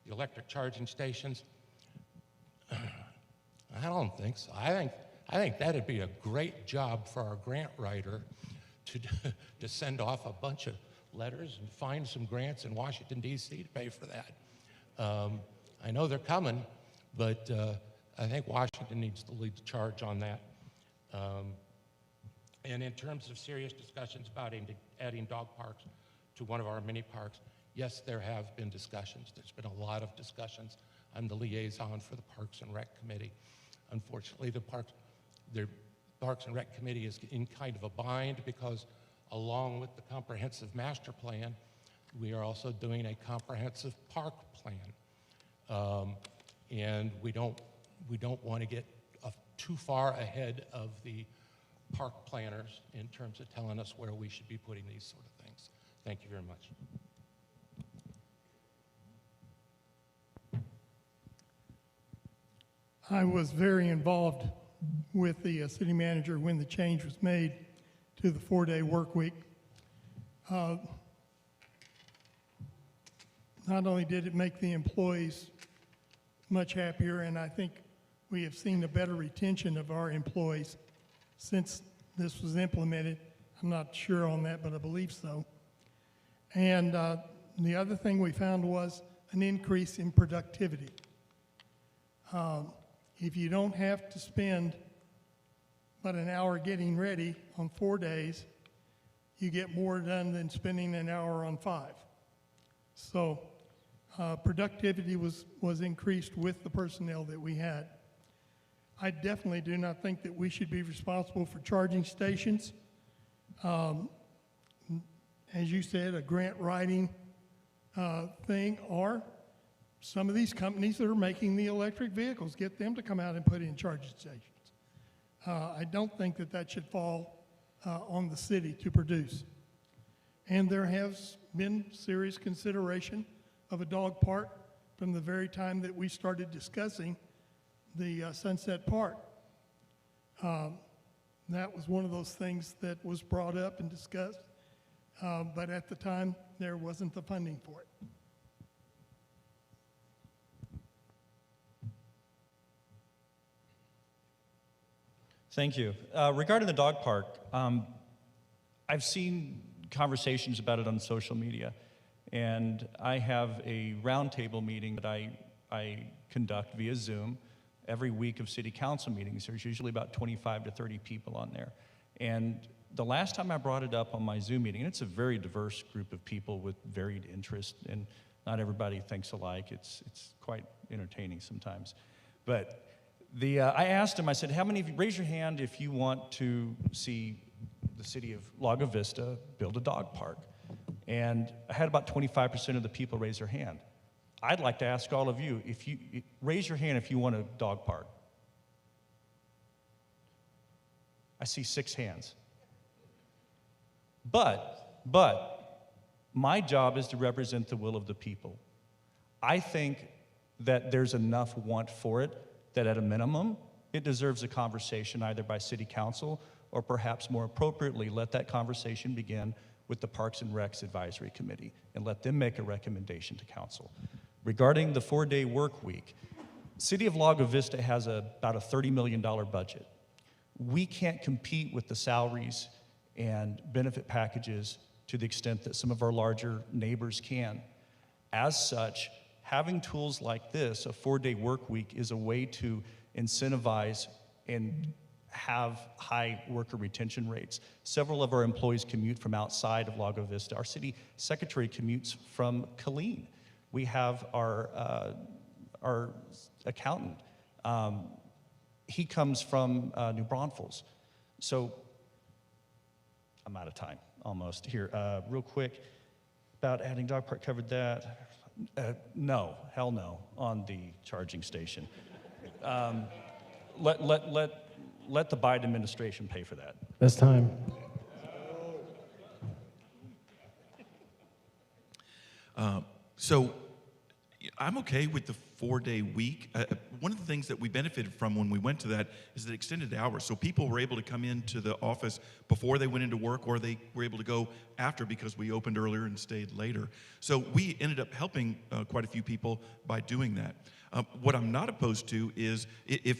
the electric charging stations? I don't think so. I think that'd be a great job for our grant writer to send off a bunch of letters and find some grants in Washington, D.C. to pay for that. I know they're coming, but I think Washington needs to lead the charge on that. And in terms of serious discussions about adding dog parks to one of our mini parks, yes, there have been discussions. There's been a lot of discussions. I'm the liaison for the Parks and Rec Committee. Unfortunately, the Parks and Rec Committee is in kind of a bind because along with the comprehensive master plan, we are also doing a comprehensive park plan. And we don't want to get too far ahead of the park planners in terms of telling us where we should be putting these sort of things. Thank you very much. I was very involved with the city manager when the change was made to the 4-day work week. Not only did it make the employees much happier, and I think we have seen a better retention of our employees since this was implemented. I'm not sure on that, but I believe so. And the other thing we found was an increase in productivity. If you don't have to spend about an hour getting ready on 4 days, you get more done than spending an hour on 5. So productivity was increased with the personnel that we had. I definitely do not think that we should be responsible for charging stations. As you said, a grant writing thing, or some of these companies that are making the electric vehicles, get them to come out and put in charging stations. I don't think that that should fall on the city to produce. And there has been serious consideration of a dog park from the very time that we started discussing the Sunset Park. That was one of those things that was brought up and discussed, but at the time there wasn't the funding for it. Thank you. Regarding the dog park, I've seen conversations about it on social media, and I have a roundtable meeting that I conduct via Zoom every week of city council meetings, there's usually about 25 to 30 people on there. And the last time I brought it up on my Zoom meeting, and it's a very diverse group of people with varied interests, and not everybody thinks alike. It's quite entertaining sometimes. But I asked him, I said, how many of you, raise your hand if you want to see the city of Lago Vista build a dog park. And I had about 25% of the people raise their hand. I'd like to ask all of you, if you raise your hand if you want a dog park. I see 6 hands. But my job is to represent the will of the people. I think that there's enough want for it that at a minimum, it deserves a conversation either by city council or perhaps more appropriately, let that conversation begin with the Parks and Recs Advisory Committee and let them make a recommendation to council. Regarding the 4-day work week, City of Lago Vista has about a $30 million budget. We can't compete with the salaries and benefit packages to the extent that some of our larger neighbors can. As such, having tools like this, a 4-day work week, is a way to incentivize and have high worker retention rates. Several of our employees commute from outside of Lago Vista. Our city secretary commutes from Killeen. We have our accountant. He comes from New Braunfels. So I'm out of time almost here. Real quick, about adding dog park, covered that. No, hell no, on the charging station. Let the Biden administration pay for that. That's time. So I'm okay with the 4-day week. One of the things that we benefited from when we went to that is the extended hours. So people were able to come into the office before they went into work, or they were able to go after because we opened earlier and stayed later. So we ended up helping quite a few people by doing that. What I'm not opposed to is if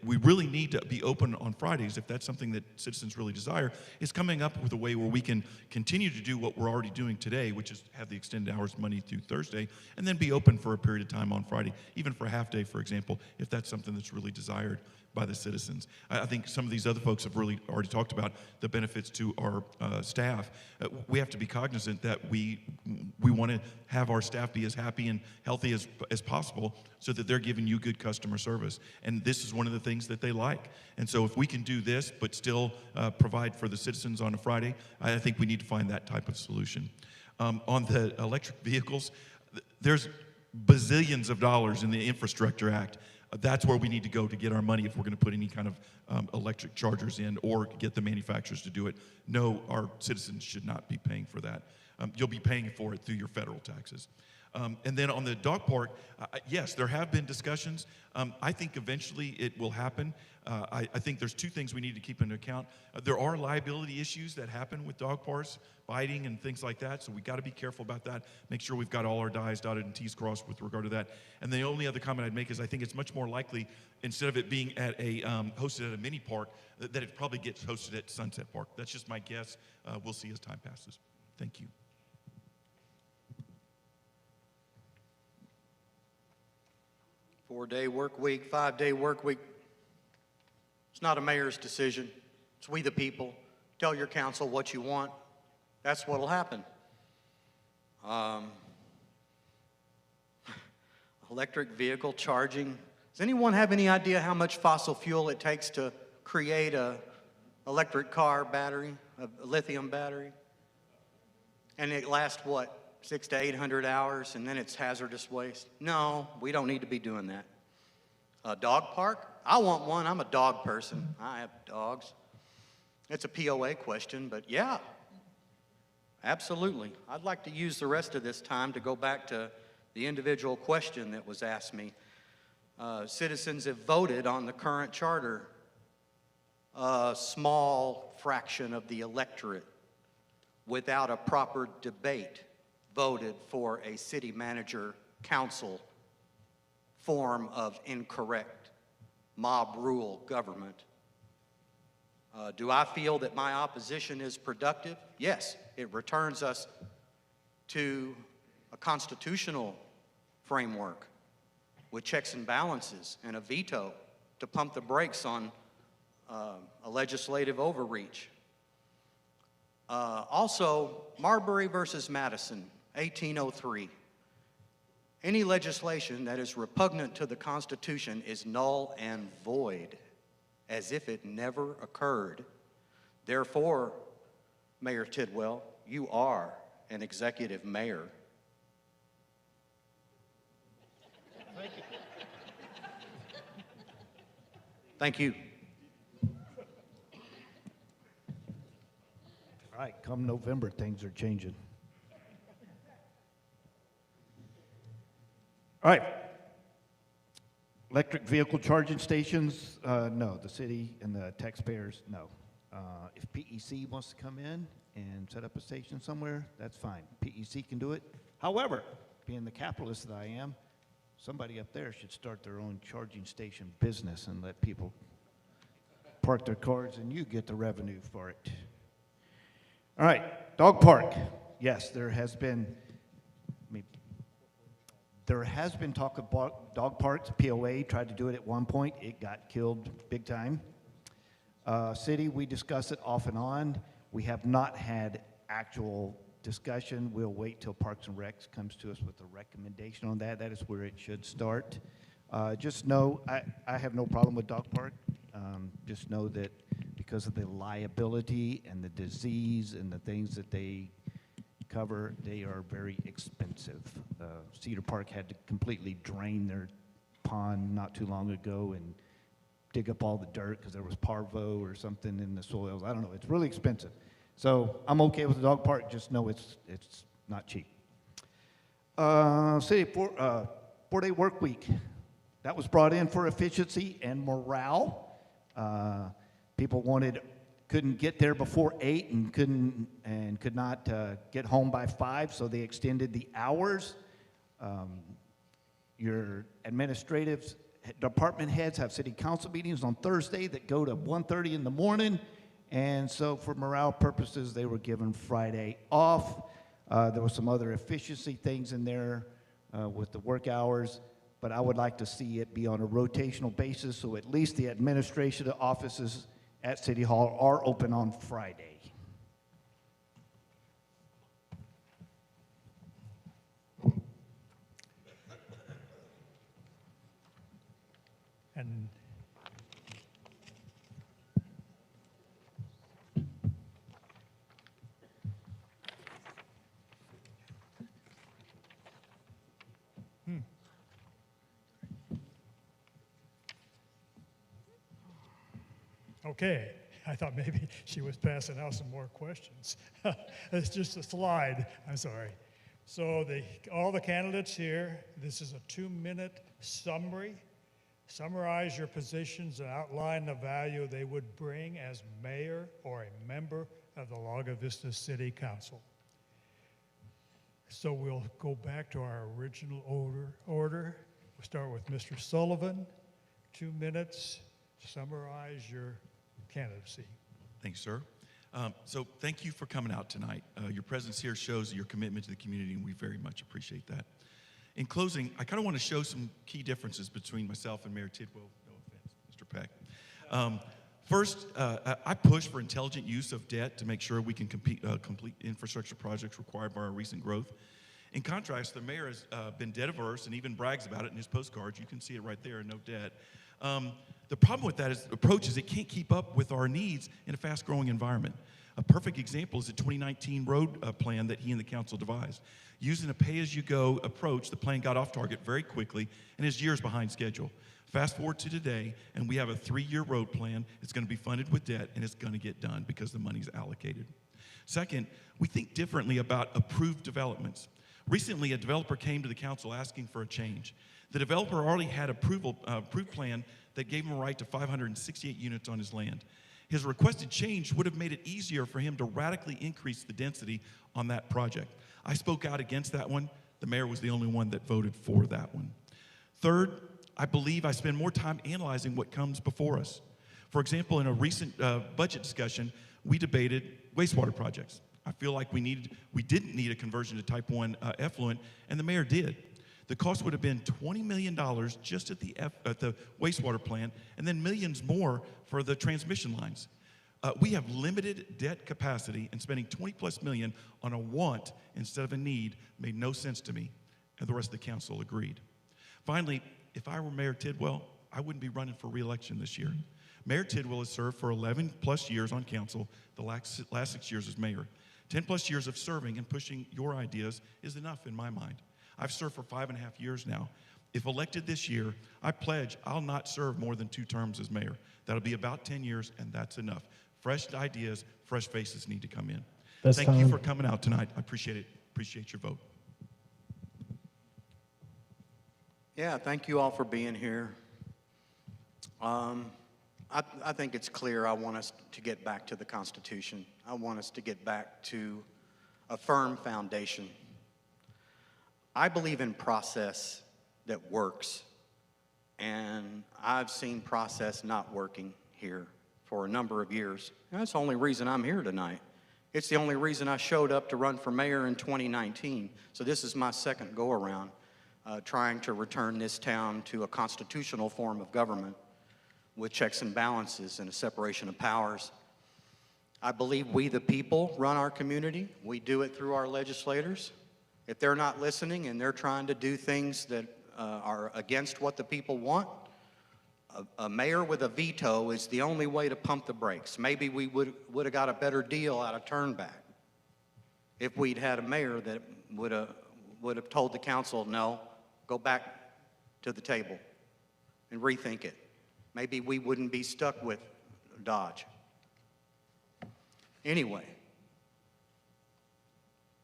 we really need to be open on Fridays, if that's something that citizens really desire, is coming up with a way where we can continue to do what we're already doing today, which is have the extended hours Monday through Thursday, and then be open for a period of time on Friday, even for a half day, for example, if that's something that's really desired by the citizens. I think some of these other folks have really already talked about the benefits to our staff. We have to be cognizant that we want to have our staff be as happy and healthy as possible so that they're giving you good customer service. And this is one of the things that they like. And so if we can do this but still provide for the citizens on a Friday, I think we need to find that type of solution. On the electric vehicles, there's bazillions of dollars in the Infrastructure Act. That's where we need to go to get our money if we're going to put any kind of electric chargers in or get the manufacturers to do it. No, our citizens should not be paying for that. You'll be paying for it through your federal taxes. And then on the dog park, yes, there have been discussions. I think eventually it will happen. I think there's 2 things we need to keep into account. There are liability issues that happen with dog parks, biting and things like that, so we got to be careful about that. Make sure we've got all our I's dotted and T's crossed with regard to that. And the only other comment I'd make is I think it's much more likely, instead of it being at a hosted at a mini park, that it probably gets hosted at Sunset Park. That's just my guess. We'll see as time passes. Thank you. Four-day work week, 5-day work week. It's not a mayor's decision. It's we the people. Tell your council what you want. That's what'll happen. Electric vehicle charging. Does anyone have any idea how much fossil fuel it takes to create a electric car battery, a lithium battery? And it lasts what? 600 to 800 hours, and then it's hazardous waste. No, we don't need to be doing that. A dog park? I want one. I'm a dog person. I have dogs. It's a POA question, but yeah, absolutely. I'd like to use the rest of this time to go back to the individual question that was asked me. Citizens have voted on the current charter. A small fraction of the electorate, without a proper debate, voted for a city manager council form of incorrect mob rule government. Do I feel that my opposition is productive? Yes, it returns us to a constitutional framework. with checks and balances and a veto to pump the brakes on a legislative overreach. Also, Marbury versus Madison, 1803. Any legislation that is repugnant to the Constitution is null and void, as if it never occurred. Therefore, Mayor Tidwell, you are an executive mayor. Thank you. Thank you. All right, come November, things are changing. All right. Electric vehicle charging stations, no. The city and the taxpayers, no. If PEC wants to come in and set up a station somewhere, that's fine. PEC can do it. However, being the capitalist that I am, somebody up there should start their own charging station business and let people park their cars and you get the revenue for it. All right, dog park. Yes, there has been talk about dog parks. POA tried to do it at one point. It got killed big time. City, we discuss it off and on. We have not had actual discussion. We'll wait till Parks and Recs comes to us with a recommendation on that. That is where it should start. Just know, I have no problem with dog park. Just know that because of the liability and the disease and the things that they cover, they are very expensive. Cedar Park had to completely drain their pond not too long ago and dig up all the dirt because there was parvo or something in the soils. I don't know. It's really expensive. So I'm okay with the dog park. Just know it's not cheap. City 4-day work week. That was brought in for efficiency and morale. People couldn't get there before 8 and could not get home by 5, so they extended the hours. Your administrative department heads have city council meetings on Thursday that go to 1:30 in the morning, and so for morale purposes, they were given Friday off. There were some other efficiency things in there with the work hours, but I would like to see it be on a rotational basis, so at least the administrative offices at City Hall are open on Friday. And okay, I thought maybe she was passing out some more questions. It's just a slide, I'm sorry. So all the candidates here, this is a 2-minute summary. Summarize your positions and outline the value they would bring as mayor or a member of the Lago Vista City Council. So we'll go back to our original order. We'll start with Mr. Sullivan, 2 minutes, summarize your candidacy. Thanks, sir. So thank you for coming out tonight. Your presence here shows your commitment to the community, and we very much appreciate that. In closing, I kind of want to show some key differences between myself and Mayor Tidwell. No offense, Mr. Peck. First, I push for intelligent use of debt to make sure we can complete infrastructure projects required by our recent growth. In contrast, the mayor has been debt averse and even brags about it in his postcards. You can see it right there, no debt. The problem with that approach is it can't keep up with our needs in a fast-growing environment. A perfect example is the 2019 road plan that he and the council devised. Using a pay-as-you-go approach, the plan got off target very quickly and is years behind schedule. Fast forward to today, and we have a 3-year road plan. It's going to be funded with debt, and it's going to get done because the money's allocated. Second, we think differently about approved developments. Recently, a developer came to the council asking for a change. The developer already had approved plan that gave him a right to 568 units on his land. His requested change would have made it easier for him to radically increase the density on that project. I spoke out against that one. The mayor was the only one that voted for that one. Third, I believe I spend more time analyzing what comes before us. For example, in a recent budget discussion, we debated wastewater projects. I feel like we didn't need a conversion to type 1 effluent, and the mayor did. The cost would have been $20 million just at the wastewater plant, and then millions more for the transmission lines. We have limited debt capacity, and spending 20+ million on a want instead of a need made no sense to me, and the rest of the council agreed. Finally, if I were Mayor Tidwell, I wouldn't be running for re-election this year. Mayor Tidwell has served for 11+ years on council, the last 6 years as mayor. 10+ years of serving and pushing your ideas is enough in my mind. I've served for 5.5 years now. If elected this year, I pledge I'll not serve more than 2 terms as mayor. That'll be about 10 years, and that's enough. Fresh ideas, fresh faces need to come in. Thank you for coming out tonight. I appreciate it. Appreciate your vote. Yeah, thank you all for being here. I think it's clear I want us to get back to the Constitution. I want us to get back to a firm foundation. I believe in process that works, and I've seen process not working here for a number of years. And that's the only reason I'm here tonight. It's the only reason I showed up to run for mayor in 2019. So this is my second go-around, trying to return this town to a constitutional form of government with checks and balances and a separation of powers. I believe we, the people, run our community. We do it through our legislators. If they're not listening and they're trying to do things that are against what the people want, a mayor with a veto is the only way to pump the brakes. Maybe we would have got a better deal out of Turnback if we'd had a mayor that would have told the council, no, go back to the table and rethink it. Maybe we wouldn't be stuck with Dodge. Anyway,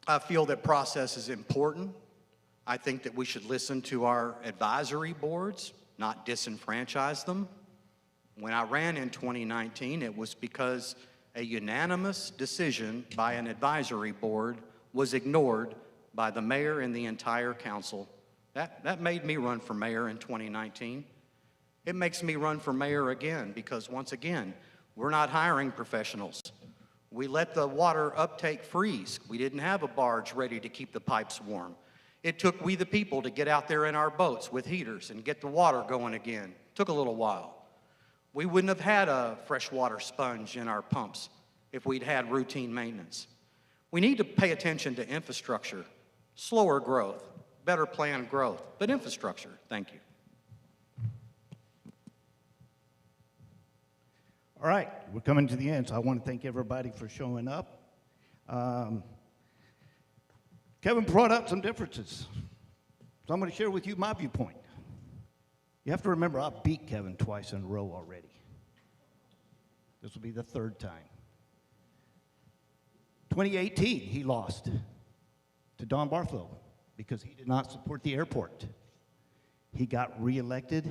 I feel that process is important. I think that we should listen to our advisory boards, not disenfranchise them. When I ran in 2019, it was because a unanimous decision by an advisory board was ignored by the mayor and the entire council. That made me run for mayor in 2019. It makes me run for mayor again because, once again, we're not hiring professionals. We let the water uptake freeze. We didn't have a barge ready to keep the pipes warm. It took we the people to get out there in our boats with heaters and get the water going again. It took a little while. We wouldn't have had a freshwater sponge in our pumps if we'd had routine maintenance. We need to pay attention to infrastructure, slower growth, better planned growth, but infrastructure. Thank you. All right, we're coming to the end, so I want to thank everybody for showing up. Kevin brought up some differences, so I'm going to share with you my viewpoint. You have to remember, I beat Kevin twice in a row already. This will be the third time. 2018, he lost to Don Bartholow because he did not support the airport. He got reelected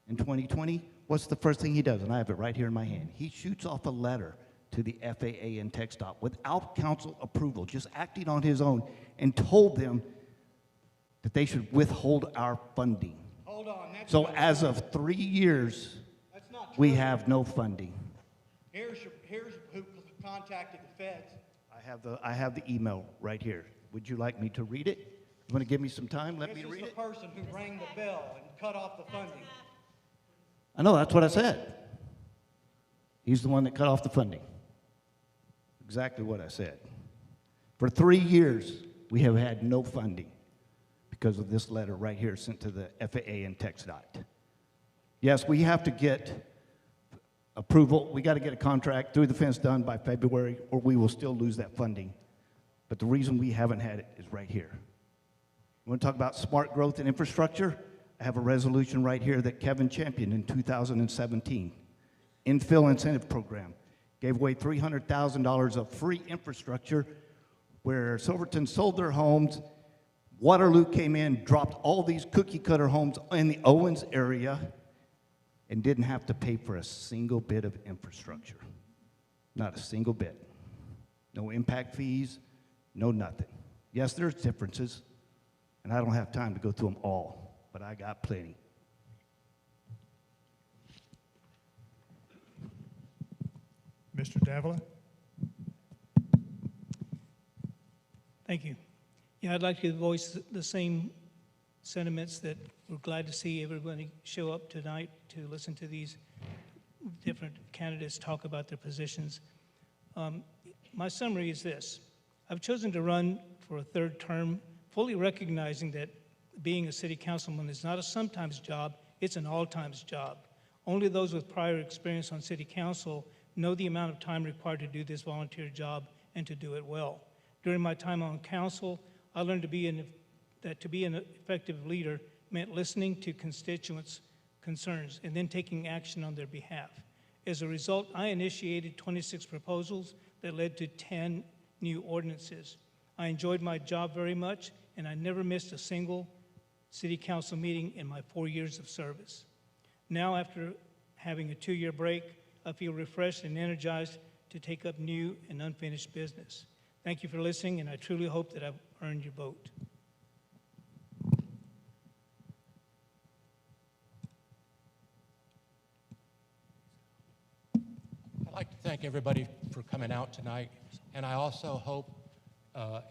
in 2020. What's the first thing he does? And I have it right here in my hand. He shoots off a letter to the FAA and TxDOT without council approval, just acting on his own, and told them that they should withhold our funding. Hold on. So as of 3 years, we have no funding. Here's who contacted the feds. I have the email right here. Would you like me to read it? You want to give me some time? Let me read it. This is the person who rang the bell and cut off the funding. I know, that's what I said. He's the one that cut off the funding. Exactly what I said. For 3 years, we have had no funding because of this letter right here sent to the FAA and TxDOT. Yes, we have to get approval. We got to get a contract through the fence done by February, or we will still lose that funding. But the reason we haven't had it is right here. We want to talk about smart growth and infrastructure. I have a resolution right here that Kevin championed in 2017. Infill incentive program. Gave away $300,000 of free infrastructure where Silverton sold their homes. Waterloo came in, dropped all these cookie cutter homes in the Owens area and didn't have to pay for a single bit of infrastructure. Not a single bit. No impact fees, no nothing. Yes, there's differences, and I don't have time to go through them all. But I got plenty. Mr. Davila? Thank you. Yeah, I'd like to voice the same sentiments that we're glad to see everybody show up tonight to listen to these different candidates talk about their positions. My summary is this. I've chosen to run for a third term, fully recognizing that being a city councilman is not a sometimes job, it's an all-times job. Only those with prior experience on city council know the amount of time required to do this volunteer job and to do it well. During my time on council, I learned that to be an effective leader meant listening to constituents' concerns and then taking action on their behalf. As a result, I initiated 26 proposals that led to 10 new ordinances. I enjoyed my job very much, and I never missed a single city council meeting in my 4 years of service. Now, after having a 2-year break, I feel refreshed and energized to take up new and unfinished business. Thank you for listening, and I truly hope that I've earned your vote. I'd like to thank everybody for coming out tonight, and I also hope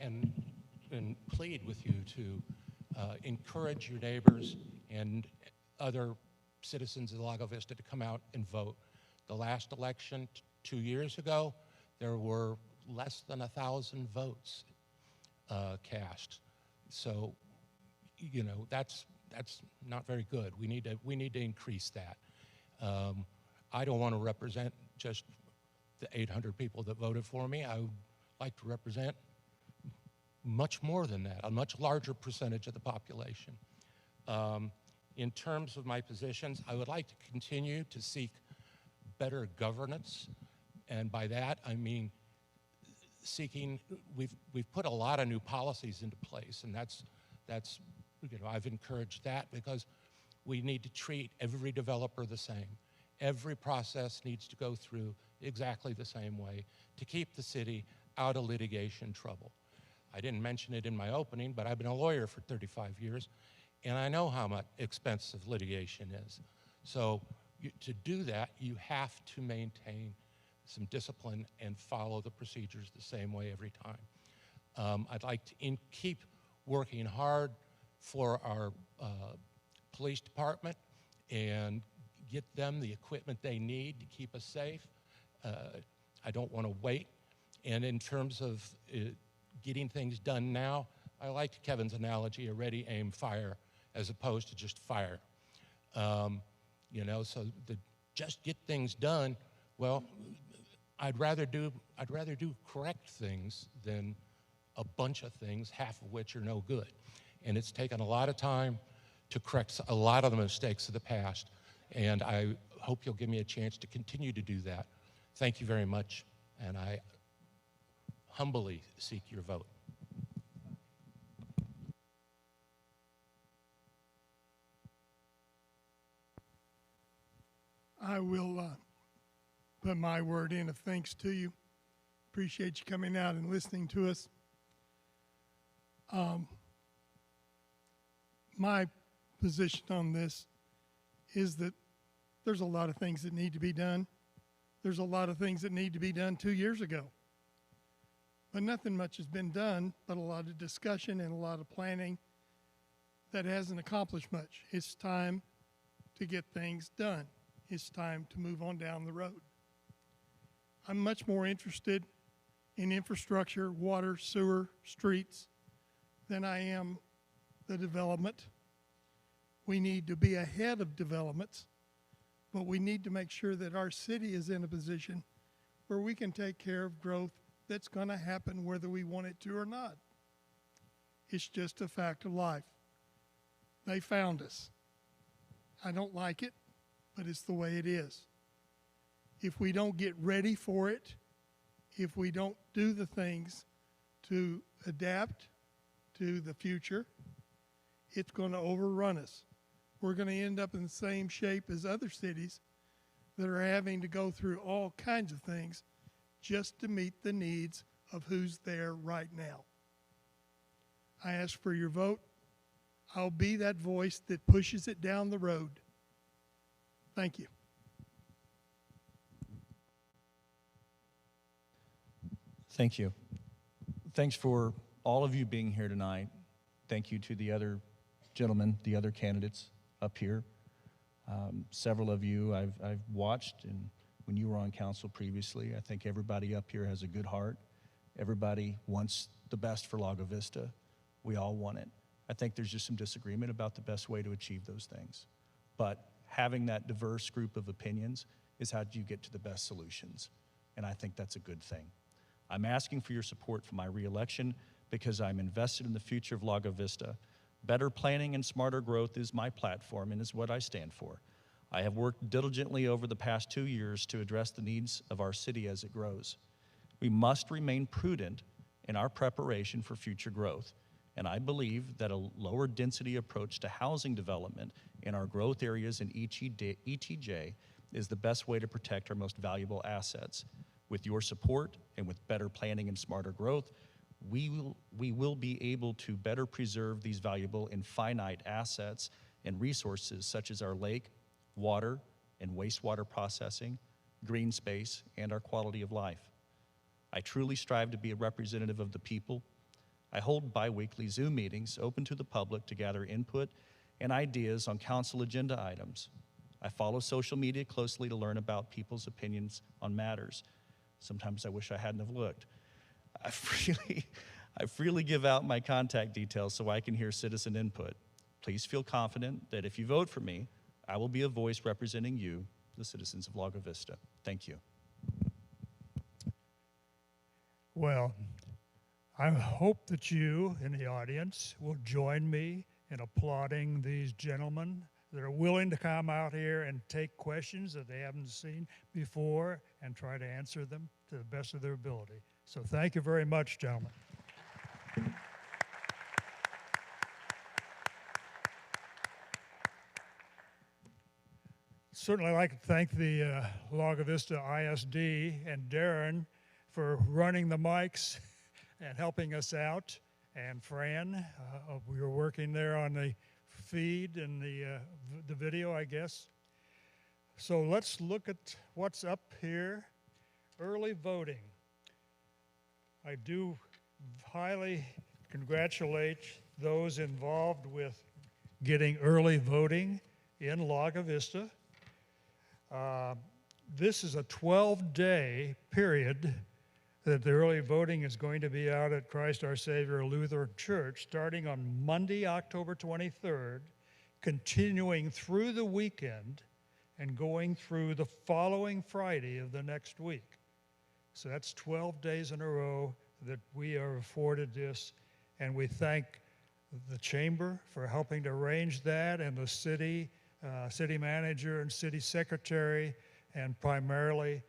and plead with you to encourage your neighbors and other citizens of Lago Vista to come out and vote. The last election 2 years ago, there were less than 1,000 votes cast. So, you know, that's not very good. We need to increase that. I don't want to represent just the 800 people that voted for me. I would like to represent much more than that, a much larger percentage of the population. In terms of my positions, I would like to continue to seek better governance, and by that I mean seeking. We've put a lot of new policies into place, and that's you know, I've encouraged that because we need to treat every developer the same. Every process needs to go through exactly the same way to keep the city out of litigation trouble. I didn't mention it in my opening, but I've been a lawyer for 35 years, and I know how much expensive litigation is. So to do that, you have to maintain some discipline and follow the procedures the same way every time. I'd like to keep working hard for our police department and get them the equipment they need to keep us safe. I don't want to wait. And in terms of getting things done now, I liked Kevin's analogy, a ready, aim, fire, as opposed to just fire. You know, so just get things done. Well, I'd rather do correct things than a bunch of things, half of which are no good. And it's taken a lot of time to correct a lot of the mistakes of the past. And I hope you'll give me a chance to continue to do that. Thank you very much, and I humbly seek your vote. I will put my word in of thanks to you. Appreciate you coming out and listening to us. My position on this is that there's a lot of things that need to be done. There's a lot of things that need to be done 2 years ago. But nothing much has been done, but a lot of discussion and a lot of planning that hasn't accomplished much. It's time to get things done. It's time to move on down the road. I'm much more interested in infrastructure, water, sewer, streets, than I am the development. We need to be ahead of developments, but we need to make sure that our city is in a position where we can take care of growth that's going to happen whether we want it to or not. It's just a fact of life. They found us. I don't like it, but it's the way it is. If we don't get ready for it, if we don't do the things to adapt to the future, it's going to overrun us. We're going to end up in the same shape as other cities that are having to go through all kinds of things just to meet the needs of who's there right now. I ask for your vote. I'll be that voice that pushes it down the road. Thank you. Thank you. Thanks for all of you being here tonight. Thank you to the other gentlemen, the other candidates up here. Several of you I've watched, and when you were on council previously, I think everybody up here has a good heart. Everybody wants the best for Lago Vista. We all want it. I think there's just some disagreement about the best way to achieve those things. But having that diverse group of opinions is how you get to the best solutions. And I think that's a good thing. I'm asking for your support for my reelection because I'm invested in the future of Lago Vista. Better planning and smarter growth is my platform and is what I stand for. I have worked diligently over the past 2 years to address the needs of our city as it grows. We must remain prudent in our preparation for future growth, and I believe that a lower density approach to housing development in our growth areas in ETJ is the best way to protect our most valuable assets. With your support and with better planning and smarter growth, we will be able to better preserve these valuable and finite assets and resources such as our lake, water, and wastewater processing, green space, and our quality of life. I truly strive to be a representative of the people. I hold bi-weekly Zoom meetings open to the public to gather input and ideas on council agenda items. I follow social media closely to learn about people's opinions on matters. Sometimes I wish I hadn't have looked. I freely give out my contact details so I can hear citizen input. Please feel confident that if you vote for me, I will be a voice representing you, the citizens of Lago Vista. Thank you. Well, I hope that you in the audience will join me in applauding these gentlemen that are willing to come out here and take questions that they haven't seen before and try to answer them to the best of their ability. So thank you very much, gentlemen. Certainly like to thank the Lago Vista ISD and Darren for running the mics and helping us out. And Fran, we were working there on the feed and the video, I guess. So let's look at what's up here. Early voting. I do highly congratulate those involved with getting early voting in Lago Vista. This is a 12-day period that the early voting is going to be out at Christ Our Savior Lutheran Church starting on Monday, October 23rd, continuing through the weekend and going through the following Friday of the next week. So that's 12 days in a row that we are afforded this, and we thank the Chamber for helping to arrange that, and the city manager and city secretary, and primarily,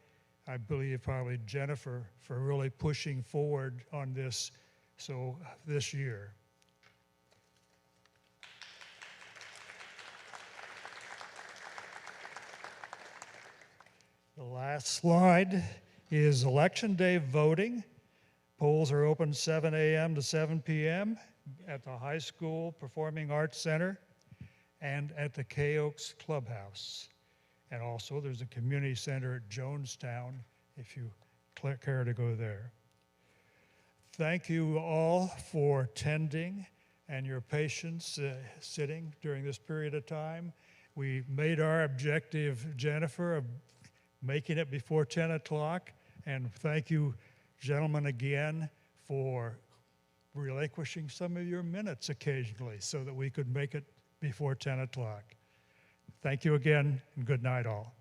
I believe, probably Jennifer for really pushing forward on this this year. The last slide is Election Day voting. Polls are open 7 a.m. to 7 p.m. at the High School Performing Arts Center and at the K Oaks Clubhouse. And also there's a community center at Jonestown if you care to go there. Thank you all for attending and your patience sitting during this period of time. We made our objective, Jennifer, of making it before 10 o'clock. And thank you, gentlemen, again for relinquishing some of your minutes occasionally so that we could make it before 10 o'clock. Thank you again, and good night all.